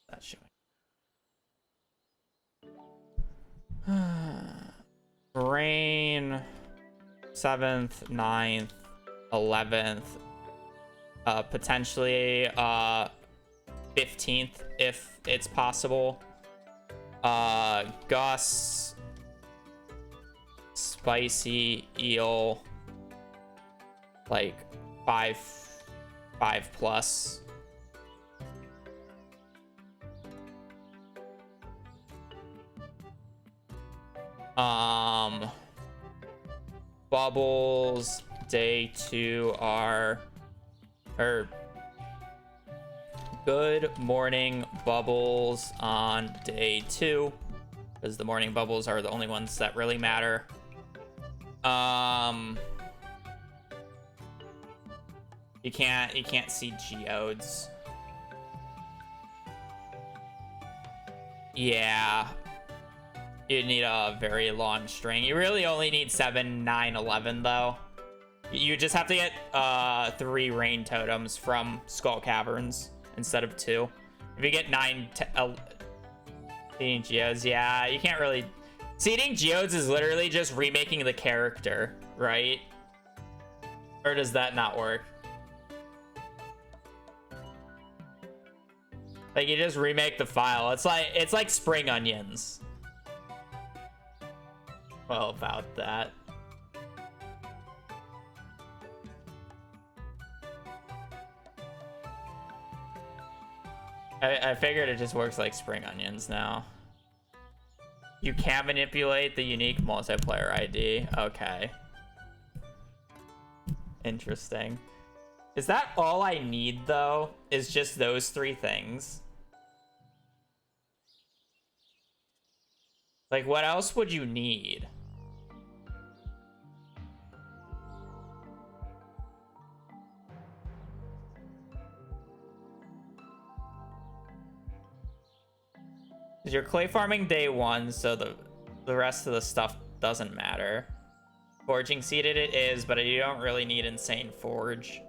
Not showing. Rain 7th, 9th, 11th, potentially 15th if it's possible. Gus, spicy eel, like 5+. Bubbles day 2 are, or good morning bubbles on day 2, because the morning bubbles are the only ones that really matter. You can't see geodes. Yeah. You need a very long string. You really only need 7, 9, 11 though. You just have to get 3 rain totems from Skull Caverns instead of 2. If you get 9 seeding geodes, yeah, you can't really. Seeding geodes is literally just remaking the character, right? Or does that not work? Like, you just remake the file. It's like spring onions. Well, about that. I figured it just works like spring onions now. You can manipulate the unique multiplayer ID. Okay. Interesting. Is that all I need, though? Is just those 3 things? Like, what else would you need? You're clay farming day 1, so the rest of the stuff doesn't matter. Forging seeded it is, but you don't really need insane forge.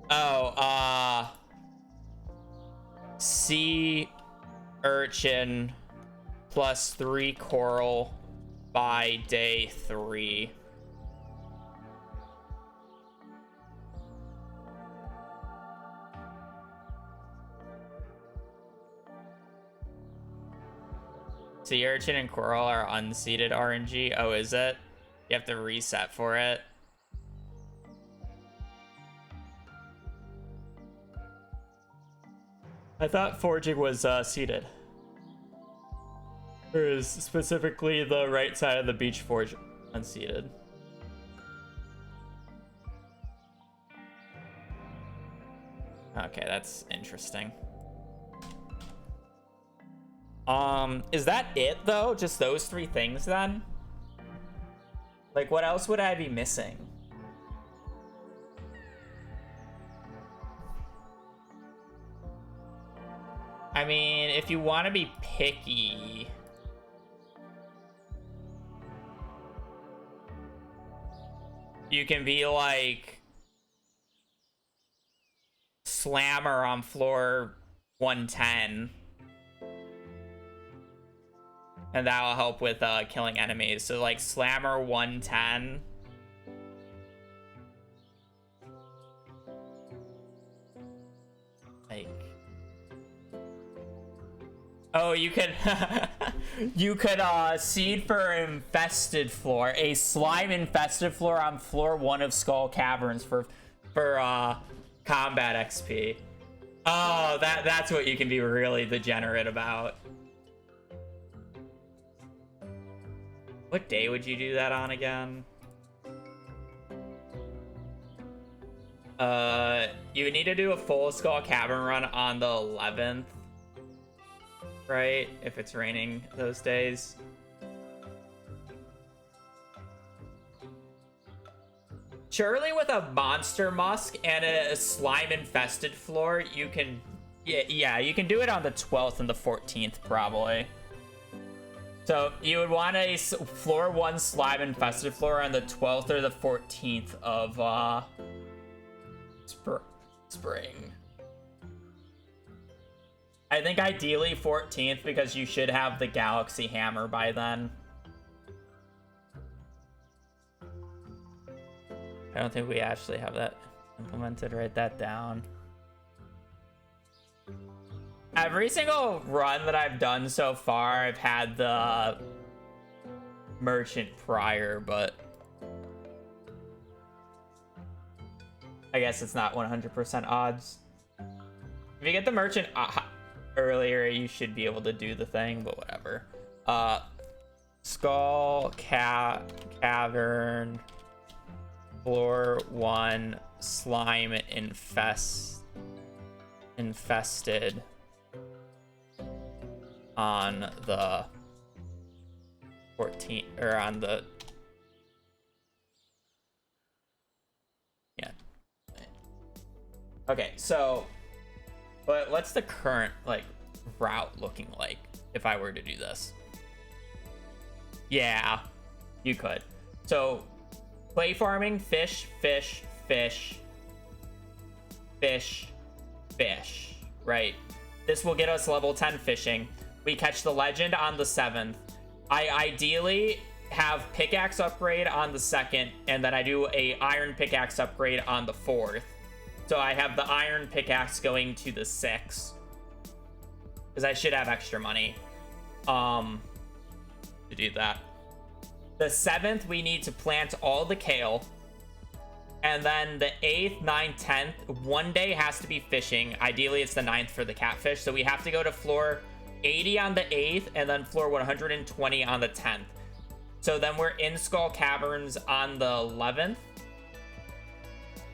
Oh, sea urchin plus 3 coral by day 3. Sea urchin and coral are unseeded RNG. Oh, is it? You have to reset for it. I thought forging was seeded. Or is specifically the right side of the beach forge unseeded? Okay, that's interesting. Is that it though? Just those 3 things then? Like, what else would I be missing? I mean, if you want to be picky, you can be like Slammer on floor 110. And that'll help with killing enemies. So like Slammer 110. Like, oh, you could you could seed for infested floor, a slime infested floor on floor 1 of Skull Caverns for combat XP. Oh, that's what you can be really degenerate about. What day would you do that on again? You would need to do a full Skull Cavern run on the 11th, right? If it's raining those days. Surely with a Monster Musk and a slime infested floor, you can, yeah, you can do it on the 12th and the 14th probably. So you would want a floor 1 slime infested floor on the 12th or the 14th of spring. I think ideally 14th because you should have the Galaxy Hammer by then. I don't think we actually have that implemented. Write that down. Every single run that I've done so far, I've had the merchant prior, but I guess it's not 100% odds. If you get the merchant earlier, you should be able to do the thing, but whatever. Skull Cavern floor 1 slime infested on the 14th or on the okay, so but what's the current like route looking like if I were to do this? Yeah, you could. So clay farming, fish, right? This will get us level 10 fishing. We catch the legend on the 7th. I ideally have pickaxe upgrade on the 2nd, and then I do a iron pickaxe upgrade on the 4th. So I have the iron pickaxe going to the 6th, because I should have extra money to do that. The 7th, we need to plant all the kale. And then the 8th, 9th, 10th, one day has to be fishing. Ideally, it's the 9th for the catfish. So we have to go to floor 80 on the 8th and then floor 120 on the 10th. So then we're in Skull Caverns on the 11th.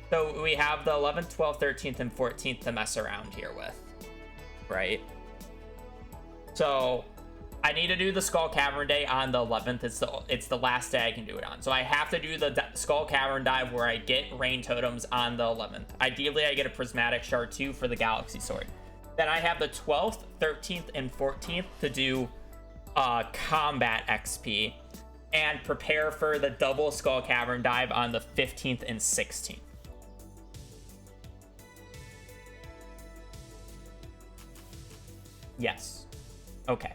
So we have the 11th, 12th, 13th, and 14th to mess around here with, right? So I need to do the Skull Cavern day on the 11th. It's the last day I can do it on. So I have to do the Skull Cavern dive where I get rain totems on the 11th. Ideally, I get a prismatic shard too for the Galaxy Sword. Then I have the 12th, 13th, and 14th to do combat XP and prepare for the double Skull Cavern dive on the 15th and 16th. Yes. Okay.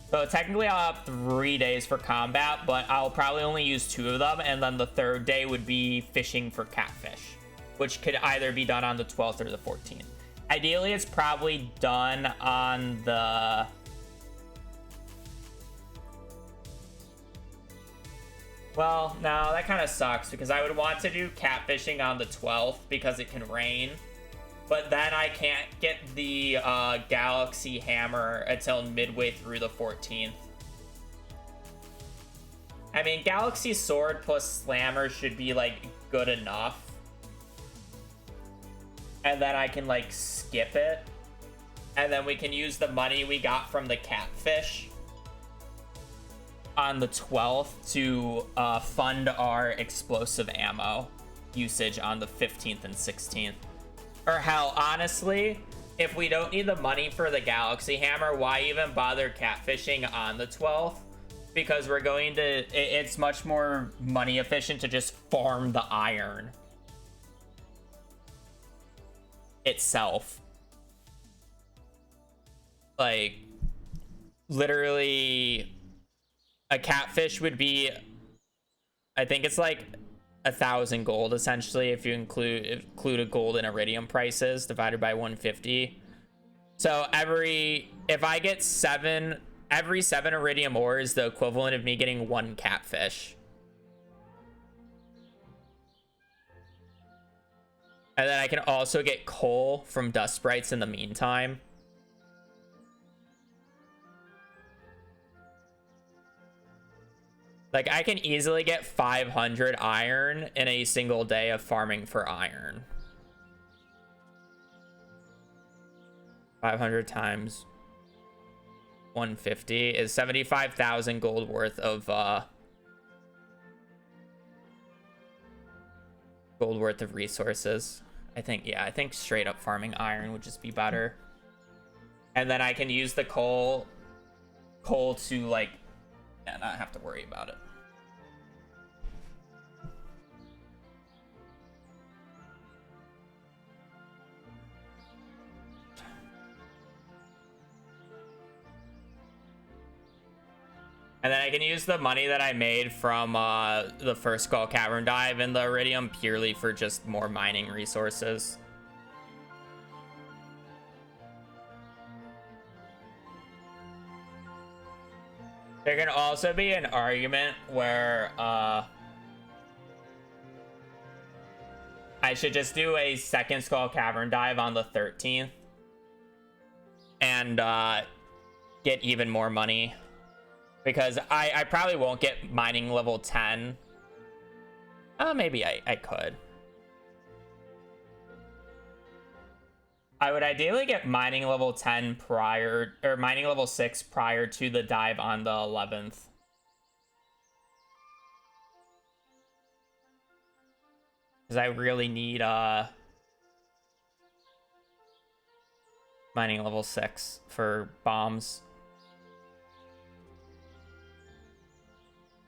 So technically I'll have 3 days for combat, but I'll probably only use 2 of them, and then the 3rd day would be fishing for catfish, which could either be done on the 12th or the 14th. Ideally, it's probably done on the... Well, no, that kind of sucks, because I would want to do catfishing on the 12th because it can rain. But then I can't get the Galaxy Hammer until midway through the 14th. I mean, Galaxy Sword plus Slammer should be, like, good enough. And then I can, like, skip it. And then we can use the money we got from the catfish on the 12th to fund our explosive ammo usage on the 15th and 16th. Or hell, honestly, if we don't need the money for the Galaxy Hammer, why even bother catfishing on the 12th? Because we're going to... It's much more money efficient to just farm the iron itself. Like, literally, a catfish would be... I think it's like 1,000 gold essentially if you include a gold and iridium prices divided by 150. So if I get every 7 iridium ore is the equivalent of me getting 1 catfish. And then I can also get coal from dust sprites in the meantime. Like, I can easily get 500 iron in a single day of farming for iron. 500 times 150 is 75,000 gold worth of resources. I think straight up farming iron would just be better. And then I can use the coal to, like, not have to worry about it. And then I can use the money that I made from the first Skull Cavern dive and the iridium purely for just more mining resources. There can also be an argument where I should just do a second Skull Cavern dive on the 13th. And and get even more money. Because I probably won't get mining level 10. Maybe I could. I would ideally get mining level 10 prior, or mining level 6 prior to the dive on the 11th. Because I really need mining level 6 for bombs.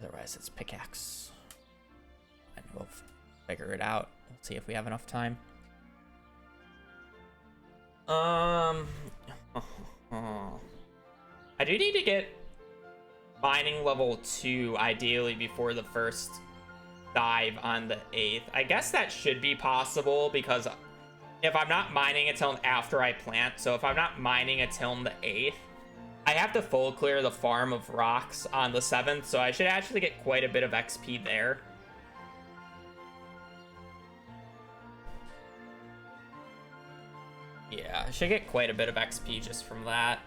Otherwise it's pickaxe. And we'll figure it out. Let's see if we have enough time. I do need to get mining level 2 ideally before the first dive on the 8th. I guess that should be possible because if I'm not mining until after I plant, so if I'm not mining until the 8th, I have to full clear the farm of rocks on the 7th, so I should actually get quite a bit of XP there. Yeah, I should get quite a bit of XP just from that.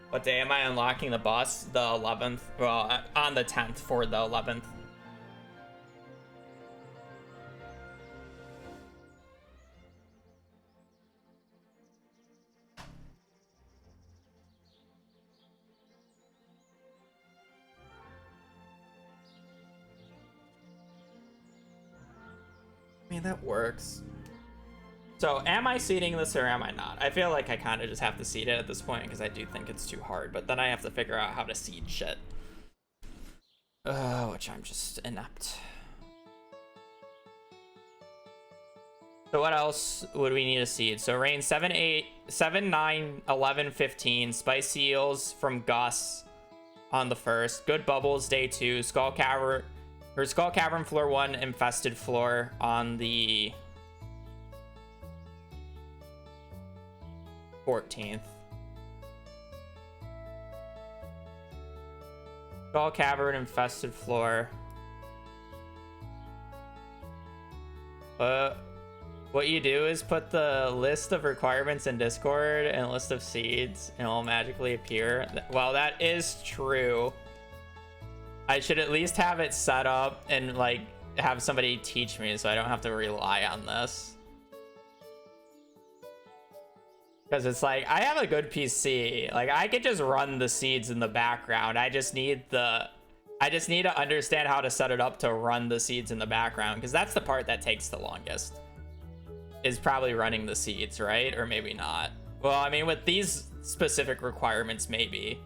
What day am I unlocking the boss? The 11th. Well, on the 10th for the 11th. I mean, that works. So, am I seeding this or am I not? I feel like I kind of just have to seed it at this point because I do think it's too hard, but then I have to figure out how to seed shit. Which I'm just inept. So what else would we need to seed? So rain 7, 8, 7, 9, 11, 15, spicy eels from Gus on the 1st. Good bubbles day 2. Skull Cavern floor 1, infested floor on the 14th. Skull Cavern, infested floor. What you do is put the list of requirements in Discord and a list of seeds, and it will magically appear. Well, that is true. I should at least have it set up and like have somebody teach me so I don't have to rely on this. Because it's like, I have a good PC. Like, I could just run the seeds in the background. I just need to understand how to set it up to run the seeds in the background. Because that's the part that takes the longest. Is probably running the seeds, right? Or maybe not. Well, I mean, with these specific requirements, maybe.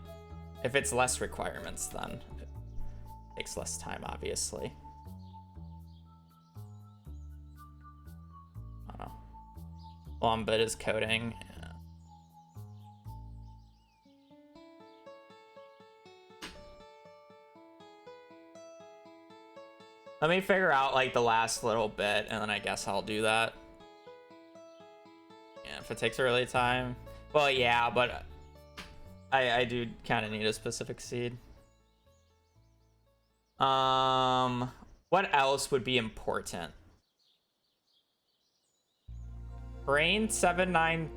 If it's less requirements, then it takes less time, obviously. I don't know. Lombit is coding. Let me figure out like the last little bit and then I guess I'll do that. Yeah, if it takes a really time. Well, yeah, but I do kind of need a specific seed. What else would be important? Rain 7, 9,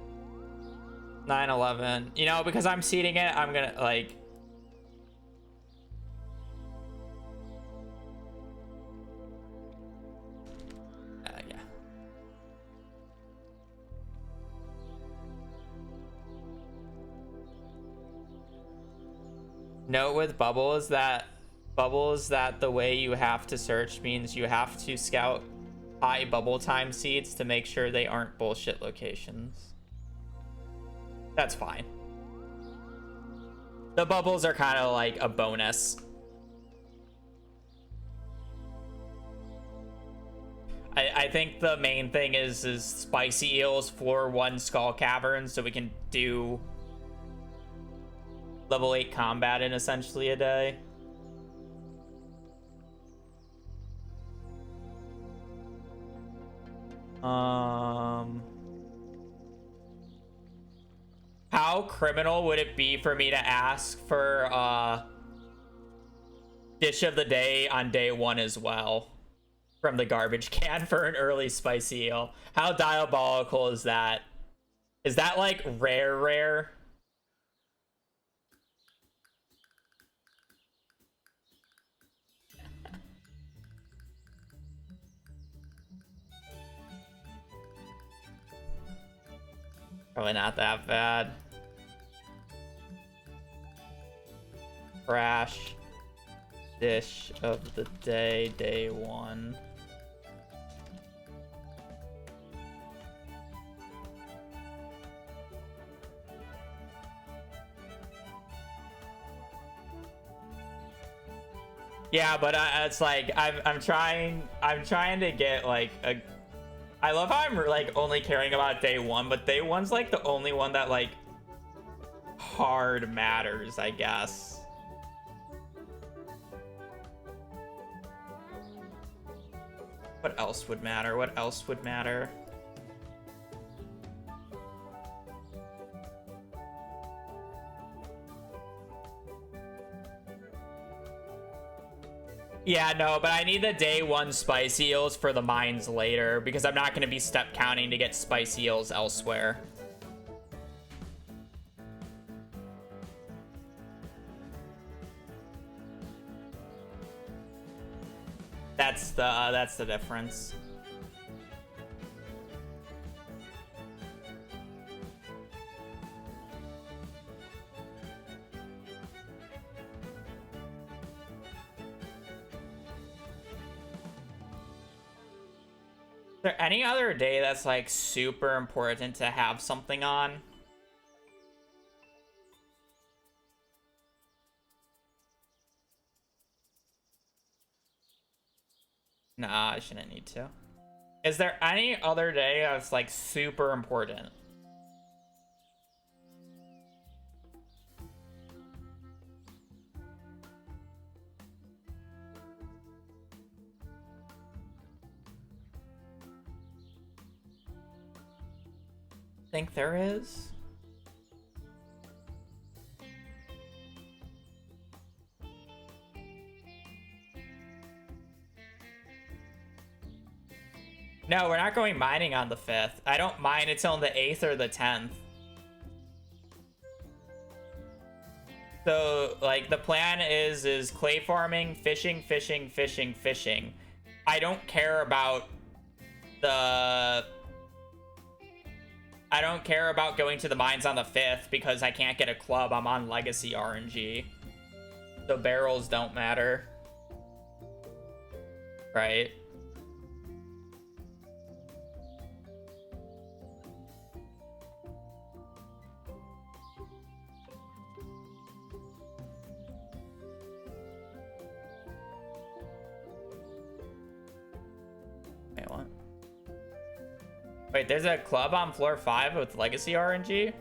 9, 11. You know, because I'm seeding it, I'm gonna like. Yeah. Note with bubbles that the way you have to search means you have to scout high bubble time seeds to make sure they aren't bullshit locations. That's fine. The bubbles are kind of like a bonus. I think the main thing is spicy eels, floor 1 skull cavern, so we can do level 8 combat in essentially a day. How criminal would it be for me to ask for dish of the day on day 1 as well from the garbage can for an early spicy eel? How diabolical is that? Is that like rare? Probably not that bad. Crash dish of the day, day 1. Yeah, but it's like I'm trying to get like a. I love how I'm like only caring about day 1, but day 1's like the only one that like hard matters, I guess. What else would matter? What else would matter? Yeah, no, but I need the day 1 spicy eels for the mines later because I'm not going to be step counting to get spicy eels elsewhere. That's the difference. Is there any other day that's like super important to have something on? Nah, I shouldn't need to. Is there any other day that's like super important? Think there is? No, we're not going mining on the 5th. I don't mine until the 8th or the 10th. So, like, the plan is clay farming, fishing, fishing, fishing, fishing. I don't care about the... I don't care about going to the mines on the 5th because I can't get a club. I'm on Legacy RNG. The barrels don't matter. Right? Wait, what? Wait, there's a club on floor 5 with Legacy RNG?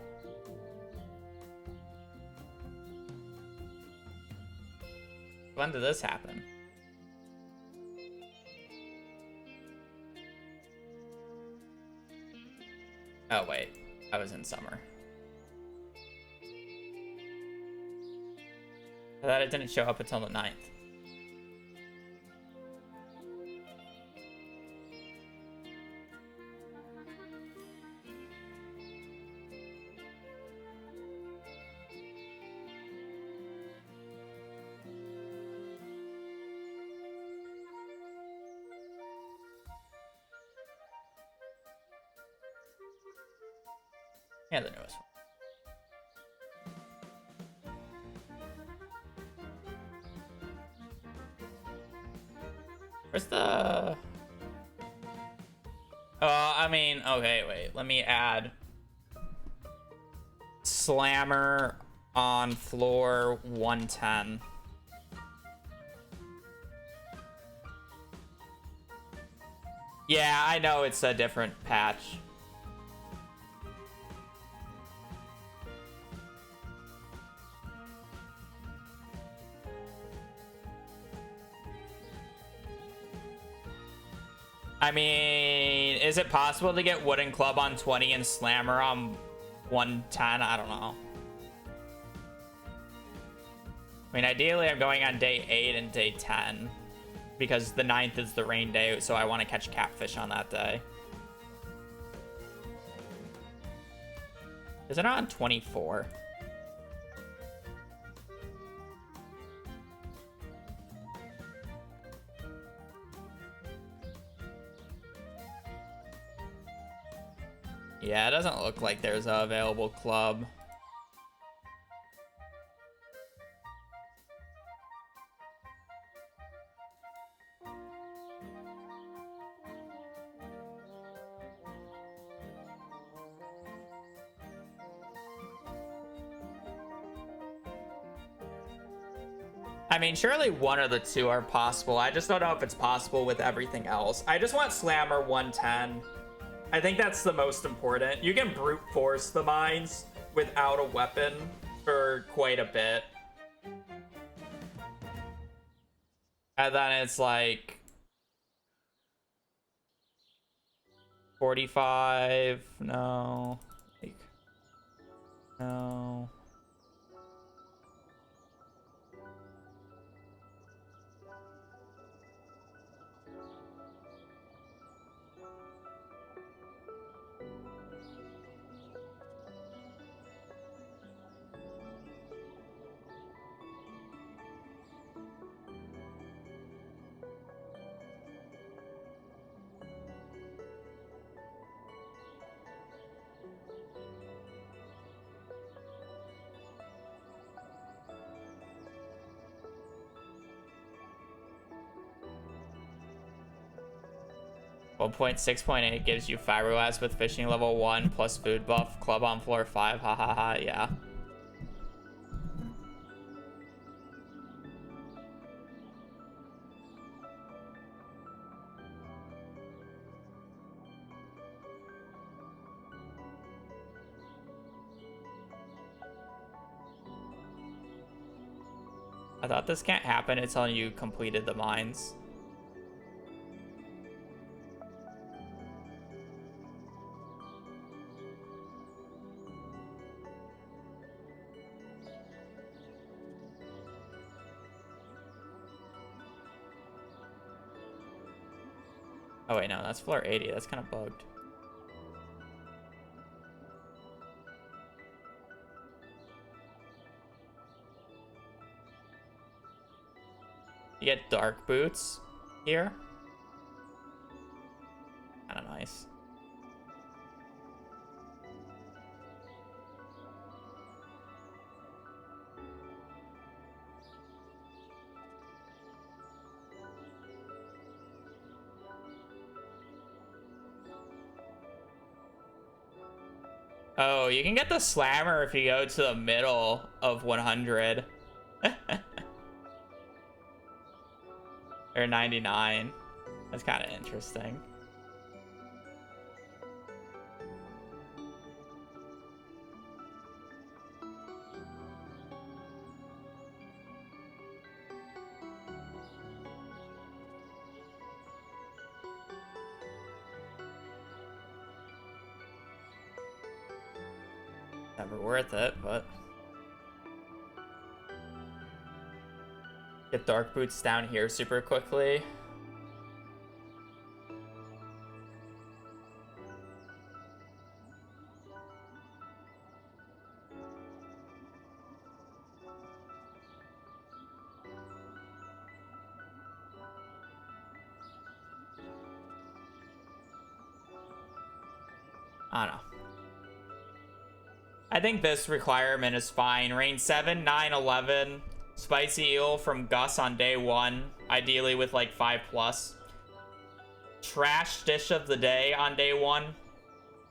When did this happen? Oh, wait. I was in summer. I thought it didn't show up until the 9th. Yeah, the newest one. Where's the... I mean, okay, wait. Let me add Slammer on floor 110. Yeah, I know it's a different patch. I mean, is it possible to get Wooden Club on 20 and Slammer on 110? I don't know. I mean, ideally, I'm going on day 8 and day 10 because the 9th is the rain day, so I want to catch catfish on that day. Is it on 24? Yeah, it doesn't look like there's a available club. I mean, surely one of the two are possible. I just don't know if it's possible with everything else. I just want Slammer 110. I think that's the most important. You can brute force the mines without a weapon for quite a bit. And then it's like 45. No. Like, no. One point 6.8 gives you Fiberblast with fishing level 1 plus food buff, club on floor 5, ha ha ha, yeah. I thought this can't happen until you completed the mines. Oh wait, no, that's floor 80. That's kind of bugged. You get dark boots here. Kind of nice. Oh, you can get the Slammer if you go to the middle of 100. Or 99. That's kind of interesting. Never worth it, but get dark boots down here super quickly. I don't know. I think this requirement is fine. Rain 7, 9, 11. Spicy Eel from Gus on day 1. Ideally with like 5+. Trash Dish of the Day on day 1.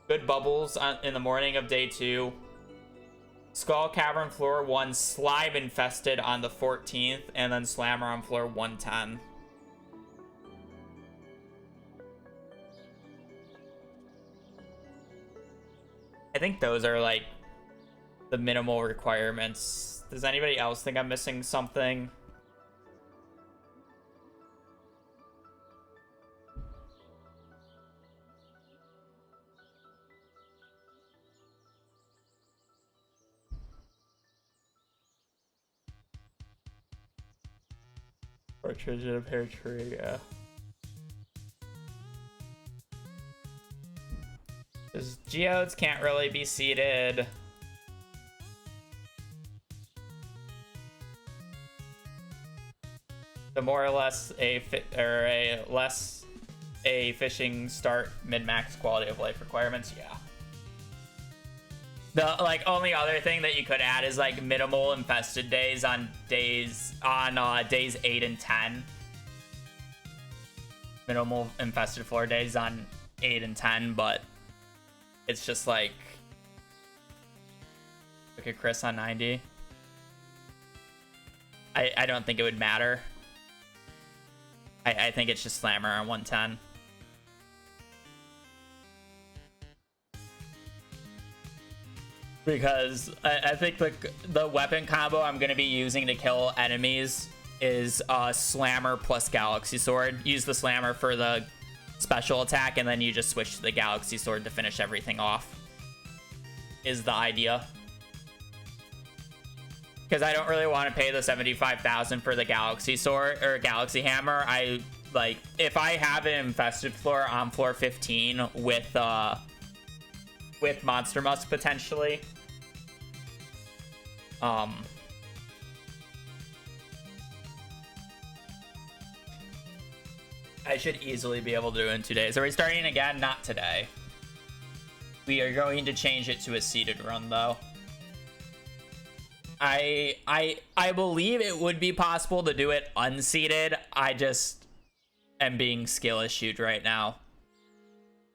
Good Bubbles in the morning of day 2. Skull Cavern floor 1. Slime Infested on the 14th. And then Slammer on floor 110. I think those are like the minimal requirements. Does anybody else think I'm missing something? Partridge in a pear tree, yeah. Because geodes can't really be seeded. The more or less a fishing start mid-max quality of life requirements, yeah. The like only other thing that you could add is like minimal infested days on days 8 and 10. Minimal infested floor days on 8 and 10, but it's just like look at Chris on 90. I don't think it would matter. I think it's just Slammer on 110. Because I think the weapon combo I'm going to be using to kill enemies is Slammer plus Galaxy Sword. Use the Slammer for the special attack, and then you just switch to the Galaxy Sword to finish everything off. Is the idea. Because I don't really want to pay the 75,000 for the Galaxy Sword or Galaxy Hammer. I like if I have an infested floor on floor 15 with Monster Musk potentially. I should easily be able to do it in 2 days. Are we starting again? Not today. We are going to change it to a seeded run though. I believe it would be possible to do it unseeded. I just am being skill issued right now.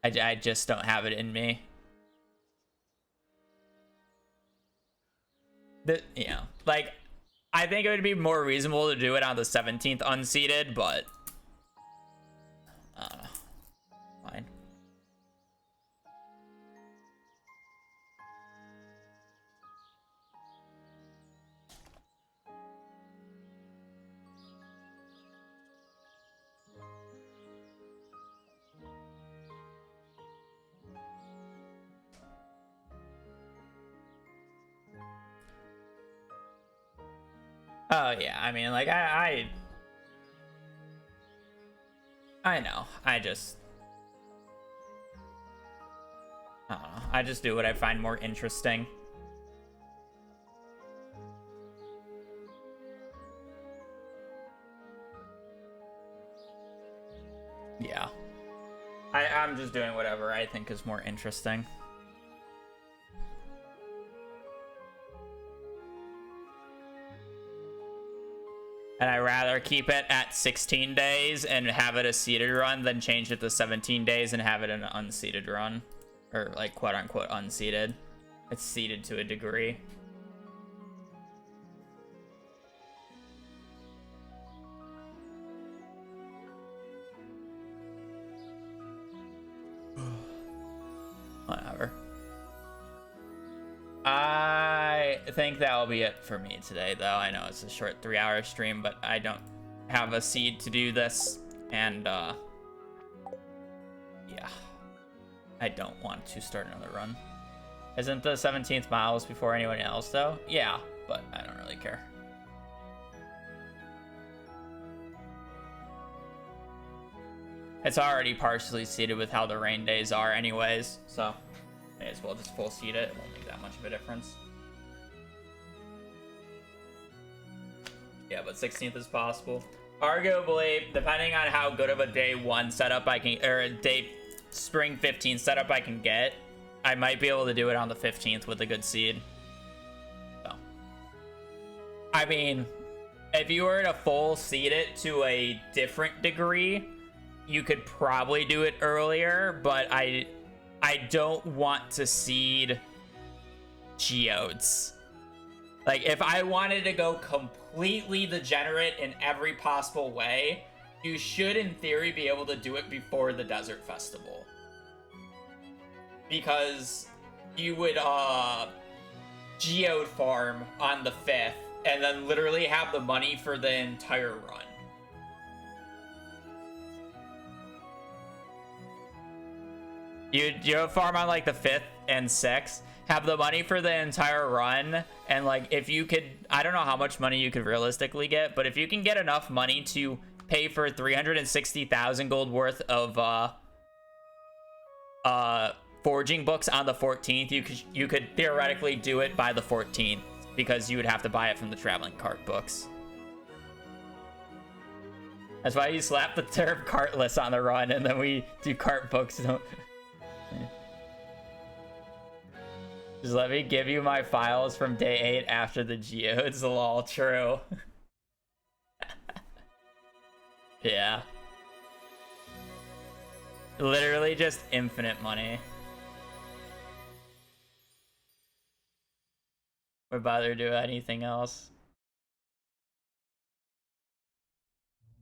I just don't have it in me. Like, I think it would be more reasonable to do it on the 17th unseeded, but I don't know. Fine. Oh yeah, I mean, like I know. I don't know. I just do what I find more interesting. Yeah. I'm just doing whatever I think is more interesting. And I'd rather keep it at 16 days and have it a seeded run than change it to 17 days and have it an unseeded run. Or, like, quote-unquote unseeded. It's seeded to a degree. Whatever. I think that will be it for me today, though. I know it's a short 3-hour stream, but I don't have a seed to do this, and yeah, I don't want to start another run. Isn't the 17th miles before anyone else, though? Yeah, but I don't really care. It's already partially seeded with how the rain days are anyways, so may as well just full seed it. It won't make that much of a difference. Yeah, but 16th is possible. Arguably, depending on how good of a day 1 setup I can, or a day spring 15 setup I can get, I might be able to do it on the 15th with a good seed. So, I mean, if you were to full seed it to a different degree, you could probably do it earlier, but I don't want to seed geodes. Like, if I wanted to go completely degenerate in every possible way, you should, in theory, be able to do it before the Desert Festival. Because you would, geode farm on the 5th, and then literally have the money for the entire run. You farm on, like, the 5th and 6th, have the money for the entire run, and, like, if you could, I don't know how much money you could realistically get, but if you can get enough money to pay for 360,000 gold worth of forging books on the 14th, you could theoretically do it by the 14th, because you would have to buy it from the traveling cart books. That's why you slap the term cartless on the run, and then we do cart books. Just let me give you my files from day 8 after the geodes. Lol, true. Yeah. Literally just infinite money. Or bother to do anything else.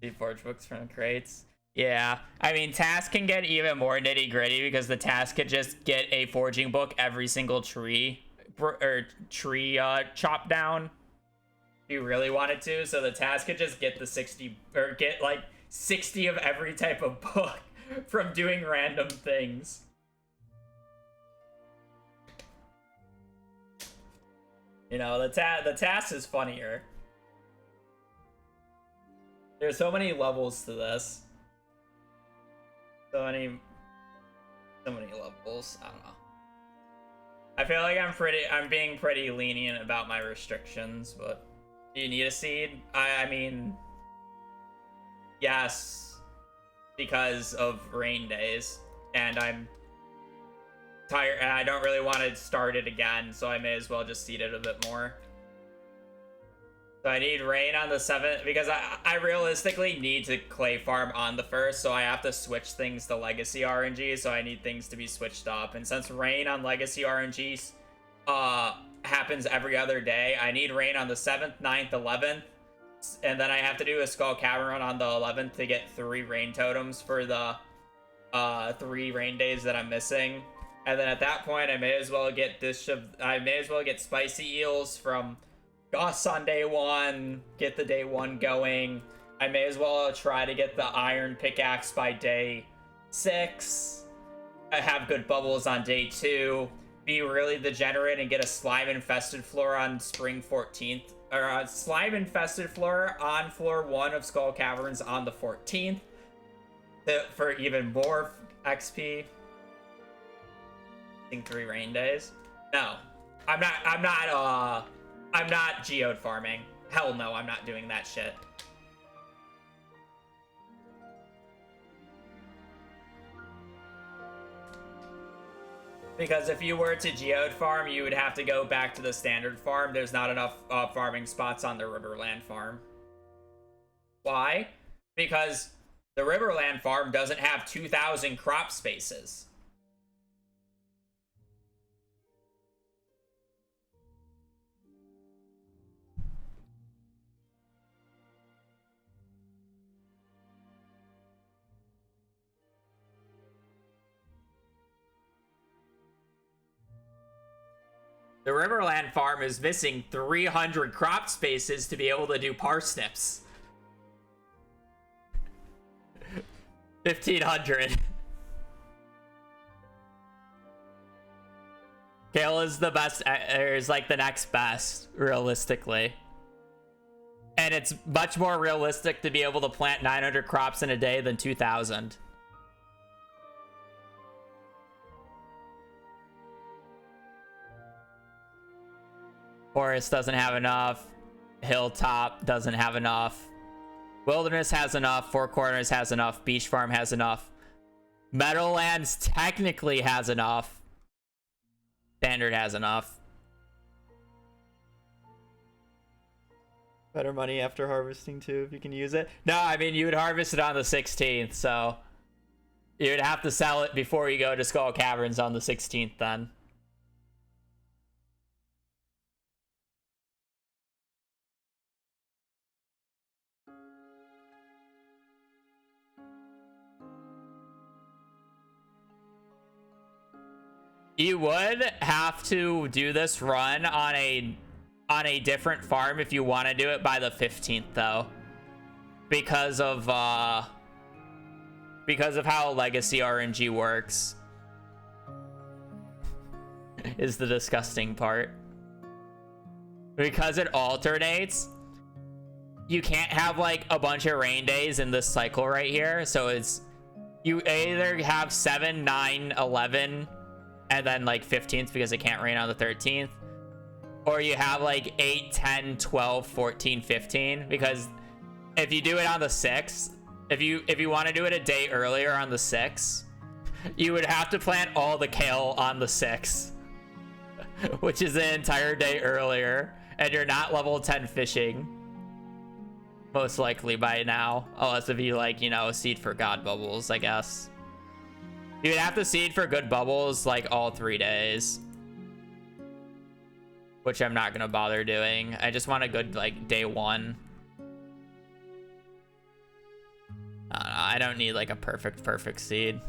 See forge books from crates. Yeah, I mean, task can get even more nitty gritty because the task could just get a forging book every single tree or tree chopped down. If you really wanted to, so the task could just get the 60 or get like 60 of every type of book from doing random things. You know, the task is funnier. There's so many levels to this. So many levels. I don't know. I feel like I'm being pretty lenient about my restrictions, but do you need a seed? I mean, yes, because of rain days, and I'm tired, and I don't really want to start it again, so I may as well just seed it a bit more. So I need rain on the 7th, because I realistically need to clay farm on the 1st, so I have to switch things to legacy RNG, so I need things to be switched up. And since rain on legacy RNG happens every other day, I need rain on the 7th, 9th, 11th, and then I have to do a Skull Cavern run on the 11th to get 3 rain totems for the 3 rain days that I'm missing. And then at that point, I may as well get spicy eels from Goss on day 1, get the day 1 going. I may as well try to get the iron pickaxe by day 6. I have good bubbles on day 2. Be really degenerate and get a slime infested floor on spring 14th. Or a slime infested floor on floor 1 of Skull Caverns on the 14th. For even more XP. I think 3 rain days. No. I'm not geode farming. Hell no, I'm not doing that shit. Because if you were to geode farm, you would have to go back to the standard farm. There's not enough farming spots on the Riverland farm. Why? Because the Riverland farm doesn't have 2,000 crop spaces. The Riverland farm is missing 300 crop spaces to be able to do parsnips. 1,500. Kale is the best, or is like the next best, realistically. And it's much more realistic to be able to plant 900 crops in a day than 2,000. Forest doesn't have enough. Hilltop doesn't have enough. Wilderness has enough. Four Corners has enough. Beach Farm has enough. Meadowlands technically has enough. Standard has enough. Better money after harvesting too, if you can use it. No, I mean, you would harvest it on the 16th, so you would have to sell it before you go to Skull Caverns on the 16th then. You would have to do this run on a different farm if you want to do it by the 15th though, because of how legacy RNG works. Is the disgusting part. Because it alternates, you can't have like a bunch of rain days in this cycle right here, so it's you either have 7, 9, 11 and then like 15th because it can't rain on the 13th, or you have like 8, 10, 12, 14, 15, because if you do it on the 6th, if you want to do it a day earlier on the 6th, you would have to plant all the kale on the 6th which is an entire day earlier, and you're not level 10 fishing. Most likely by now. Unless if you, like, you know, seed for god bubbles, I guess. You'd have to seed for good bubbles, like, all 3 days. Which I'm not gonna bother doing. I just want a good, like, day 1. I don't need, like, a perfect seed.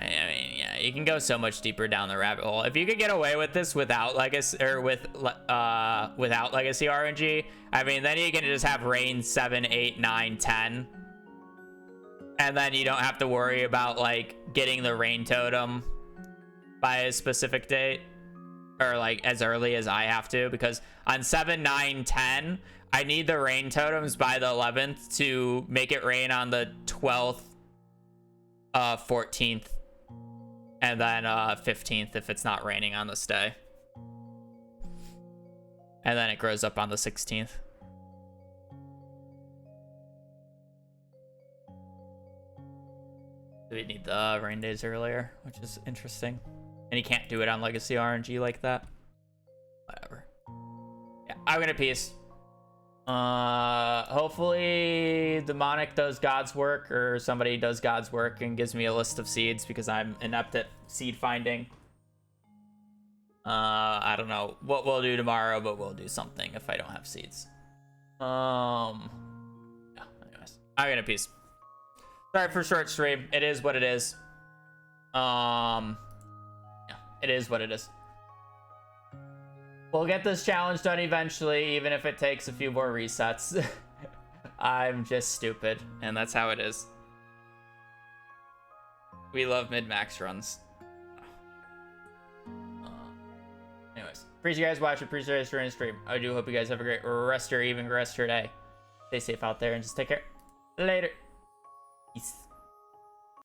I mean, yeah, you can go so much deeper down the rabbit hole. If you could get away with this without legacy, or without legacy RNG, I mean, then you can just have rain 7, 8, 9, 10, and then you don't have to worry about, like, getting the rain totem by a specific date, or, like, as early as I have to, because on 7, 9, 10, I need the rain totems by the 11th to make it rain on the 12th, 14th, and then 15th if it's not raining on this day. And then it grows up on the 16th. So we need the rain days earlier, which is interesting. And you can't do it on legacy RNG like that. Whatever. Yeah, I'm gonna peace. Hopefully Demonic does God's work, or somebody does God's work and gives me a list of seeds, because I'm inept at seed finding. I don't know what we'll do tomorrow, but we'll do something if I don't have seeds. Yeah, anyways, I'm gonna peace. Sorry for short stream. It is what it is. Yeah, it is what it is. We'll get this challenge done eventually, even if it takes a few more resets. I'm just stupid, and that's how it is. We love mid-max runs. Anyways, appreciate you guys watching. Appreciate you guys joining the stream. I do hope you guys have a great rest of your evening, rest of your day. Stay safe out there, and just take care. Later. Peace.